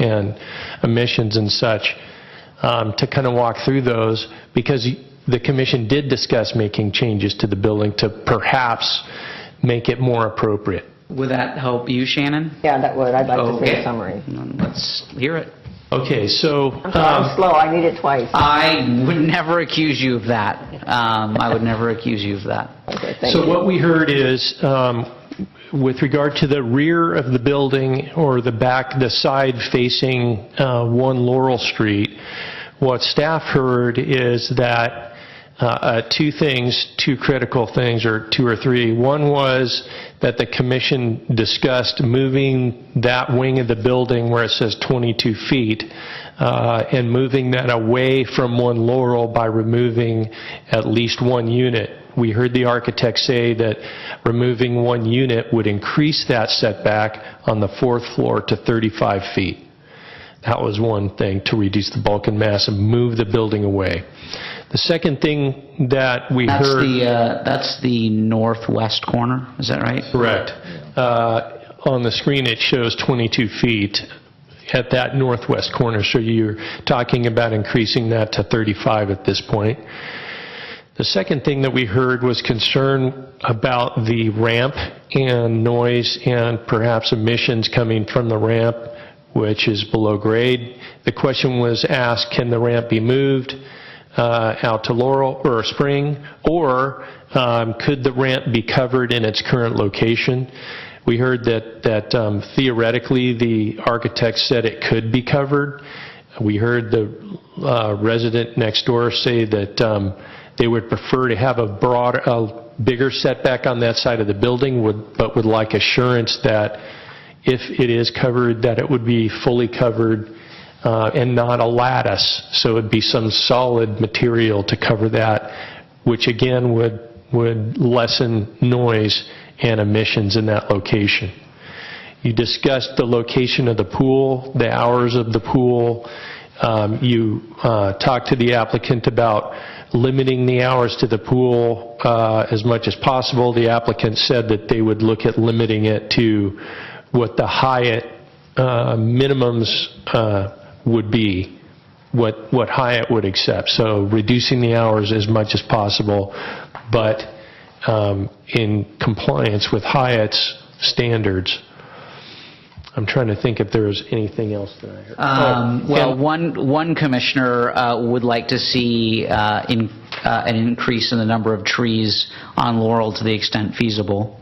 emissions and such, to kind of walk through those, because the commission did discuss making changes to the building to perhaps make it more appropriate. Would that help you, Shannon? Yeah, that would. I'd like to see a summary. Let's hear it. Okay, so... I'm slow. I need it twice. I would never accuse you of that. I would never accuse you of that. Okay, thank you. What we heard is, with regard to the rear of the building, or the side facing 1 Laurel Street, what staff heard is that two critical things, or 2 or 3. One was that the commission discussed moving that wing of the building where it says 22 feet and moving that away from 1 Laurel by removing at least 1 unit. We heard the architect say that removing 1 unit would increase that setback on the 4th floor to 35 feet. That was one thing, to reduce the bulk and mass and move the building away. The second thing that we heard... That's the northwest corner, is that right? Correct. On the screen it shows 22 feet at that northwest corner, so you're talking about increasing that to 35 at this point. The second thing that we heard was concern about the ramp and noise and perhaps emissions coming from the ramp, which is below grade. The question was asked, can the ramp be moved out to Laurel or Spring, or could the ramp be covered in its current location? We heard that theoretically the architect said it could be covered. We heard the resident next door say that they would prefer to have a bigger setback on that side of the building, but would like assurance that if it is covered, that it would be fully covered and not a lattice. So it would be some solid material to cover that, which again would lessen noise and emissions in that location. You discussed the location of the pool, the hours of the pool. You talked to the applicant about limiting the hours to the pool as much as possible. The applicant said that they would look at limiting it to what the Hyatt minimums would be, what Hyatt would accept. So reducing the hours as much as possible, but in compliance with Hyatt's standards. I'm trying to think if there was anything else that I heard. One commissioner would like to see an increase in the number of trees on Laurel to the extent feasible.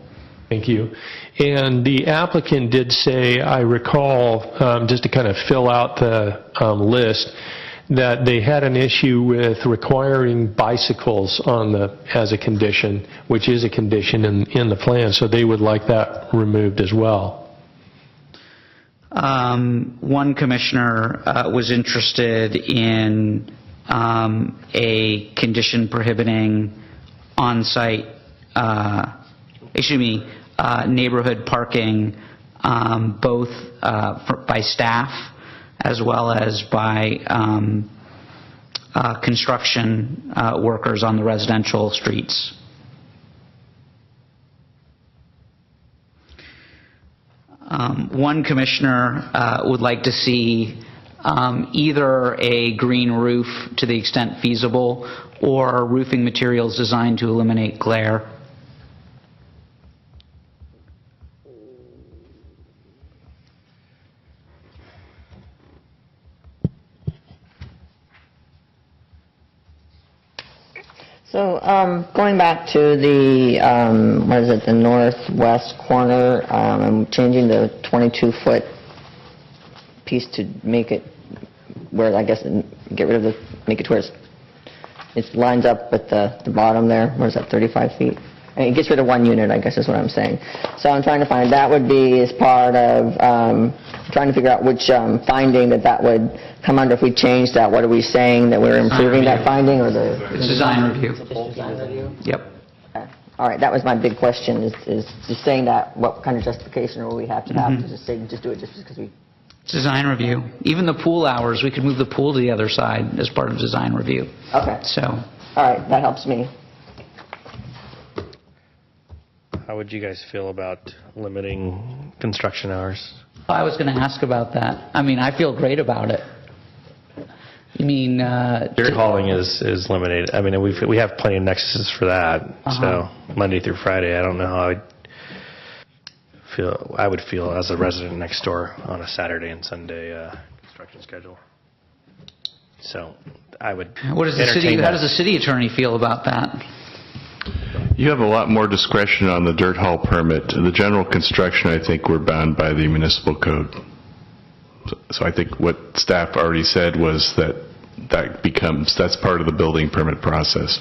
Thank you. And the applicant did say, I recall, just to kind of fill out the list, that they had an issue with requiring bicycles as a condition, which is a condition in the plan, so they would like that removed as well. One commissioner was interested in a condition prohibiting on-site, neighborhood parking, both by staff as well as by construction workers on the residential streets. One commissioner would like to see either a green roof to the extent feasible or roofing materials designed to eliminate glare. So going back to the, the northwest corner, I'm changing the 22-foot piece to make it where, I guess, make it to where it lines up with the bottom there. Where is that, 35 feet? And it gets rid of one unit, I guess is what I'm saying. So I'm trying to find, that would be as part of trying to figure out which finding that would come under if we change that. What are we saying, that we're improving that finding, or the... It's design review. Design review? Yep. Okay. All right, that was my big question, is just saying that, what kind of justification will we have to have to just say, just do it just because we... Design review. Even the pool hours, we could move the pool to the other side as part of design review. Okay. So. All right, that helps me. How would you guys feel about limiting construction hours? I was going to ask about that. I mean, I feel great about it. You mean... Dirt hauling is limited. I mean, we have plenty of nexuses for that. So Monday through Friday, I don't know how I would feel as a resident next door on a Saturday and Sunday construction schedule. So I would How does the city attorney feel about that? You have a lot more discretion on the dirt haul permit. The general construction, I think, we're bound by the municipal code. So I think what staff already said was that's part of the building permit process.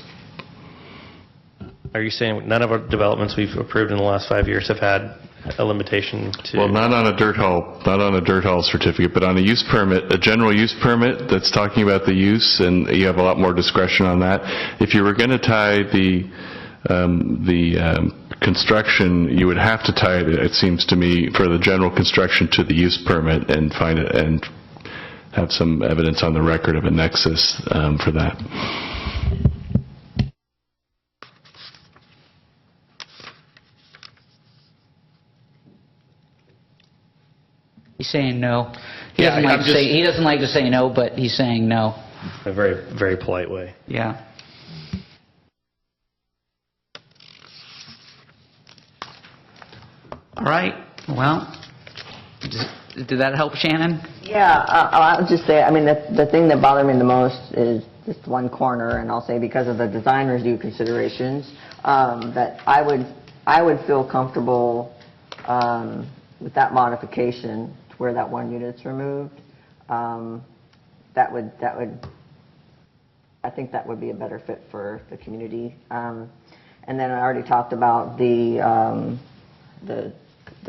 Are you saying none of our developments we've approved in the last 5 years have had a limitation to... Well, not on a dirt haul certificate, but on a use permit, a general use permit that's talking about the use, and you have a lot more discretion on that. If you were going to tie the construction, you would have to tie it seems to me, for the general construction to the use permit and find it and have some evidence on the record of a nexus for that. He's saying no. He doesn't like to say no, but he's saying no. In a very, very polite way. Yeah. All right, well, did that help, Shannon? Yeah, I'll just say, I mean, the thing that bothered me the most is just one corner, and I'll say because of the design review considerations, that I would feel comfortable with that modification to where that one unit's removed. That would, I think that would be a better fit for the community. And then I already talked about the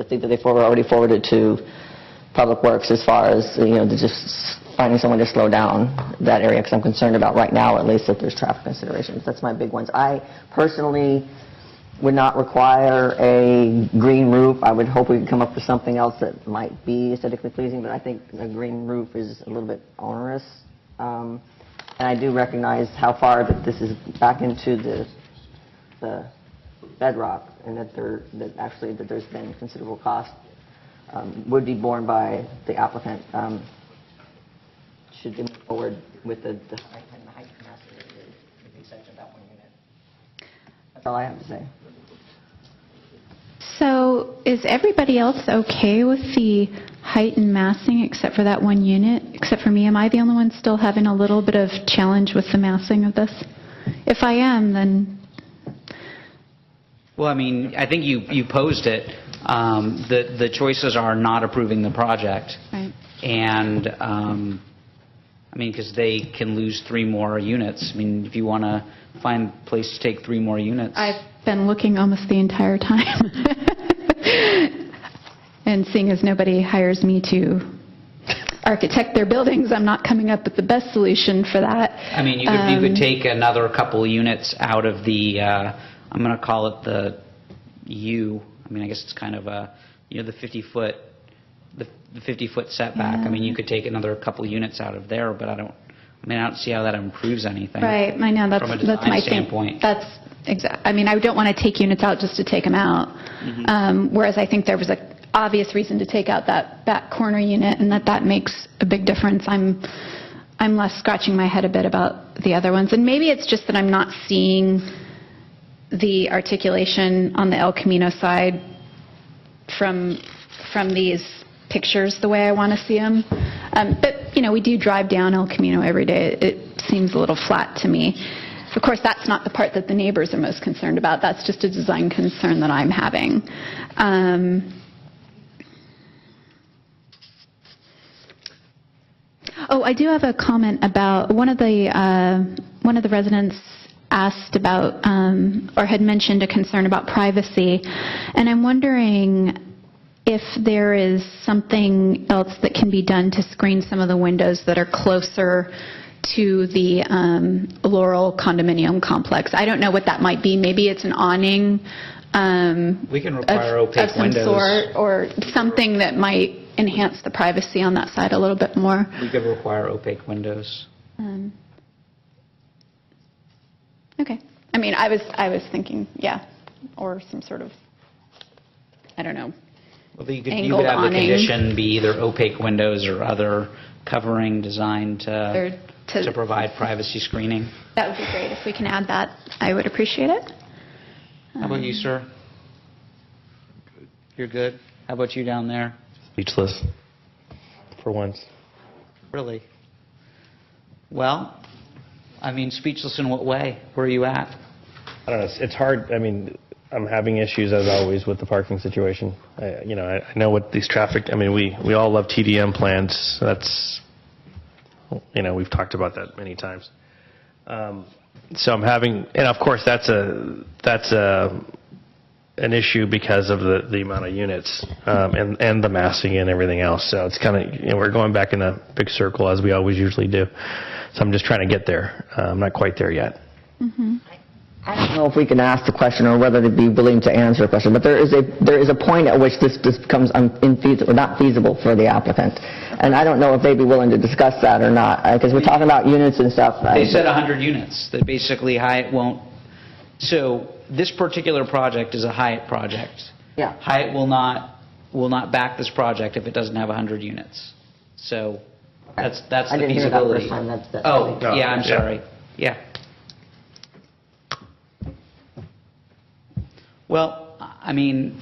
thing that they already forwarded to Public Works as far as, just finding someone to slow down that area, because I'm concerned about right now, at least, that there's traffic considerations. That's my big ones. I personally would not require a green roof. I would hope we could come up with something else that might be aesthetically pleasing, but I think a green roof is a little bit onerous. And I do recognize how far that this is back into the bedrock, and that there's been considerable cost would be borne by the applicant should they move forward with the height and the height capacity of the extension of that one unit. That's all I have to say. So is everybody else okay with the height and massing except for that one unit? Except for me, am I the only one still having a little bit of challenge with the massing of this? If I am, then... Well, I mean, I think you posed it. The choices are not approving the project. Right. And, I mean, because they can lose 3 more units. I mean, if you want to find a place to take 3 more units. I've been looking almost the entire time. And seeing as nobody hires me to architect their buildings, I'm not coming up with the best solution for that. I mean, you could take another couple units out of the, I'm going to call it the U. I mean, I guess it's kind of a, the 50-foot, the 50-foot setback. Yeah. I mean, you could take another couple units out of there, but I don't see how that improves anything. Right, I know, from a that's design my standpoint. That's exact. I mean, I don't want to take units out just to take them out. Whereas I think there was an obvious reason to take out that back corner unit, and that makes a big difference. I'm less scratching my head a bit about the other ones, and maybe it's just that I'm not seeing the articulation on the El Camino side from these pictures the way I want to see them. But, we do drive down El Camino every day. It seems a little flat to me. Of course, that's not the part that the neighbors are most concerned about. That's just a design concern that I'm having. I do have a comment about one of the residents asked about or had mentioned a concern about privacy, and I'm wondering if there is something else that can be done to screen some of the windows that are closer to the Laurel condominium complex. I don't know what that might be. Maybe it's an awning We can require of opaque some windows. sort, or something that might enhance the privacy on that side a little bit more. We could require opaque windows. Okay. I mean, I was thinking, yeah, or some sort of, I don't know. Well, you could Angled have the awning. condition be either opaque windows or other covering designed to provide privacy screening. That would be great. If we can add that, I would appreciate it. How about you, sir? You're good? How about you down there? Speechless, for once. Really? Well, I mean, speechless in what way? Where are you at? I don't know. It's hard. I mean, I'm having issues, as always, with the parking situation. I know what these traffic... I mean, we all love TDM plans. That's... we've talked about that many times. So I'm having... And, of course, that's an issue because of the amount of units and the massing and everything else. So it's kind of... we're going back in a big circle, as we always usually do. So I'm just trying to get there. I'm not quite there yet. I don't know if we can ask the question or whether to be willing to answer a question, but there is a point at which this becomes infeasible, not feasible for the applicant. And I don't know if they'd be willing to discuss that or not, because we're talking about units and stuff. They said 100 units, that basically Hyatt won't... So this particular project is a Hyatt project. Yeah. Hyatt will not back this project if it doesn't have 100 units. So that's I the didn't hear that feasibility. first time. That's Oh, funny. yeah, I'm sorry. Yeah. Well, I mean,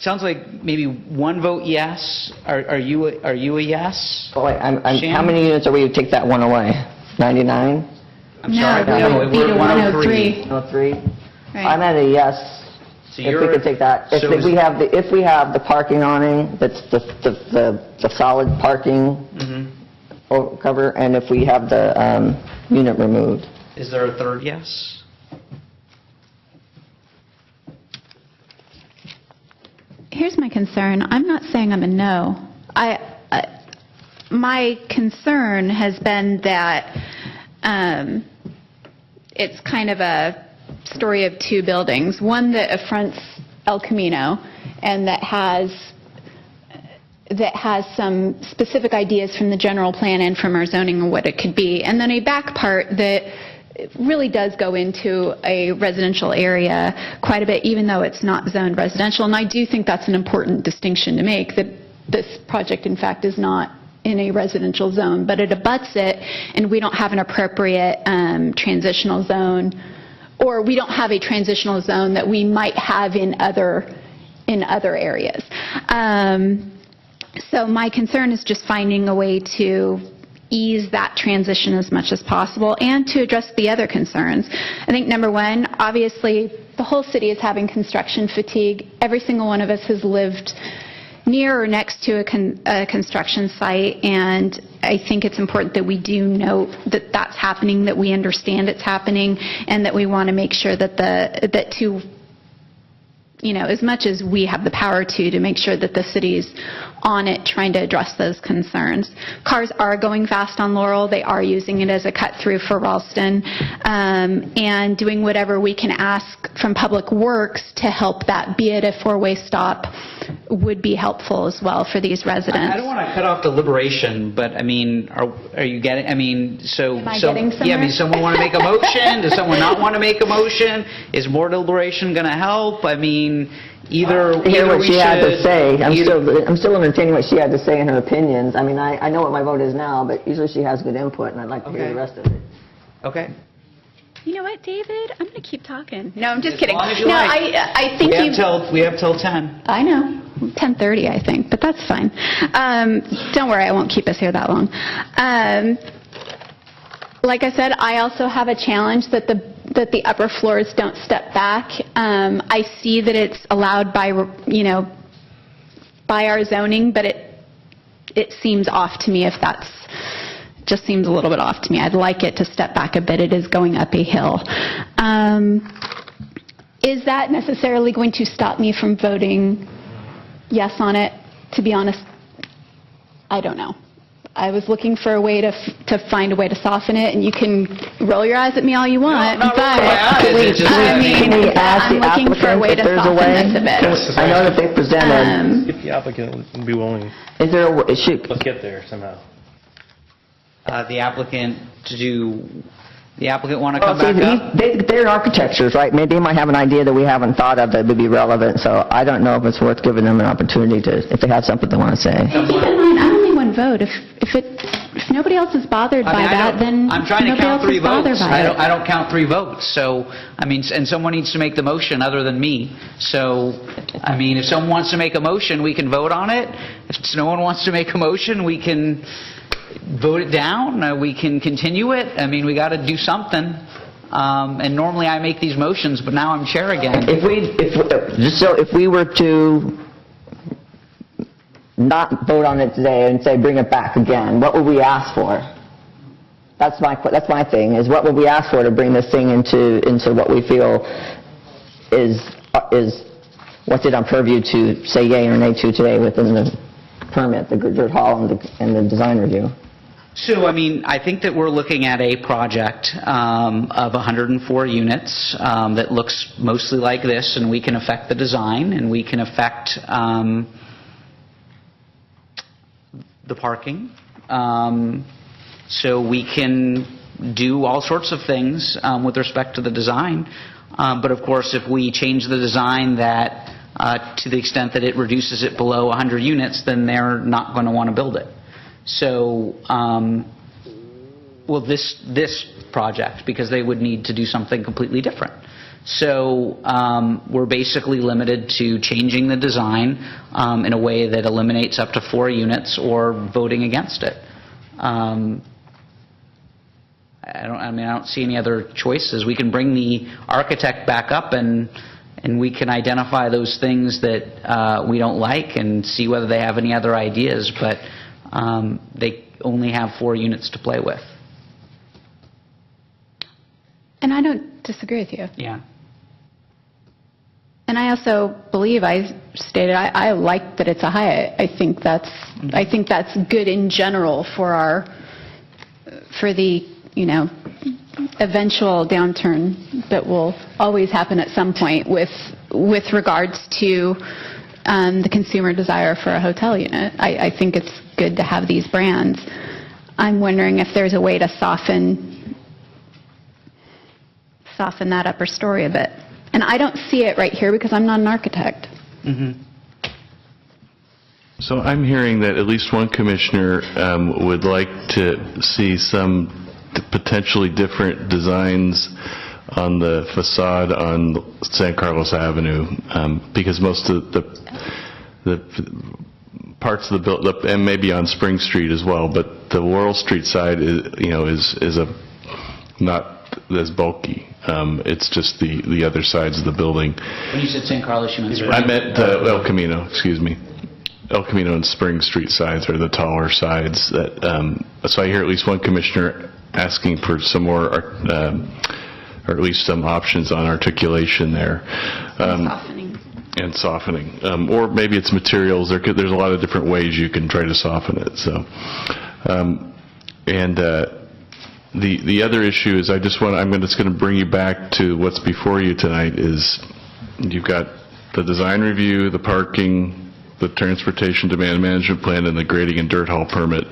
Sounds like maybe one vote yes. Are you a yes? Oh, wait, Shan? how many units are we to take that one away? 99? I'm sorry. No, it would be we're to at 103. 103? Right. I'm at a yes, So if we you're- could take that. If so is- we have the parking awning, that's the solid parking cover, and if we have the unit removed. Is there a third yes? Here's my concern. I'm not saying I'm a no. My concern has been that it's kind of a story of two buildings. One that affronts El Camino and that has some specific ideas from the general plan and from our zoning on what it could be. And then a back part that really does go into a residential area quite a bit, even though it's not zoned residential. And I do think that's an important distinction to make, that this project, in fact, is not in a residential zone, but it abuts it, and we don't have an appropriate transitional zone, or we don't have a transitional zone that we might have in other areas. So my concern is just finding a way to ease that transition as much as possible and to address the other concerns. I think number one, obviously, the whole city is having construction fatigue. Every single one of us has lived near or next to a construction site, and I think it's important that we do note that that's happening, that we understand it's happening, and that we want to make sure that as much as we have the power to make sure that the city's on it trying to address those concerns. Cars are going fast on Laurel. They are using it as a cut-through for Ralston, and doing whatever we can ask from Public Works to help that, be it a four-way stop, would be helpful as well for these residents. I don't want to cut off deliberation, but I mean, are you getting? I mean, so Am I getting somewhere? yeah. I mean, someone want to make a motion? Does someone not want to make a motion? Is more deliberation going to help? I mean, either Hear what we she had to should- say. I'm either- still entertaining what she had to say in her opinions. I mean, I know what my vote is now, but usually she has good input, and I'd like to hear Okay. the rest of it. Okay. You know what, David? I'm going to keep talking. No, I'm just As kidding. long as you No, like. I think we have till 10. I know. 10:30, I think, but that's fine. Don't worry, I won't keep us here that long. Like I said, I also have a challenge that the upper floors don't step back. I see that it's allowed by our zoning, but it seems off to me if that's just seems a little bit off to me. I'd like it to step back a bit. It is going up a hill. Is that necessarily going to stop me from voting yes on it? To be honest, I don't know. I was looking for a way to find a way to soften it, and you can roll your eyes at me all you want, not but rolling my eyes, it's just- Can we ask I'm the looking for a way applicant to if there's a soften way? this a bit. I know that they presented. If the applicant would be willing, Is there a way? let's get there somehow. The applicant want to Well, come back up? they're architectures, right? Maybe they might have an idea that we haven't thought of that would be relevant, so I don't know if it's worth giving them an opportunity if they have something they want to say. Keep in mind, I'm only one vote. If nobody else is bothered I mean, by that, then I'm trying to nobody count else three is bothered votes. by it. I don't count three votes. So, I mean, and someone needs to make the motion other than me. So, I mean, if someone wants to make a motion, we can vote on it. If no one wants to make a motion, we can vote it down. We can continue it. I mean, we got to do something. And normally I make these motions, but now I'm chair again. If we were to not vote on it today and say bring it back again, what would we ask for? That's my thing, is what would we ask for to bring this thing into what we feel is what's it on purview to say yay or nay to today within the permit, the Girdwood Hall and the design review? So, I mean, I think that we're looking at a project of 104 units that looks mostly like this, and we can affect the design, and we can affect the parking. So we can do all sorts of things with respect to the design. But of course, if we change the design that to the extent that it reduces it below 100 units, then they're not going to want to build it. So, well, this project, because they would need to do something completely different. So we're basically limited to changing the design in a way that eliminates up to 4 units or voting against it. I don't see any other choices. We can bring the architect back up and we can identify those things that we don't like and see whether they have any other ideas, but they only have 4 units to play with. And I don't disagree with you. Yeah. And I also believe I stated I like that it's a Hyatt. I think that's good in general for the eventual downturn that will always happen at some point with regards to the consumer desire for a hotel unit. I think it's good to have these brands. I'm wondering if there's a way to soften that upper story a bit. And I don't see it right here because I'm not an architect. So I'm hearing that at least one commissioner would like to see some potentially different designs on the facade on San Carlos Avenue, because most of the parts of the building, and maybe on Spring Street as well, but the Laurel Street side is not as bulky. It's just the other sides of the building. When you said San Carlos, you meant Spring? I meant El Camino, excuse me. El Camino and Spring Street sides are the taller sides. So I hear at least one commissioner asking for some more, or at least some options on articulation there. And softening. Or maybe it's materials. There's a lot of different ways you can try to soften it. So, the other issue is I'm just going to bring you back to what's before you tonight. Is you've got the design review, the parking, the transportation demand management plan, and the grading and dirt haul permit.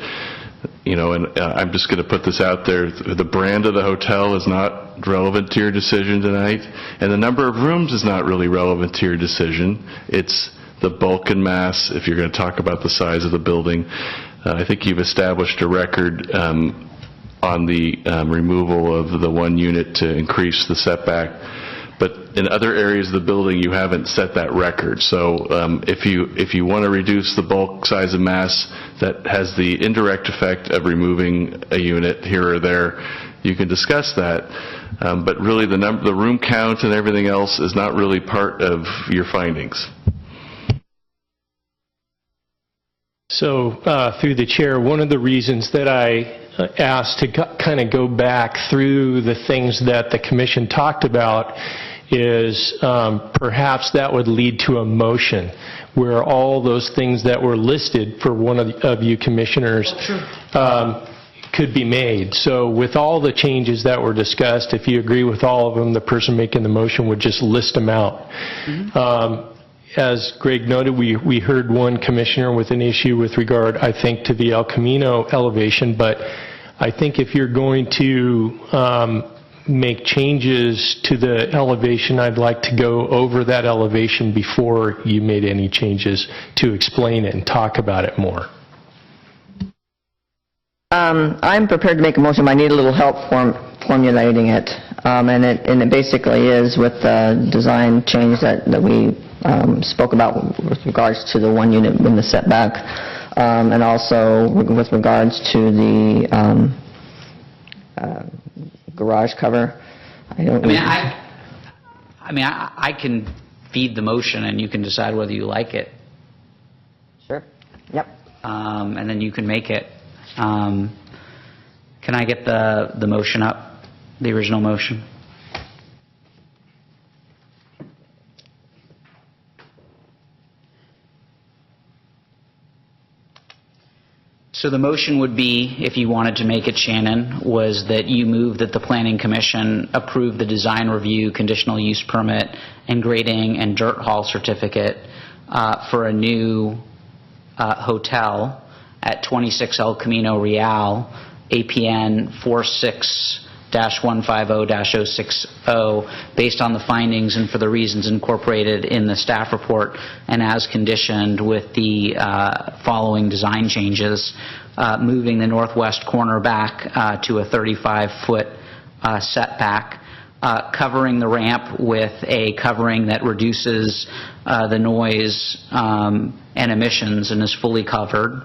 And I'm just going to put this out there. The brand of the hotel is not relevant to your decision tonight, and the number of rooms is not really relevant to your decision. It's the bulk and mass, if you're going to talk about the size of the building. I think you've established a record on the removal of the 1 unit to increase the setback. But in other areas of the building, you haven't set that record. So if you want to reduce the bulk, size, and mass, that has the indirect effect of removing a unit here or there, you can discuss that. But really, the room count and everything else is not really part of your findings. So, through the chair, one of the reasons that I asked to kind of go back through the things that the commission talked about is perhaps that would lead to a motion where all those things that were listed for one of you commissioners could be made. So with all the changes that were discussed, if you agree with all of them, the person making the motion would just list them out. As Greg noted, we heard one commissioner with an issue with regard, I think, to the El Camino elevation, but I think if you're going to make changes to the elevation, I'd like to go over that elevation before you made any changes to explain it and talk about it more. I'm prepared to make a motion, but I need a little help formulating it. And it basically is with the design change that we spoke about with regards to the 1 unit in the setback, and also with regards to the garage cover. I can feed the motion and you can decide whether you like it. Sure. Yep. And then you can make it. Can I get the motion up, the original motion? So the motion would be, if you wanted to make it, Shannon, was that you move that the Planning Commission approve the design review, conditional use permit, and grading and dirt haul certificate for a new hotel at 26 El Camino Real, APN 46-150-060, based on the findings and for the reasons incorporated in the staff report, and as conditioned with the following design changes, moving the northwest corner back to a 35-foot setback, covering the ramp with a covering that reduces the noise and emissions and is fully covered,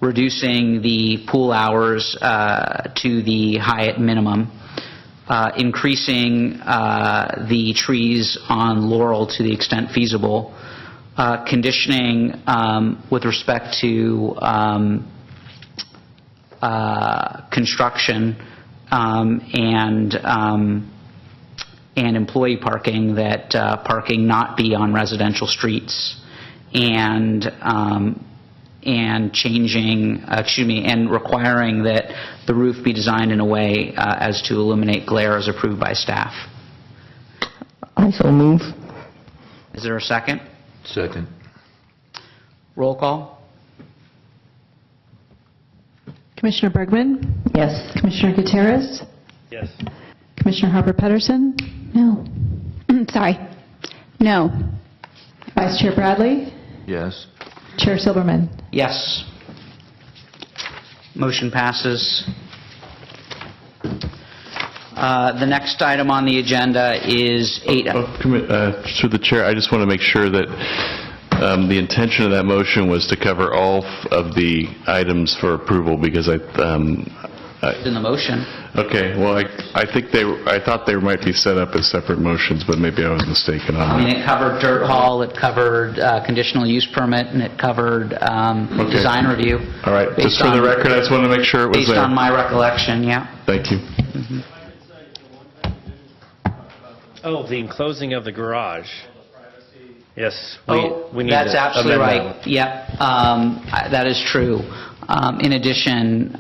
reducing the pool hours to the Hyatt minimum, increasing the trees on Laurel to the extent feasible, conditioning with respect to construction and employee parking, that parking not be on residential streets, and changing, and requiring that the roof be designed in a way as to eliminate glare as approved by staff. I so move. Is there a second? Second. Roll call? Commissioner Bergman? Yes. Commissioner Gutierrez? Yes. Commissioner Harper Pedersen? No. Sorry. No. Vice Chair Bradley? Yes. Chair Silverman? Yes. Motion passes. The next item on the agenda is Through the chair, I just want to make sure that the intention of that motion was to cover all of the items for approval, because in the motion. Okay, well, I thought they might be set up as separate motions, but maybe I was mistaken on that. It covered dirt hall, it covered conditional use permit, and it covered design review. All right, just for the record, I just wanted to make sure it was Based there. on my recollection, yeah. Thank you. Oh, the enclosing of the garage. Yes, we need That's to absolutely amend right. that. Yep, that is true. In addition,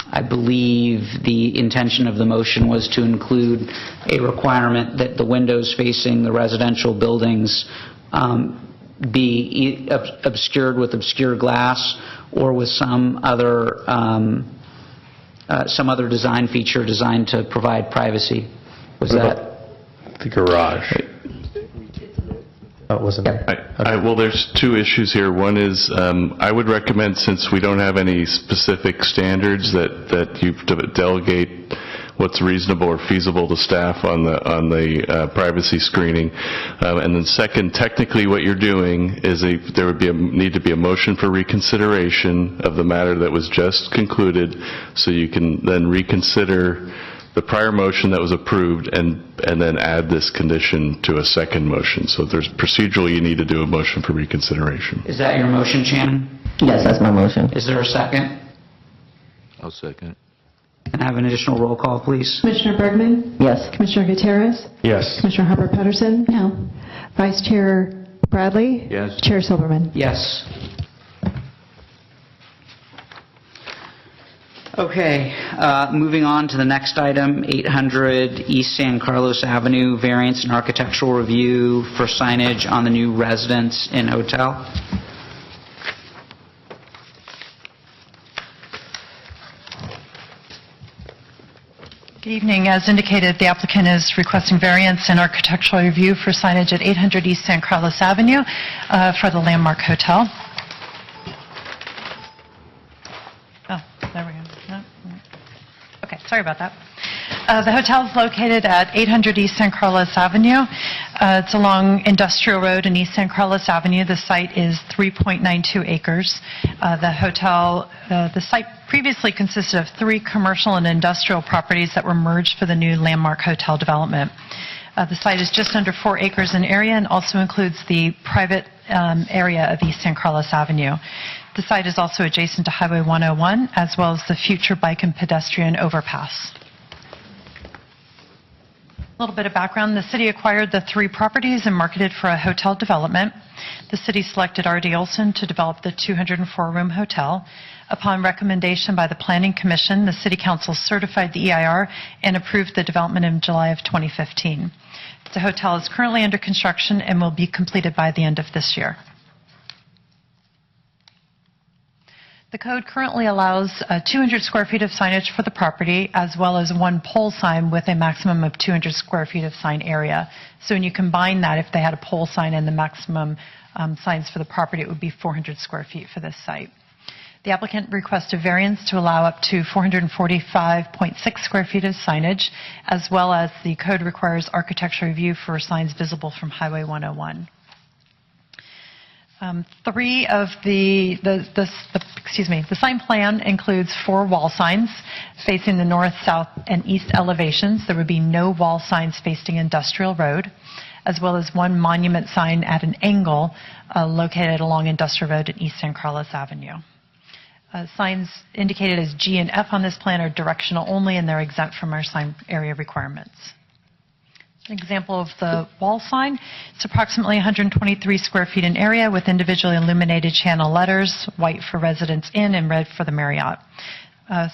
I believe the intention of the motion was to include a requirement that the windows facing the residential buildings be obscured with obscure glass or with some other design feature designed to provide privacy. Was that? The garage. That wasn't there. Well, there's two issues here. One is, I would recommend, since we don't have any specific standards, that you delegate what's reasonable or feasible to staff on the privacy screening. And then second, technically what you're doing is there would need to be a motion for reconsideration of the matter that was just concluded, so you can then reconsider the prior motion that was approved and then add this condition to a second motion. So there's procedurally you need to do a motion for reconsideration. Is that your motion, Shannon? Yes, that's my motion. Is there a second? I'll second. Can I have an additional roll call, please? Commissioner Bergman? Yes. Commissioner Gutierrez? Yes. Commissioner Harper Pedersen? No. Vice Chair Bradley? Yes. Chair Silverman? Yes. Okay, moving on to the next item, 800 East San Carlos Avenue, variance and architectural review for signage on the new residence inn hotel. Good evening. As indicated, the applicant is requesting variance and architectural review for signage at 800 East San Carlos Avenue for the Landmark Hotel. Oh, there we go. No. Okay, sorry about that. The hotel is located at 800 East San Carlos Avenue. It's along Industrial Road and East San Carlos Avenue. The site is 3.92 acres. The site previously consisted of 3 commercial and industrial properties that were merged for the new Landmark Hotel development. The site is just under 4 acres in area and also includes the private area of East San Carlos Avenue. The site is also adjacent to Highway 101, as well as the future bike and pedestrian overpass. A little bit of background. The city acquired the 3 properties and marketed for a hotel development. The city selected R.D. Olson to develop the 204-room hotel. Upon recommendation by the Planning Commission, the City Council certified the EIR and approved the development in July of 2015. The hotel is currently under construction and will be completed by the end of this year. The code currently allows 200 square feet of signage for the property, as well as 1 pole sign with a maximum of 200 square feet of sign area. So when you combine that, if they had a pole sign and the maximum signs for the property, it would be 400 square feet for this site. The applicant requests a variance to allow up to 445.6 square feet of signage, as well as the code requires architecture review for signs visible from Highway 101. The sign plan includes 4 wall signs facing the north, south, and east elevations. There would be no wall signs facing Industrial Road, as well as 1 monument sign at an angle located along Industrial Road and East San Carlos Avenue. Signs indicated as G and F on this plan are directional only, and they're exempt from our sign area requirements. An example of the wall sign, it's approximately 123 square feet in area with individually illuminated channel letters, white for Residence Inn and red for the Marriott.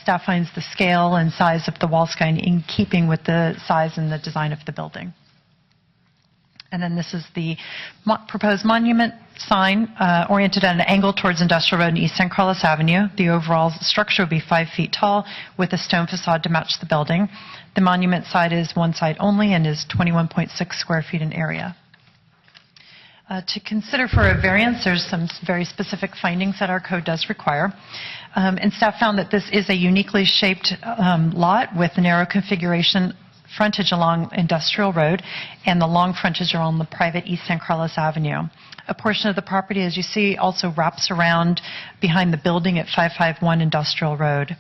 Staff finds the scale and size of the wall sign in keeping with the size and the design of the building. And then this is the proposed monument sign oriented at an angle towards Industrial Road and East San Carlos Avenue. The overall structure would be 5 feet tall with a stone facade to match the building. The monument side is one side only and is 21.6 square feet in area. To consider for a variance, there's some very specific findings that our code does require. And staff found that this is a uniquely shaped lot with a narrow configuration frontage along Industrial Road and the long frontage along the private East San Carlos Avenue. A portion of the property, as you see, also wraps around behind the building at 551 Industrial Road.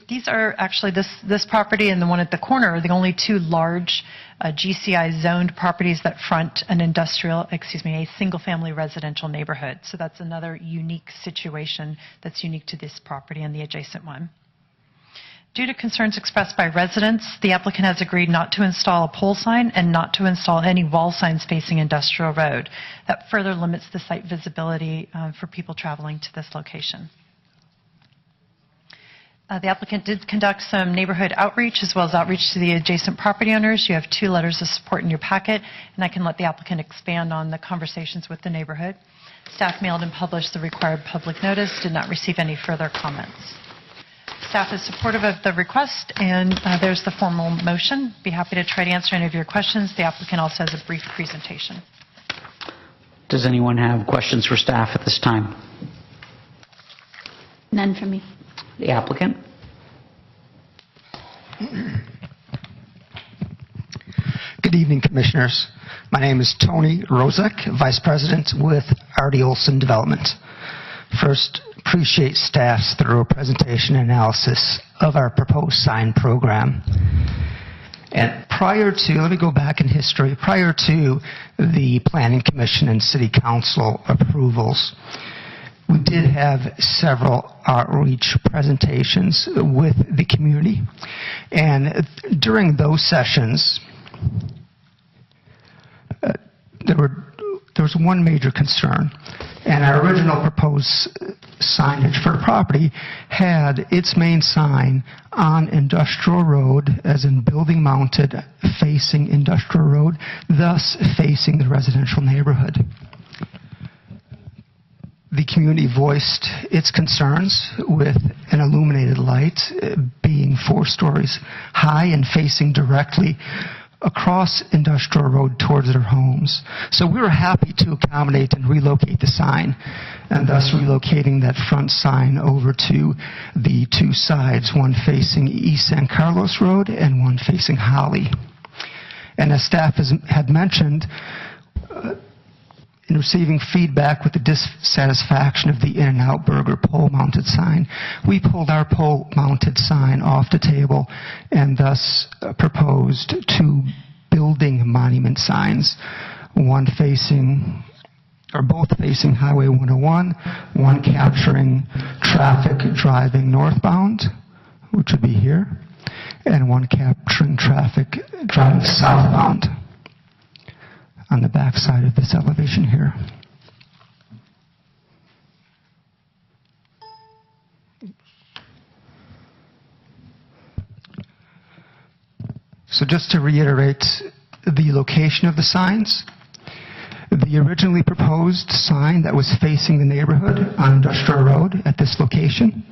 These are actually, this property and the one at the corner are the only 2 large GCI zoned properties that front a single-family residential neighborhood. So that's another unique situation that's unique to this property and the adjacent one. Due to concerns expressed by residents, the applicant has agreed not to install a pole sign and not to install any wall signs facing Industrial Road. That further limits the site visibility for people traveling to this location. The applicant did conduct some neighborhood outreach as well as outreach to the adjacent property owners. You have 2 letters of support in your packet, and I can let the applicant expand on the conversations with the neighborhood. Staff mailed and published the required public notice, did not receive any further comments. Staff is supportive of the request, and there's the formal motion. Be happy to try to answer any of your questions. The applicant also has a brief presentation. Does anyone have questions for staff at this time? None from me. The applicant? Good evening, Commissioners. My name is Tony Rozek, Vice President with R.D. Olson Development. First, appreciate staff's thorough presentation and analysis of our proposed sign program. And let me go back in history, prior to the Planning Commission and City Council approvals, we did have several outreach presentations with the community. And during those sessions, there was one major concern. And our original proposed signage for the property had its main sign on Industrial Road, as in building mounted, facing Industrial Road, thus facing the residential neighborhood. The community voiced its concerns with an illuminated light being 4 stories high and facing directly across Industrial Road towards their homes. So we were happy to accommodate and relocate the sign, and thus relocating that front sign over to the 2 sides, one facing East San Carlos Road and one facing Holly. And as staff had mentioned, in receiving feedback with the dissatisfaction of the In-N-Out Burger pole-mounted sign, we pulled our pole-mounted sign off the table and thus proposed 2 building monument signs, both facing Highway 101, one capturing traffic driving northbound, which would be here, and one capturing traffic driving southbound on the back side of this elevation here. So just to reiterate the location of the signs, the originally proposed sign that was facing the neighborhood on Industrial Road at this location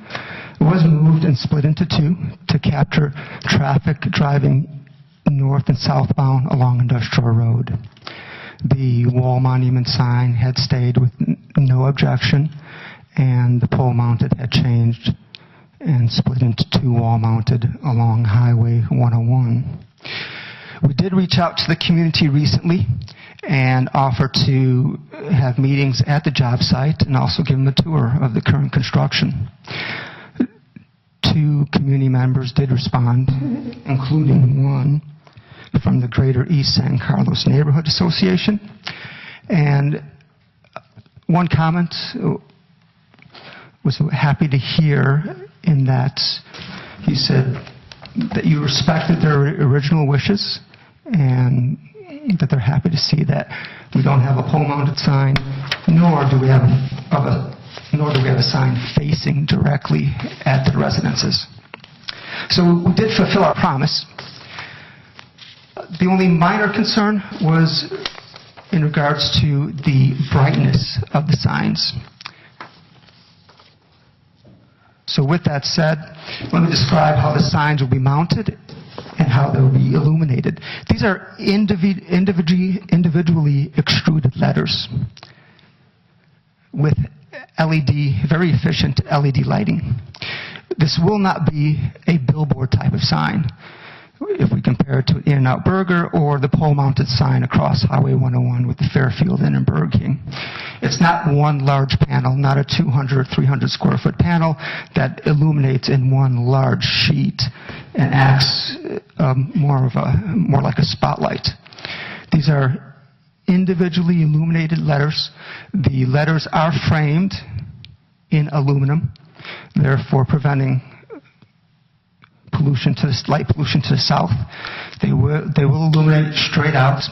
was moved and split into 2 to capture traffic driving north and southbound along Industrial Road. The wall monument sign had stayed with no objection, and the pole-mounted had changed and split into 2 wall-mounted along Highway 101. We did reach out to the community recently and offer to have meetings at the job site and also give them a tour of the current construction. 2 community members did respond, including one from the Greater East San Carlos Neighborhood Association. And one comment was happy to hear in that he said that you respected their original wishes and that they're happy to see that we don't have a pole-mounted sign, nor do we have a sign facing directly at the residences. So we did fulfill our promise. The only minor concern was in regards to the brightness of the signs. So with that said, let me describe how the signs will be mounted and how they'll be illuminated. These are individually extruded letters with LED, very efficient LED lighting. This will not be a billboard type of sign if we compare it to an In-N-Out Burger or the pole-mounted sign across Highway 101 with the Fairfield Inn in Burger King. It's not one large panel, not a 200 or 300 square foot panel that illuminates in one large sheet and acts more like a spotlight. These are individually illuminated letters. The letters are framed in aluminum, therefore preventing light pollution to the south. They will illuminate straight out.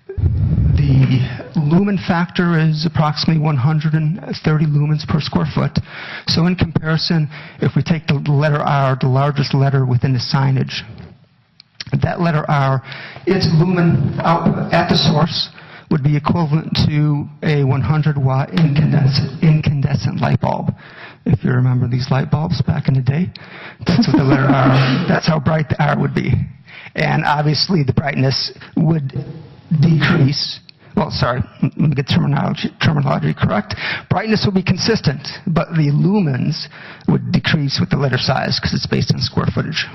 The lumen factor is approximately 130 lumens per square foot. So in comparison, if we take the letter R, the largest letter within the signage, that letter R, its lumen output at the source would be equivalent to a 100-watt incandescent light bulb. If you remember these light bulbs back in the day, that's what the letter R, that's how bright the R would be. And obviously the brightness would decrease. Well, sorry, let me get terminology correct. Brightness will be consistent, but the lumens would decrease with the letter size because it's based on square footage.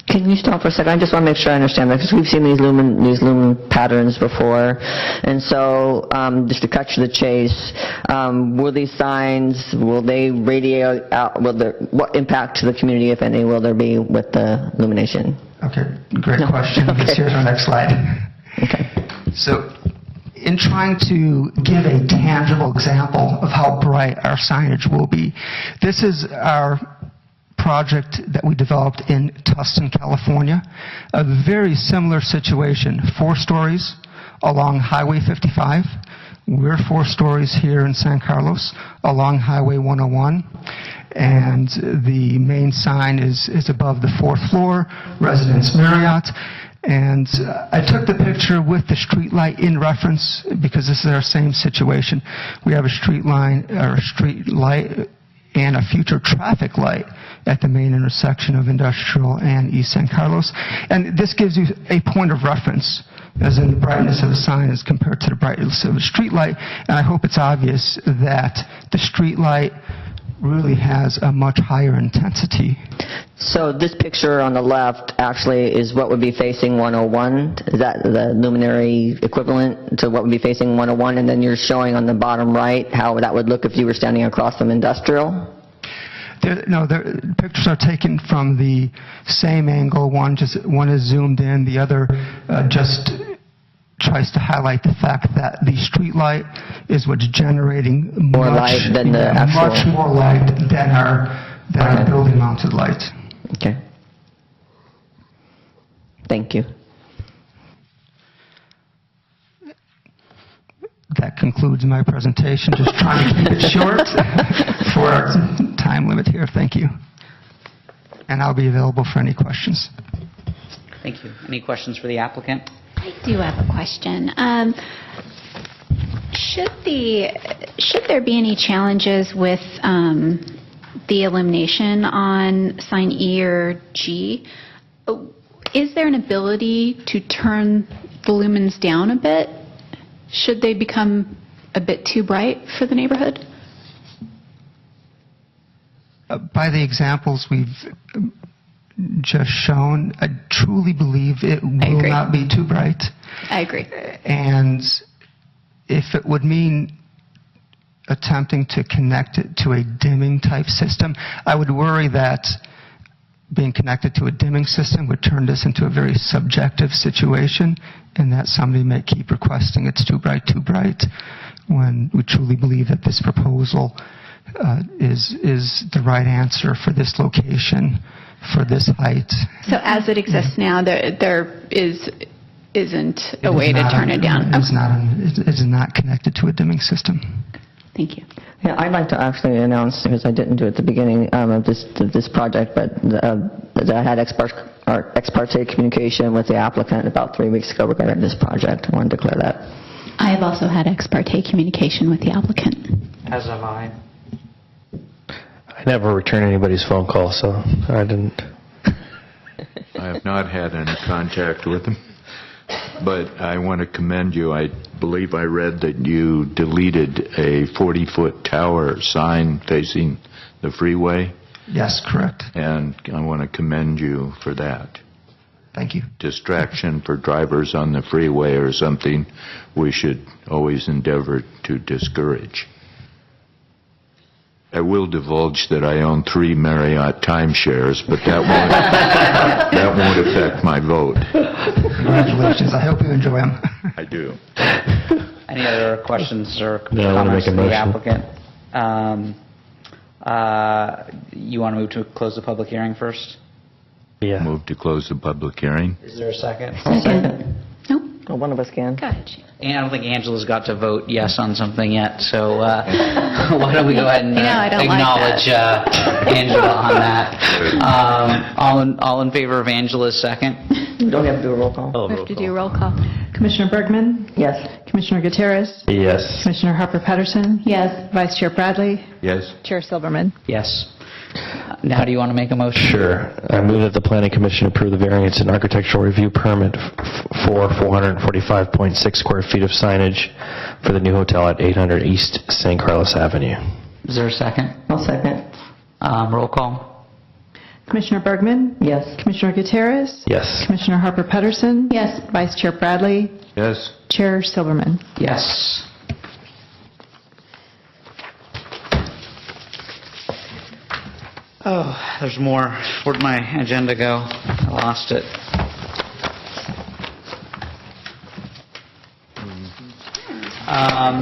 Can you stop for a second? I just want to make sure I understand that, because we've seen these lumen patterns before. And so, just to cut to the chase, will these signs, will they radiate out, what impact to the community, if any, will there be with the illumination? Okay, great question. Okay. Here's our next slide. Okay. So, in trying to give a tangible example of how bright our signage will be, this is our project that we developed in Tustin, California. A very similar situation, 4 stories along Highway 55. We're 4 stories here in San Carlos along Highway 101. And the main sign is above the 4th floor, Residence Marriott. And I took the picture with the street light in reference because this is our same situation. We have a street light and a future traffic light at the main intersection of Industrial and East San Carlos. And this gives you a point of reference, as in the brightness of a sign as compared to the brightness of a street light. And I hope it's obvious that the street light really has a much higher intensity. So this picture on the left actually is what would be facing 101? Is that the luminary equivalent to what would be facing 101? And then you're showing on the bottom right how that would look if you were standing across from Industrial? The pictures are taken from the same angle. One is zoomed in, the other just tries to highlight the fact that the street light is what's generating more light than the actual... much more light than our building-mounted light. Okay. Thank you. That concludes my presentation. Just trying to keep it short for our time limit here. Thank you. And I'll be available for any questions. Thank you. Any questions for the applicant? I do have a question. Should there be any challenges with the illumination on sign E or G? Is there an ability to turn the lumens down a bit? Should they become a bit too bright for the neighborhood? By the examples we've just shown, I truly believe it will agree. not be too bright. I agree. And if it would mean attempting to connect it to a dimming type system, I would worry that being connected to a dimming system would turn this into a very subjective situation, and that somebody may keep requesting it's too bright, when we truly believe that this proposal is the right answer for this location, for this height. So as it exists now, there isn't a way to turn it down. It is not connected to a dimming system. Thank you. Yeah, I'd like to actually announce, because I didn't do it at the beginning of this project, but that I had ex parte communication with the applicant about 3 weeks ago regarding this project. I wanted to declare that. I have also had ex parte communication with the applicant. As have I. I never return anybody's phone call, so I didn't. I have not had any contact with them, but I want to commend you. I believe I read that you deleted a 40-foot tower sign facing the freeway. Yes, correct. And I want to commend you for that. Thank you. Distraction for drivers on the freeway or something we should always endeavor to discourage. I will divulge that I own 3 Marriott timeshares, but that won't affect my vote. Congratulations. I hope you enjoy them. I do. Any other questions or No, I wanna comments make a from the motion. applicant? You want to move to close the public hearing first? Yeah. Move to close the public hearing. Is there a second? Second. Nope. Oh, one of us can. Go ahead, Sheila. And I don't think Angela's got to vote yes on something yet, so why don't we go ahead and I don't like acknowledge Angela on that. All in favor of Angela's second? Don't we have to do a roll call? We have to do a roll call. Commissioner Bergman? Yes. Commissioner Gutierrez? Yes. Commissioner Harper-Patterson? Yes. Vice Chair Bradley? Yes? Chair Silverman? Yes. Now, do you want to make a motion? Sure. I move that the Planning Commission approve the variance and architectural review permit for 445.6 square feet of signage for the new hotel at 800 East San Carlos Avenue. Is there a second? I'll second. Roll call? Commissioner Bergman? Yes. Commissioner Gutierrez? Yes. Commissioner Harper-Patterson? Yes. Vice Chair Bradley? Yes? Chair Silverman? Yes. Oh, there's more. Where'd my agenda go? I lost it.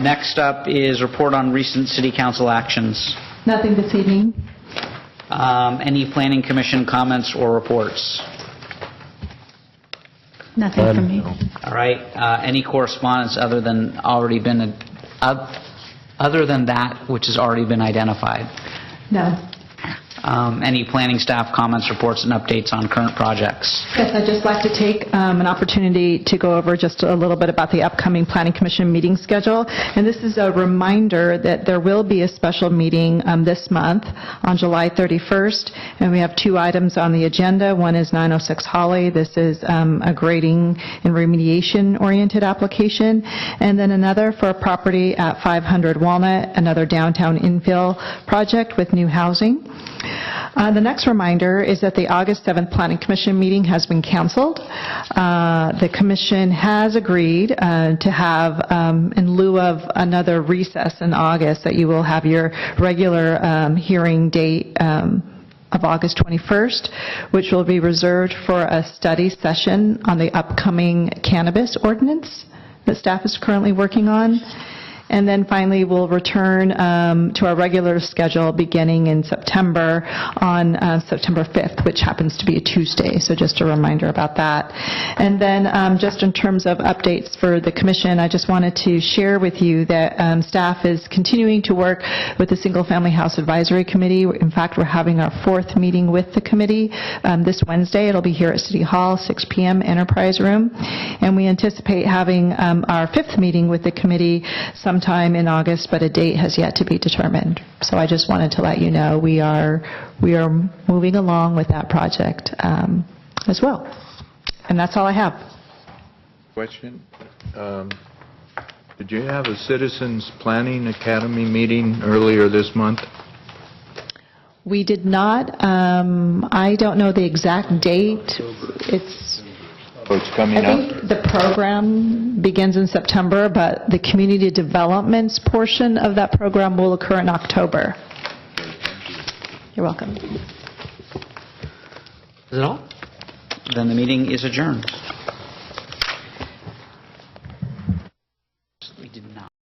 Next up is report on recent city council actions. Nothing this evening. Any planning commission comments or reports? Nothing from me. All right. Any correspondence other than that which has already been identified? No. Any planning staff comments, reports, and updates on current projects? Yes, I'd just like to take an opportunity to go over just a little bit about the upcoming Planning Commission meeting schedule. And this is a reminder that there will be a special meeting this month on July 31st. And we have 2 items on the agenda. One is 906 Holly. This is a grading and remediation-oriented application. And then another for a property at 500 Walnut, another downtown infill project with new housing. The next reminder is that the August 7th Planning Commission meeting has been canceled. The Commission has agreed to have, in lieu of another recess in August, that you will have your regular hearing date of August 21st, which will be reserved for a study session on the upcoming cannabis ordinance that staff is currently working on. And then finally, we'll return to our regular schedule beginning in September on September 5th, which happens to be a Tuesday. So just a reminder about that. And then just in terms of updates for the Commission, I just wanted to share with you that staff is continuing to work with the Single Family House Advisory Committee. In fact, we're having our 4th meeting with the committee this Wednesday. It'll be here at City Hall, 6 p.m. Enterprise Room. And we anticipate having our 5th meeting with the committee sometime in August, but a date has yet to be determined. So I just wanted to let you know we are moving along with that project as well. And that's all I have. Question. Did you have a Citizens Planning Academy meeting earlier this month? We did not. I don't know the exact date. It's coming I think the program begins in September, but the community developments portion of that program will occur in October. You're welcome. Is it all? Then the meeting is adjourned.